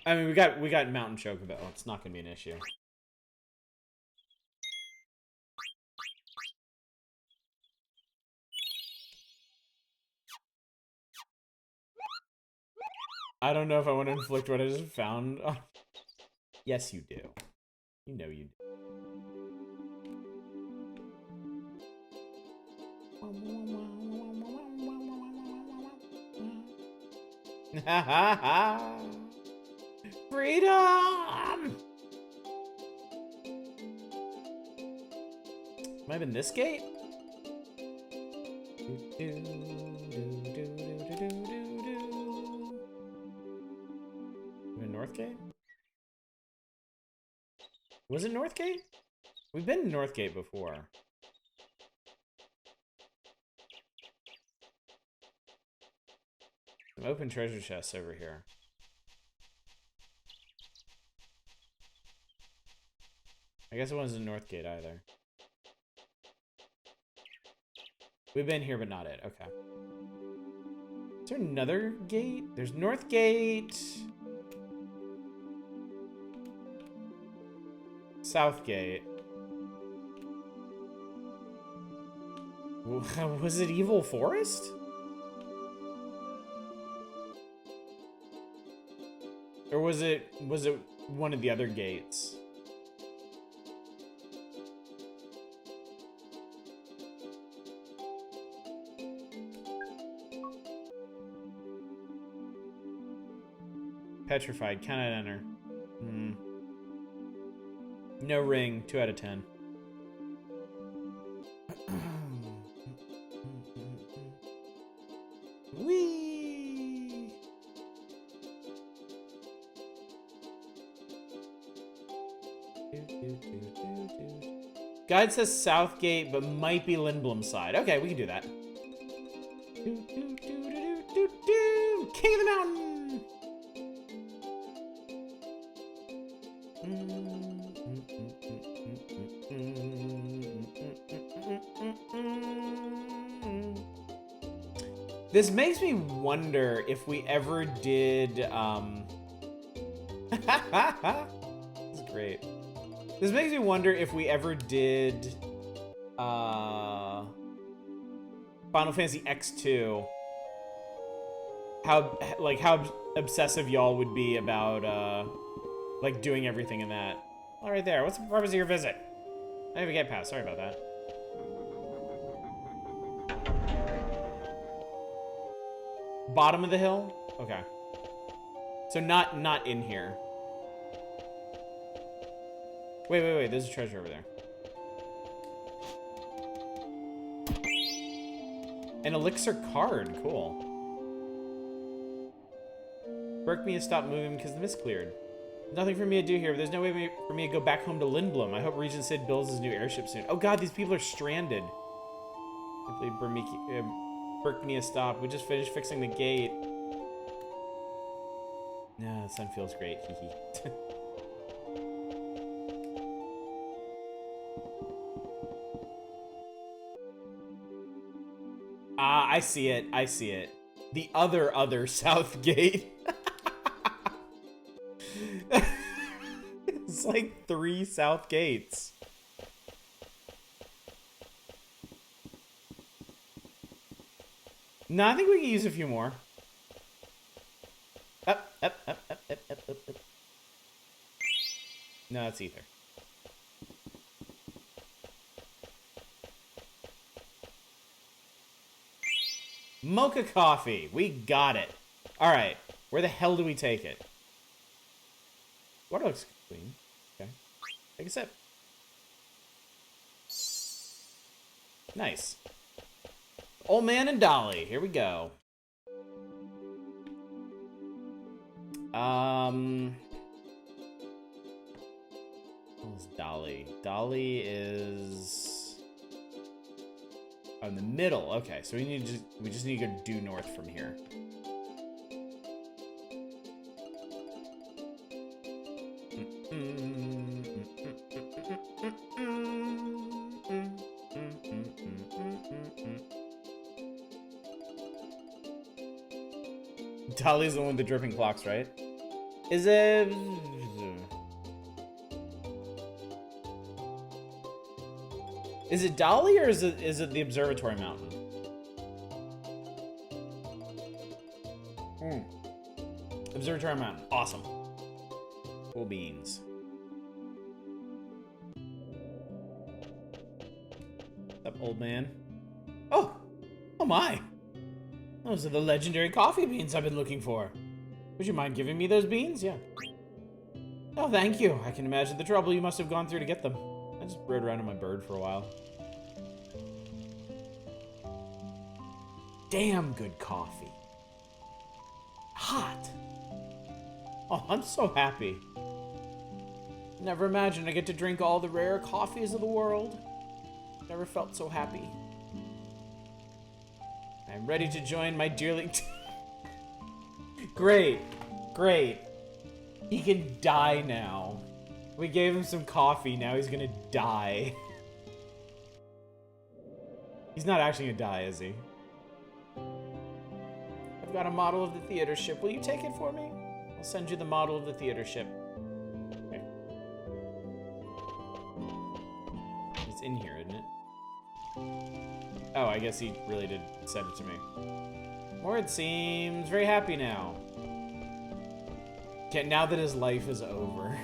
I mean, we got Mountain Chocobo. It's not gonna be an issue. I don't know if I want to inflict what I just found. Yes, you do. You know you do. Freedom! Might have been this gate? Northgate? Was it Northgate? We've been to Northgate before. Some open treasure chests over here. I guess it wasn't Northgate either. We've been here, but not it. Okay. Is there another gate? There's Northgate. Southgate. Was it Evil Forest? Or was it one of the other gates? Petrified, cannot enter. No ring, 2 out of 10. Whee! Guide says Southgate, but might be Lindblum side. Okay, we can do that. King of the Mountain! This makes me wonder if we ever did, This is great. This makes me wonder if we ever did, Final Fantasy X2. How obsessive y'all would be about, like, doing everything in that. All right there. What's the purpose of your visit? I didn't even get past. Sorry about that. Bottom of the hill? Okay. So not in here. Wait. There's a treasure over there. An elixir card. Cool. Berkme has stopped moving because the mist cleared. Nothing for me to do here, but there's no way for me to go back home to Lindblum. I hope Regent Sid builds his new airship soon. Oh god, these people are stranded. I believe Berkme has stopped. We just finished fixing the gate. No, the sun feels great. Hee. I see it. I see it. The other South Gate. It's like 3 South Gates. No, I think we can use a few more. Up. No, that's ether. Mocha coffee. We got it. All right. Where the hell do we take it? Water looks clean. Okay. Take a sip. Nice. Old man and Dolly. Here we go. What's Dolly? Dolly is in the middle. Okay, so we just need to go due north from here. Dolly's the one with the dripping clocks, right? Is it? Is it Dolly or is it the observatory mountain? Observatory mountain, awesome. Cool beans. What's up, old man? Oh my! Those are the legendary coffee beans I've been looking for. Would you mind giving me those beans? Yeah. Oh, thank you. I can imagine the trouble you must have gone through to get them. I just rode around on my bird for a while. Damn good coffee. Hot. Oh, I'm so happy. Never imagined I get to drink all the rare coffees of the world. Never felt so happy. I'm ready to join my dearly... Great. He can die now. We gave him some coffee, now he's gonna die. He's not actually gonna die, is he? I've got a model of the theater ship. Will you take it for me? I'll send you the model of the theater ship. Okay. It's in here, isn't it? Oh, I guess he really did send it to me. Mord seems very happy now. Okay, now that his life is over.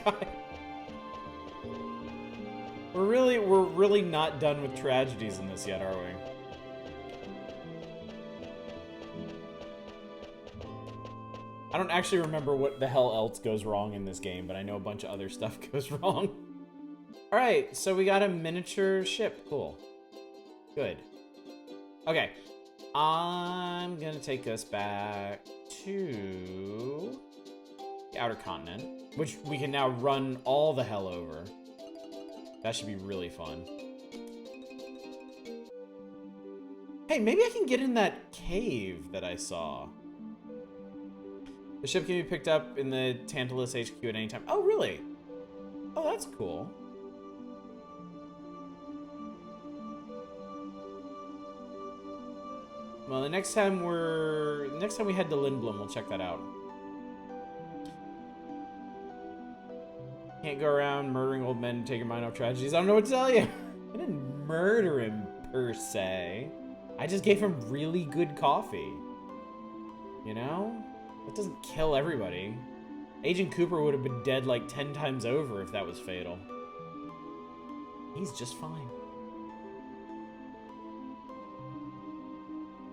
God. We're really not done with tragedies in this yet, are we? I don't actually remember what the hell else goes wrong in this game, but I know a bunch of other stuff goes wrong. Alright, so we got a miniature ship. Cool. Good. Okay. I'm gonna take us back to the outer continent, which we can now run all the hell over. That should be really fun. Hey, maybe I can get in that cave that I saw. The ship can be picked up in the Tantalus HQ at any time. Oh, really? Oh, that's cool. Well, the next time we head to Lindblum, we'll check that out. Can't go around murdering old men and take your mind off tragedies. I don't know what to tell you. I didn't murder him, per se. I just gave him really good coffee. You know? That doesn't kill everybody. Agent Cooper would have been dead like 10 times over if that was fatal. He's just fine.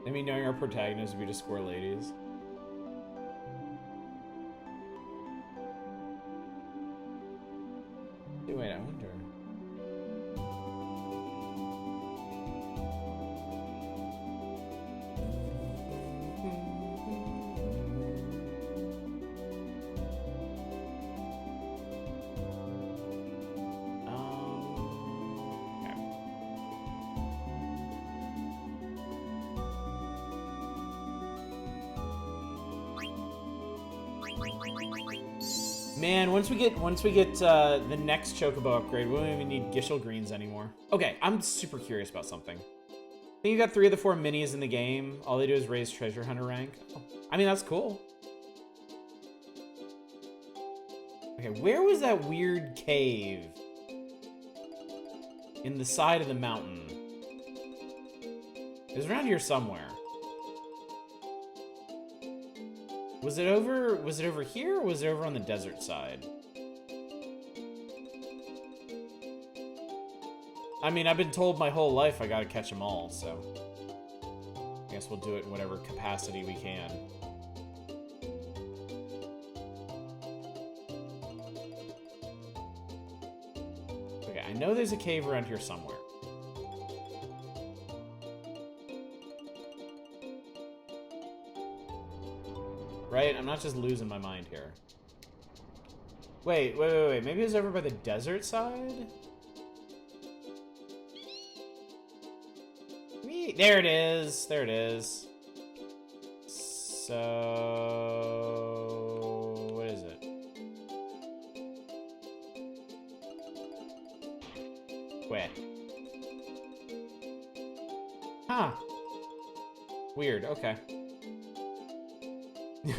I mean, knowing our protagonists would be just square ladies. Hey, wait, I wonder. Man, once we get the next Chocobo upgrade, we won't even need Gishel Greens anymore. Okay, I'm super curious about something. I think you got 3 of the 4 minis in the game. All they do is raise treasure hunter rank. Oh, I mean, that's cool. Okay, where was that weird cave? in the side of the mountain. It was around here somewhere. Was it over here, or was it over on the desert side? I mean, I've been told my whole life I gotta catch them all, so I guess we'll do it in whatever capacity we can. Okay, I know there's a cave around here somewhere. Right? I'm not just losing my mind here. Wait. Maybe it was over by the desert side? There it is. There it is. So... what is it? Where? Huh. Weird. Okay.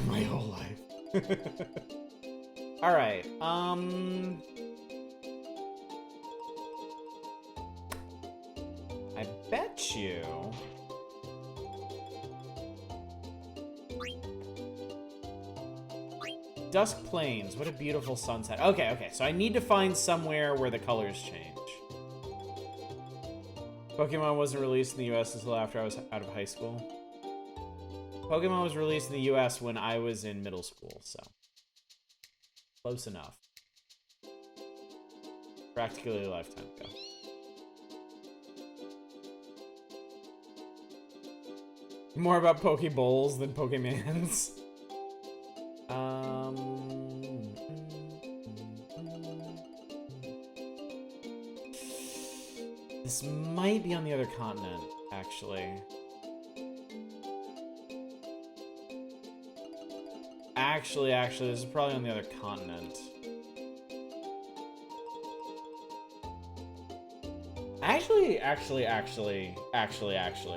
My whole life. Alright, I bet you... Dusk Plains, what a beautiful sunset. Okay, so I need to find somewhere where the colors change. Pokemon wasn't released in the US until after I was out of high school. Pokemon was released in the US when I was in middle school, so... close enough. Practically a lifetime ago. More about Pokeballs than Pokemans. This might be on the other continent, actually. Actually, this is probably on the other continent. Actually,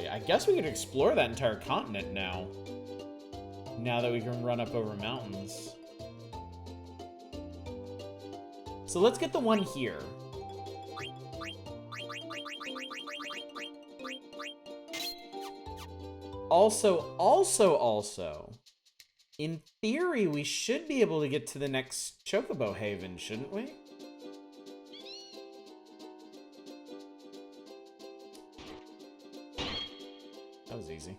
I guess we could explore that entire continent now. Now that we can run up over mountains. So let's get the one here. Also, in theory, we should be able to get to the next Chocobo Haven, shouldn't we? That was easy.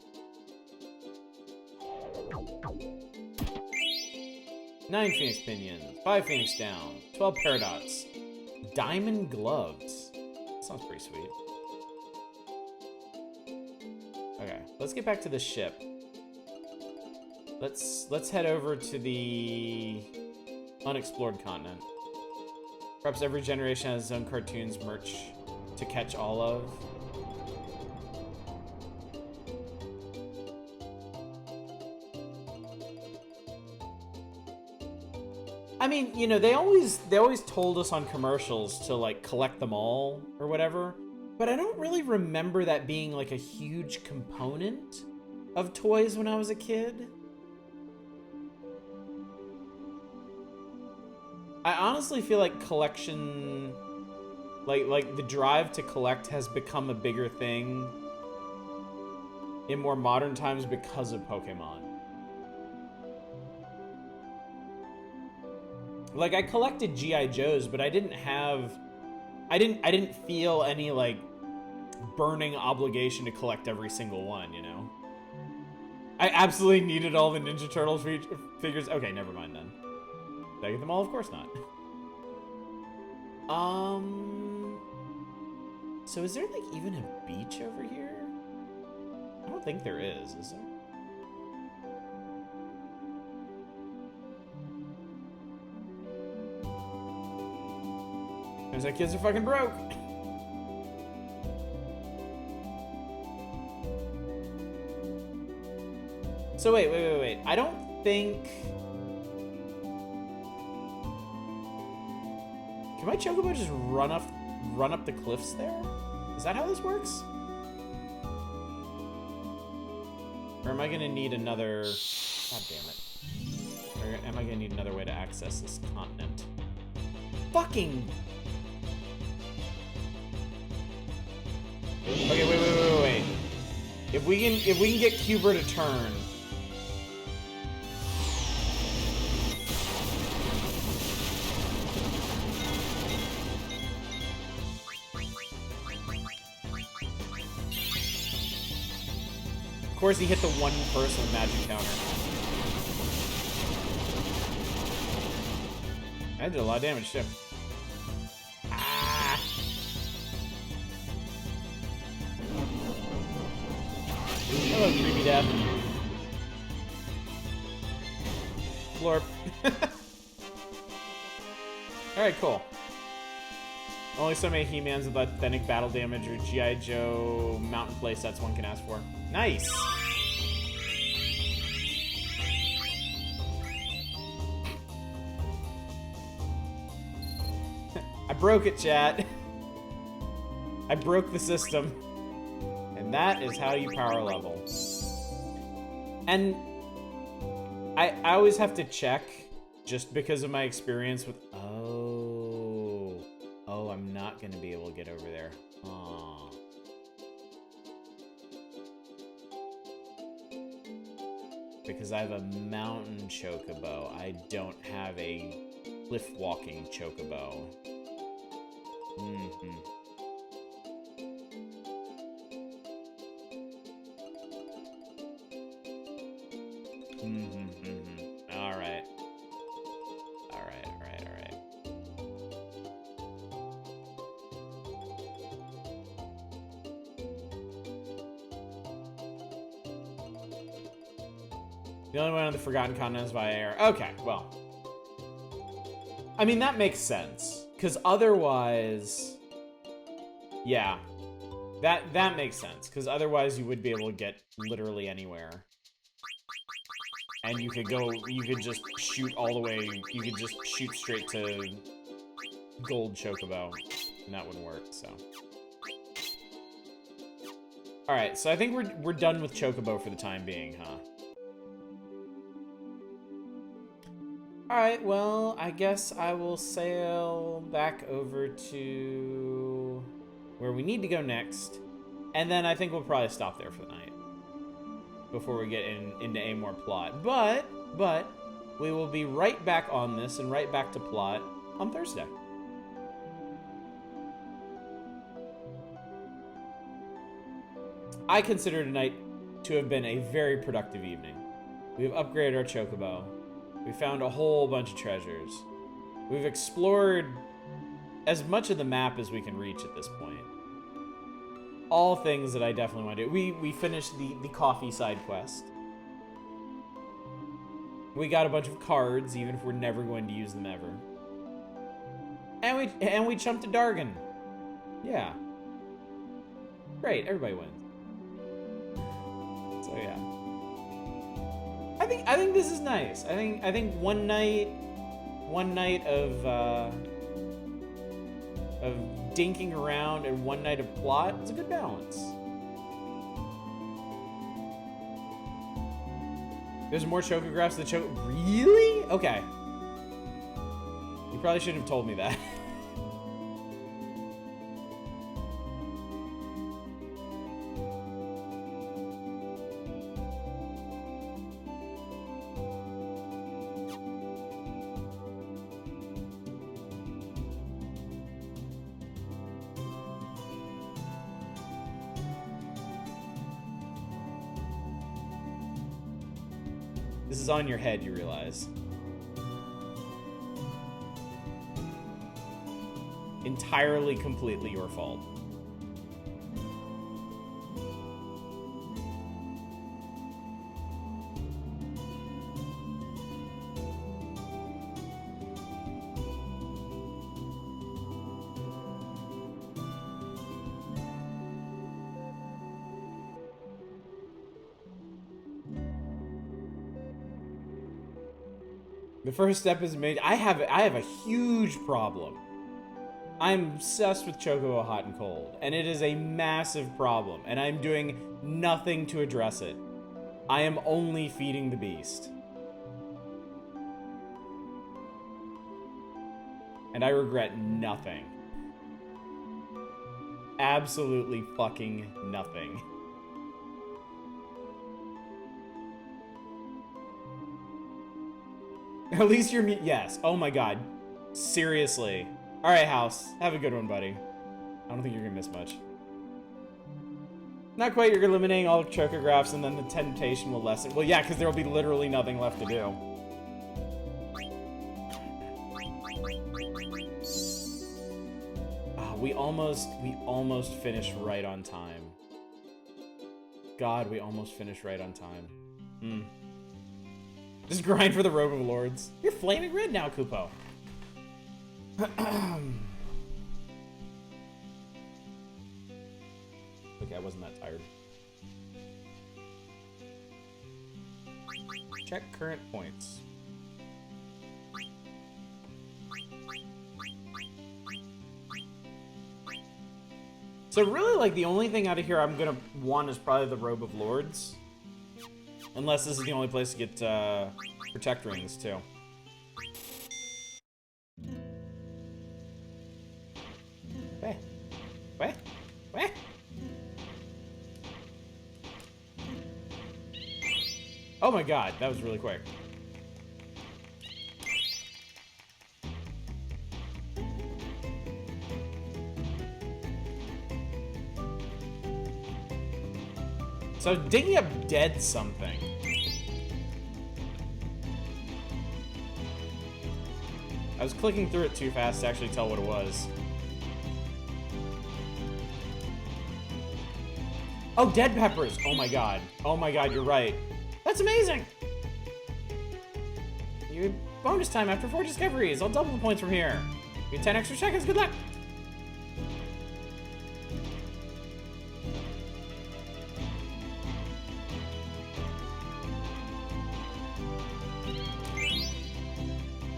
9 Phoenix Pinions, 5 Phoenix Down, 12 Paradox, Diamond Gloves. Sounds pretty sweet. Okay, let's get back to the ship. Let's head over to the unexplored continent. Perhaps every generation has its own cartoons merch to catch all of. I mean, you know, they always told us on commercials to like collect them all or whatever, but I don't really remember that being like a huge component of toys when I was a kid. I honestly feel like collection, like the drive to collect has become a bigger thing in more modern times because of Pokemon. Like I collected G.I. Joes, but I didn't feel any like burning obligation to collect every single one, you know? I absolutely needed all the Ninja Turtle figures. Okay, never mind then. Did I get them all? Of course not. So is there like even a beach over here? I don't think there is there? Turns out kids are fucking broke. So wait. I don't think... Can my Chocobo just run up the cliffs there? Is that how this works? Or am I gonna need another... God damn it. Or am I gonna need another way to access this continent? Fucking... Okay, wait. If we can get Cuber to turn. Of course, he hit the one person with magic counter. I did a lot of damage too. Ah! Hello, creepy death. Florp. Alright, cool. Only so many He-Mans with authentic battle damage or G.I. Joe mountain playsets one can ask for. Nice! I broke it, chat. I broke the system. And that is how you power level. And I always have to check, just because of my experience with... Oh, I'm not going to be able to get over there. Aww. Because I have a mountain chocobo. I don't have a cliff-walking chocobo. Mm-hmm. Alright. The only one on the Forgotten Continent is via air. Okay, well. I mean, that makes sense. Because otherwise... Yeah. That makes sense. Because otherwise you would be able to get literally anywhere. And you could just shoot all the way, you could just shoot straight to gold chocobo. And that wouldn't work, so. Alright, so I think we're done with chocobo for the time being, huh? Alright, well, I guess I will sail back over to where we need to go next. And then I think we'll probably stop there for the night. Before we get into a more plot. But, we will be right back on this and right back to plot on Thursday. I consider tonight to have been a very productive evening. We've upgraded our chocobo. We found a whole bunch of treasures. We've explored as much of the map as we can reach at this point. All things that I definitely want to do. We finished the coffee side quest. We got a bunch of cards, even if we're never going to use them ever. And we jumped to Dargan. Yeah. Great, everybody wins. So yeah. I think this is nice. I think one night of dinking around and one night of plot is a good balance. There's more chocographs than Really? Okay. You probably shouldn't have told me that. This is on your head, you realize. Entirely, completely your fault. The first step is made. I have a huge problem. I'm obsessed with Chocobo Hot and Cold, and it is a massive problem, and I'm doing nothing to address it. I am only feeding the beast. And I regret nothing. absolutely fucking nothing. At least you're yes. Oh my god. Seriously. All right, house. Have a good one, buddy. I don't think you're gonna miss much. Not quite. You're eliminating all the chocographs, and then the temptation will lessen. Well, yeah, because there will be literally nothing left to do. Oh, we almost finished right on time. God, we almost finished right on time. Hmm. Just grind for the Robe of Lords. You're flaming red now, Kupo. Okay, I wasn't that tired. Check current points. So really, like, the only thing out of here I'm gonna want is probably the Robe of Lords. Unless this is the only place to get Protect Rings, too. Where? Where? Where? Oh my god, that was really quick. So I was digging up dead something. I was clicking through it too fast to actually tell what it was. Oh, dead peppers! Oh my god. Oh my god, you're right. That's amazing! You bonus time after 4 discoveries. I'll double the points from here. You get 10 extra seconds. Good luck!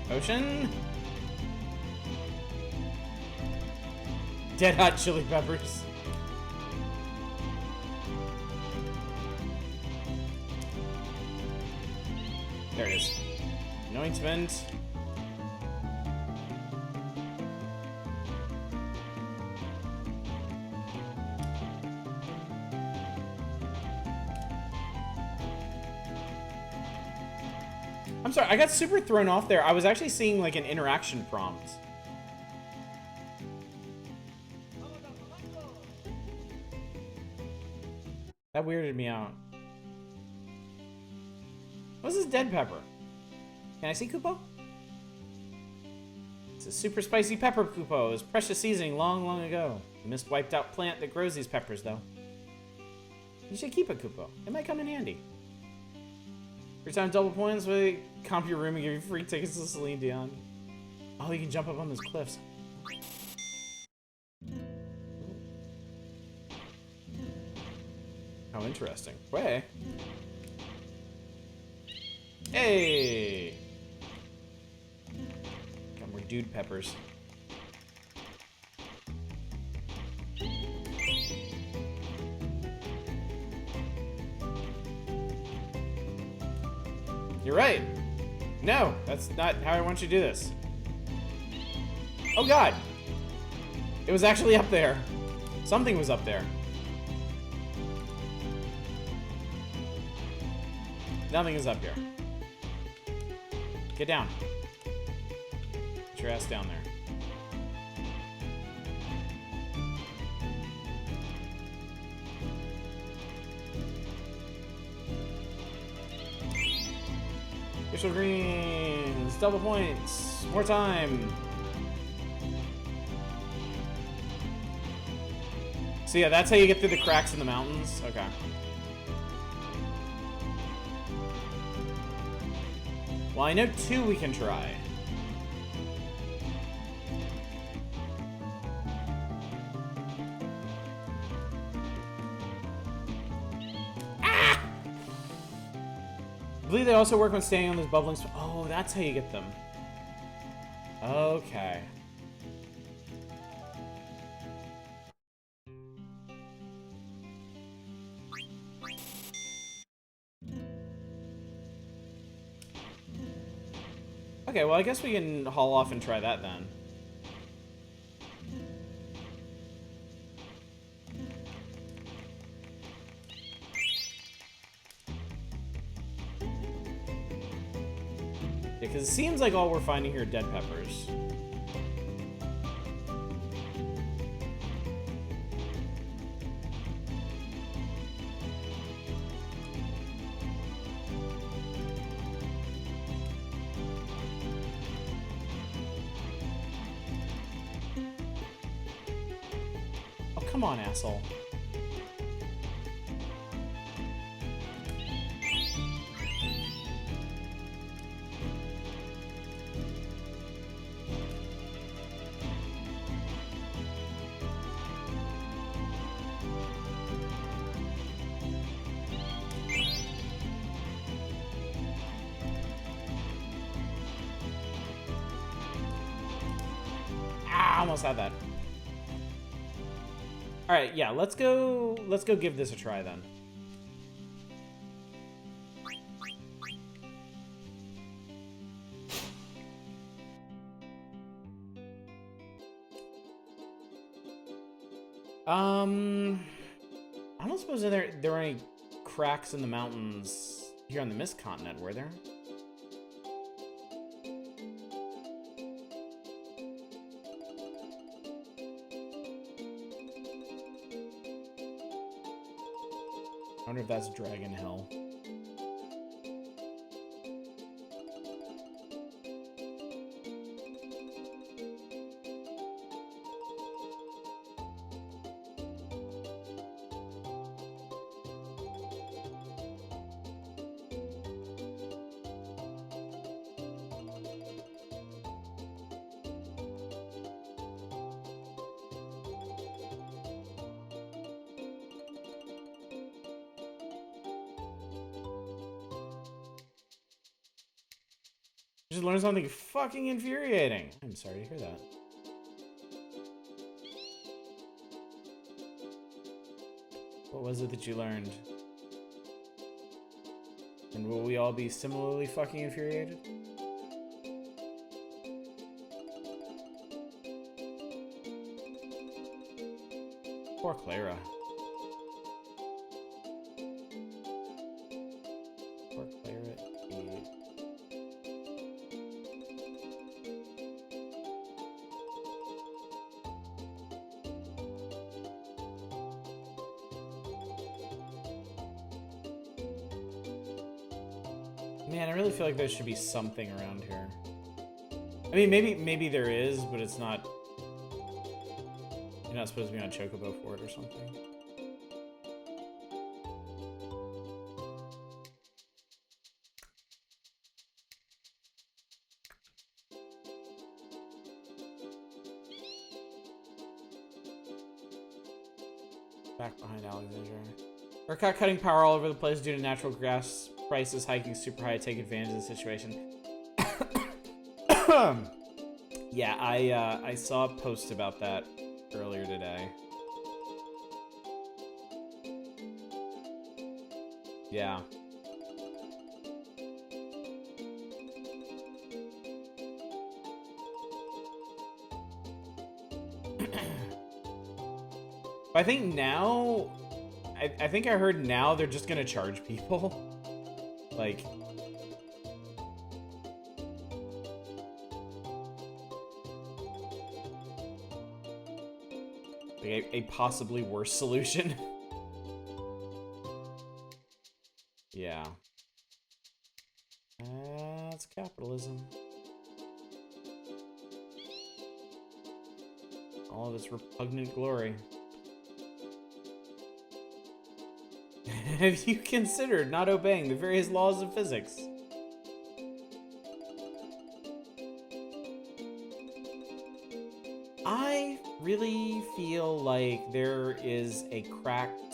Ocean. Dead hot chili peppers. There it is. Anointment. I'm sorry, I got super thrown off there. I was actually seeing like an interaction prompt. That weirded me out. What's this dead pepper? Can I see Kupo? It's a super spicy pepper, Kupo. It was precious seasoning long, long ago. The mist wiped out plant that grows these peppers, though. You should keep it, Kupo. It might come in handy. Every time double points, we comp your room and give you free tickets to Celine Dion. Oh, you can jump up on those cliffs. How interesting. Way. Hey! Got more dude peppers. You're right. No, that's not how I want you to do this. Oh god. It was actually up there. Something was up there. Nothing is up here. Get down. Get your ass down there. Official greens, double points, more time. So yeah, that's how you get through the cracks in the mountains. Okay. Well, I know 2 we can try. Ah! I believe they also work on staying on those bubbling. Oh, that's how you get them. Okay. Okay, well, I guess we can haul off and try that then. Because it seems like all we're finding here are dead peppers. Oh, come on, asshole. Almost had that. All right, yeah, let's go give this a try then. I don't suppose there were any cracks in the mountains here on the Mist Continent, were there? I wonder if that's Dragon Hell. Just learned something fucking infuriating. I'm sorry to hear that. What was it that you learned? And will we all be similarly fucking infuriated? Poor Clara. Poor Clara. Man, I really feel like there should be something around here. I mean, maybe there is, but it's not. You're not supposed to be on Chocobo for it or something. Back behind Alexandria. ERCOT cutting power all over the place due to natural gas prices hiking super high. Take advantage of the situation. Yeah, I saw a post about that earlier today. Yeah. I think now, I think I heard now they're just gonna charge people. Like, a possibly worse solution. Yeah. That's capitalism. All of its repugnant glory. Have you considered not obeying the various laws of physics? I really feel like there is a cracked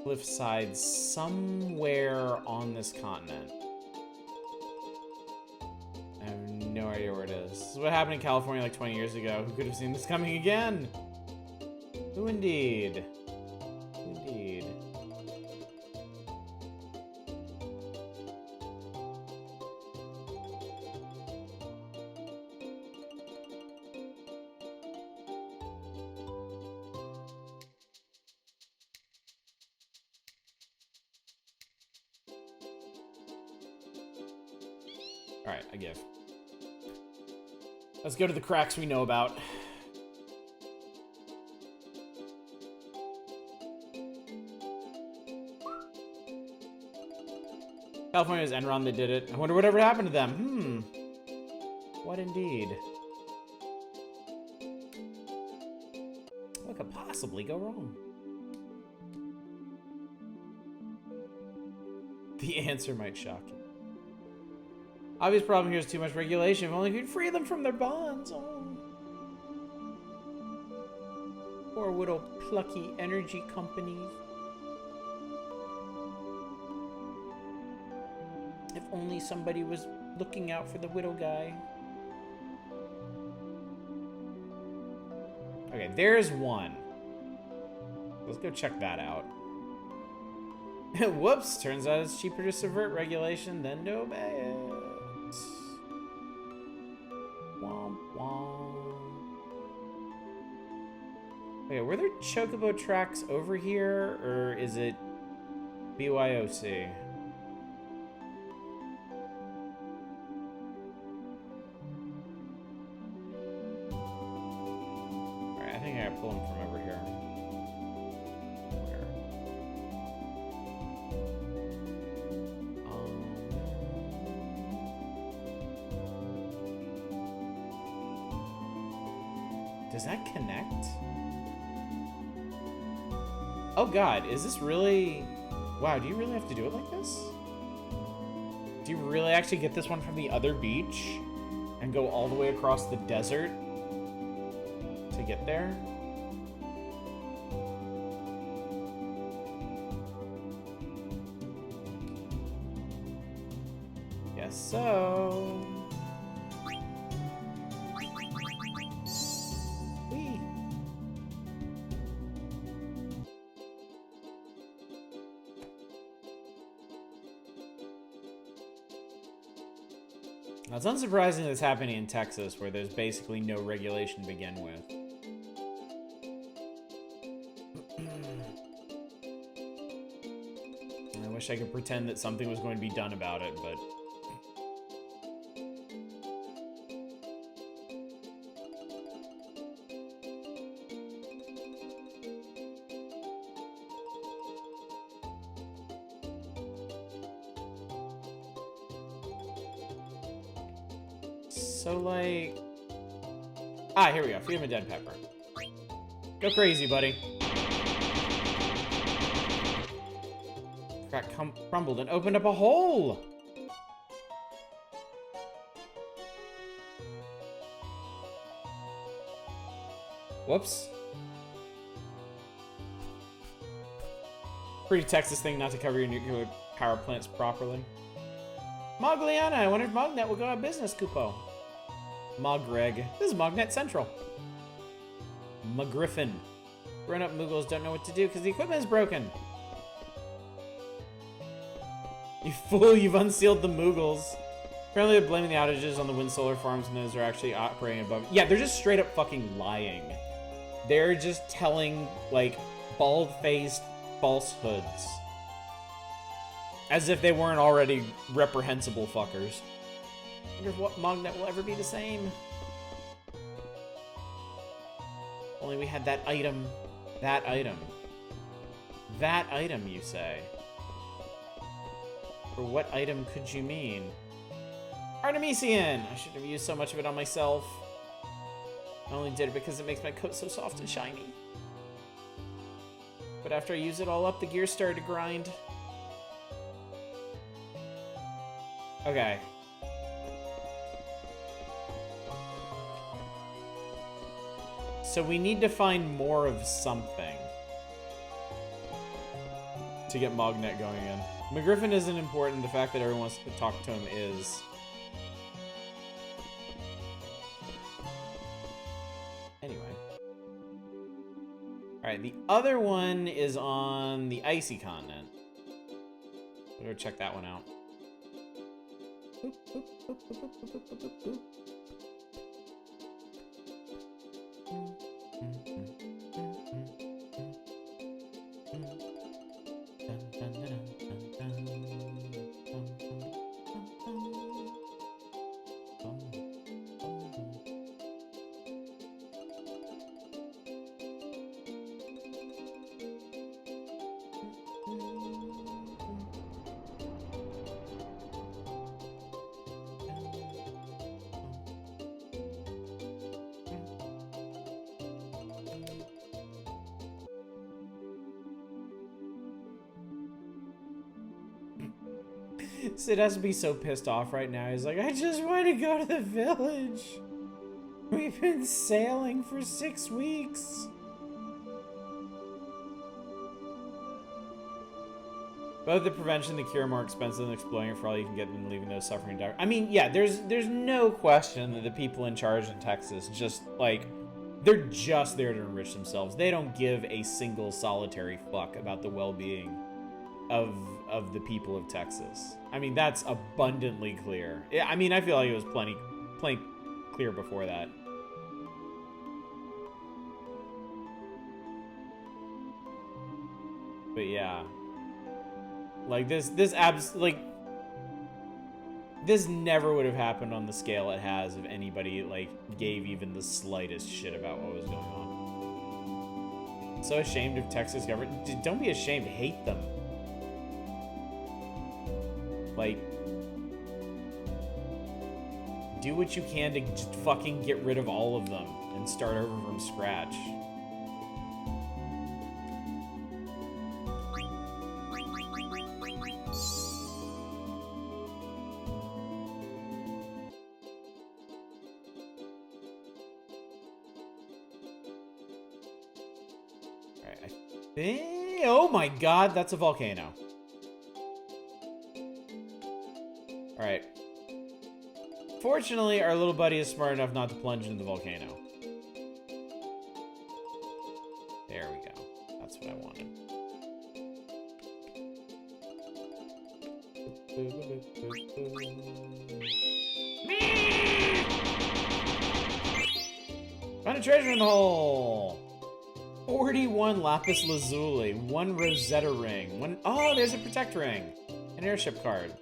cliffside somewhere on this continent. I have no idea where it is. This is what happened in California like 20 years ago. Who could have seen this coming again? Who indeed? Indeed. Alright, I give. Let's go to the cracks we know about. California's Enron, they did it. I wonder whatever happened to them. What indeed? What could possibly go wrong? The answer might shock you. Obvious problem here is too much regulation. If only we could free them from their bonds. Oh. Poor little plucky energy companies. If only somebody was looking out for the widow guy. Okay, there's one. Let's go check that out. Whoops, turns out it's cheaper to subvert regulation than to obey it. Womp womp. Okay, were there chocobo tracks over here, or is it BYOC? Pull him from over here. Where? Does that connect? Oh god, is this really... Wow, do you really have to do it like this? Do you really actually get this one from the other beach and go all the way across the desert to get there? So... Whee! Now, it's unsurprising that's happening in Texas, where there's basically no regulation to begin with. I wish I could pretend that something was going to be done about it, but... So, like... Ah, here we go. Feed him a dead pepper. Go crazy, buddy. Crack crumbled and opened up a hole! Whoops. Pretty Texas thing not to cover your nuclear power plants properly. Mogliana, I wonder if Mognet will go out of business, Cupo. Mogreg. This is Mognet Central. McGriffin. Grown-up Moogles don't know what to do because the equipment is broken. You fool, you've unsealed the Moogles. Apparently they're blaming the outages on the wind solar farms and those are actually operating above. Yeah, they're just straight up fucking lying. They're just telling, like, bald-faced falsehoods. As if they weren't already reprehensible fuckers. I wonder if what Mognet will ever be the same. Only we had that item. That item. That item, you say? Or what item could you mean? Artemisian! I shouldn't have used so much of it on myself. I only did it because it makes my coat so soft and shiny. But after I used it all up, the gears started to grind. Okay. So we need to find more of something to get Mognet going again. McGriffin isn't important. The fact that everyone wants to talk to him is. Anyway. Alright, the other one is on the icy continent. We'll go check that one out. Boop, boop, boop, boop, boop, boop, boop, boop, boop. Sid has to be so pissed off right now. He's like, I just want to go to the village. We've been sailing for 6 weeks. Both the prevention and the cure are more expensive than exploring it for all you can get than leaving those suffering dark. I mean, yeah, there's no question that the people in charge in Texas just, like, they're just there to enrich themselves. They don't give a single solitary fuck about the well-being of the people of Texas. I mean, that's abundantly clear. I mean, I feel like it was plenty clear before that. But yeah. Like, this never would have happened on the scale it has if anybody, like, gave even the slightest shit about what was going on. So ashamed of Texas government. Don't be ashamed. Hate them. Like, do what you can to just fucking get rid of all of them and start over from scratch. Oh my god, that's a volcano. Alright. Fortunately, our little buddy is smart enough not to plunge into the volcano. There we go. That's what I wanted. Found a treasure in the hole! 41 lapis lazuli, 1 Rosetta ring, oh, there's a protect ring, an airship card.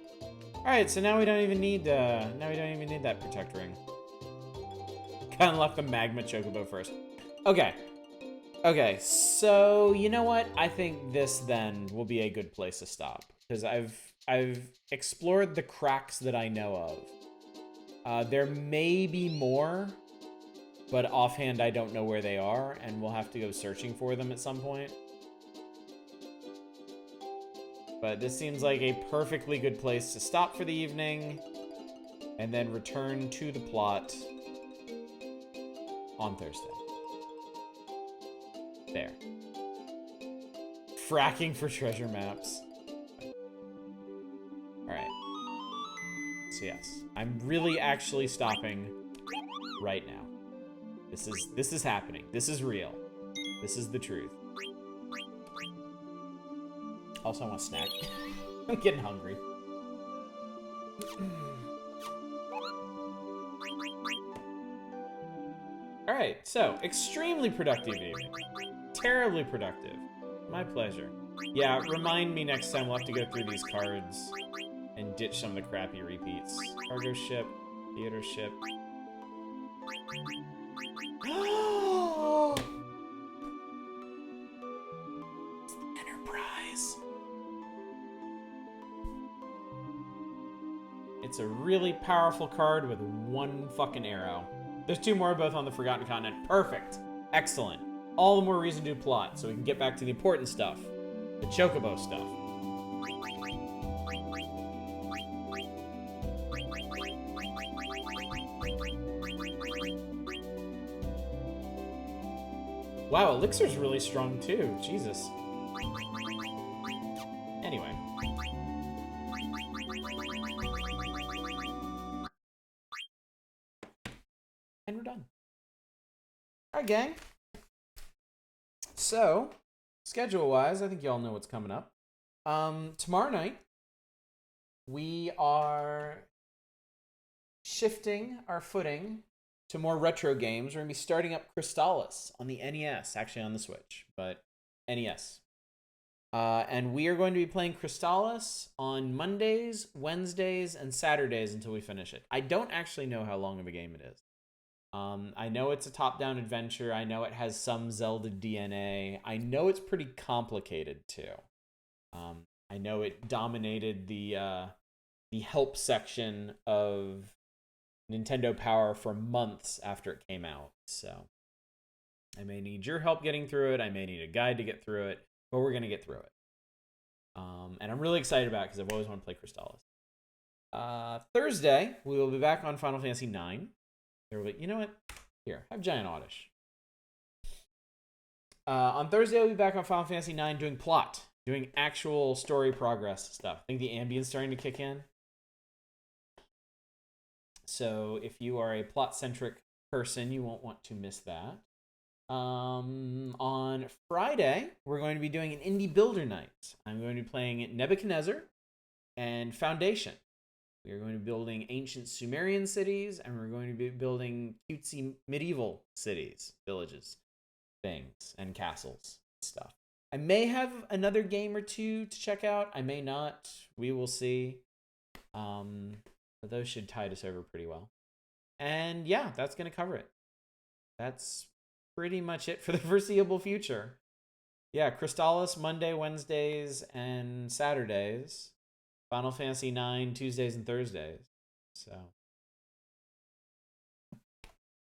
All right, so now we don't even need that protect ring. Gotta unlock the magma chocobo first. Okay, so you know what? I think this then will be a good place to stop because I've explored the cracks that I know of. There may be more. But offhand, I don't know where they are, and we'll have to go searching for them at some point. But this seems like a perfectly good place to stop for the evening, and then return to the plot on Thursday. There. Fracking for treasure maps. Alright. So yes, I'm really actually stopping right now. This is happening. This is real. This is the truth. Also, I want a snack. I'm getting hungry. Alright, so, extremely productive evening. Terribly productive. My pleasure. Yeah, remind me next time we'll have to go through these cards and ditch some of the crappy repeats. Cargo ship, theater ship. Enterprise. It's a really powerful card with 1 fucking arrow. There's 2 more, both on the Forgotten Continent. Perfect. Excellent. All the more reason to plot, so we can get back to the important stuff. The Chocobo stuff. Wow, Elixir's really strong too. Jesus. Anyway. And we're done. Alright, gang. So, schedule-wise, I think y'all know what's coming up. Tomorrow night, we are shifting our footing to more retro games. We're going to be starting up Crystallis on the NES, actually on the Switch, but NES. And we are going to be playing Crystallis on Mondays, Wednesdays, and Saturdays until we finish it. I don't actually know how long of a game it is. I know it's a top-down adventure. I know it has some Zelda DNA. I know it's pretty complicated, too. I know it dominated the help section of Nintendo Power for months after it came out. So I may need your help getting through it. I may need a guide to get through it, but we're going to get through it. And I'm really excited about it because I've always wanted to play Crystallis. Thursday, we will be back on Final Fantasy IX. You know what? Here, have Giant Oddish. On Thursday, we'll be back on Final Fantasy IX doing plot, doing actual story progress stuff. I think the ambient's starting to kick in. So if you are a plot-centric person, you won't want to miss that. On Friday, we're going to be doing an indie builder night. I'm going to be playing Nebuchadnezzar and Foundation. We are going to be building ancient Sumerian cities, and we're going to be building cutesy medieval cities, villages, things, and castles stuff. I may have another game or two to check out. I may not. We will see. But those should tide us over pretty well. And yeah, that's going to cover it. That's pretty much it for the foreseeable future. Yeah, Crystallis Monday, Wednesdays, and Saturdays. Final Fantasy IX Tuesdays and Thursdays. So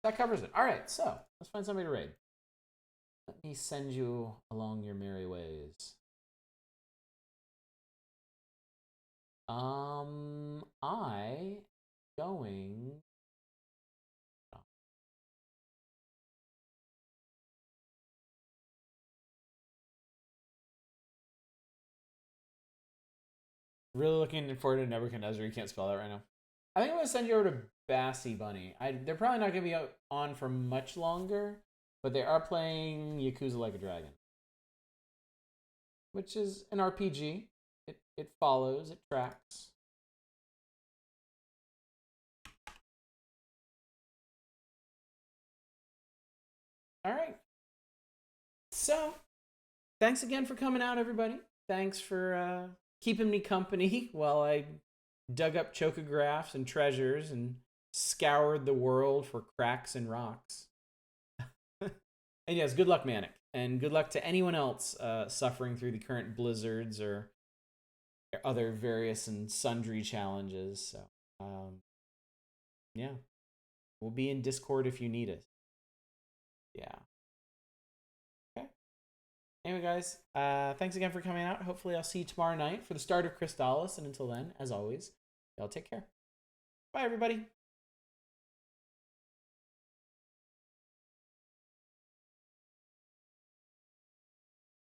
that covers it. All right, so let's find somebody to raid. Let me send you along your merry ways. I going. Oh. Really looking forward to Nebuchadnezzar. You can't spell that right now. I think I'm gonna send you over to Bassy Bunny. They're probably not gonna be on for much longer, but they are playing Yakuza Like a Dragon, which is an RPG. It follows, it tracks. All right. So, thanks again for coming out, everybody. Thanks for keeping me company while I dug up chocographs and treasures and scoured the world for cracks and rocks. And yes, good luck, Manic. And good luck to anyone else suffering through the current blizzards or other various and sundry challenges. So, yeah. We'll be in Discord if you need it. Yeah. Okay. Anyway, guys, thanks again for coming out. Hopefully I'll see you tomorrow night for the start of Crystallis. And until then, as always, y'all take care. Bye, everybody.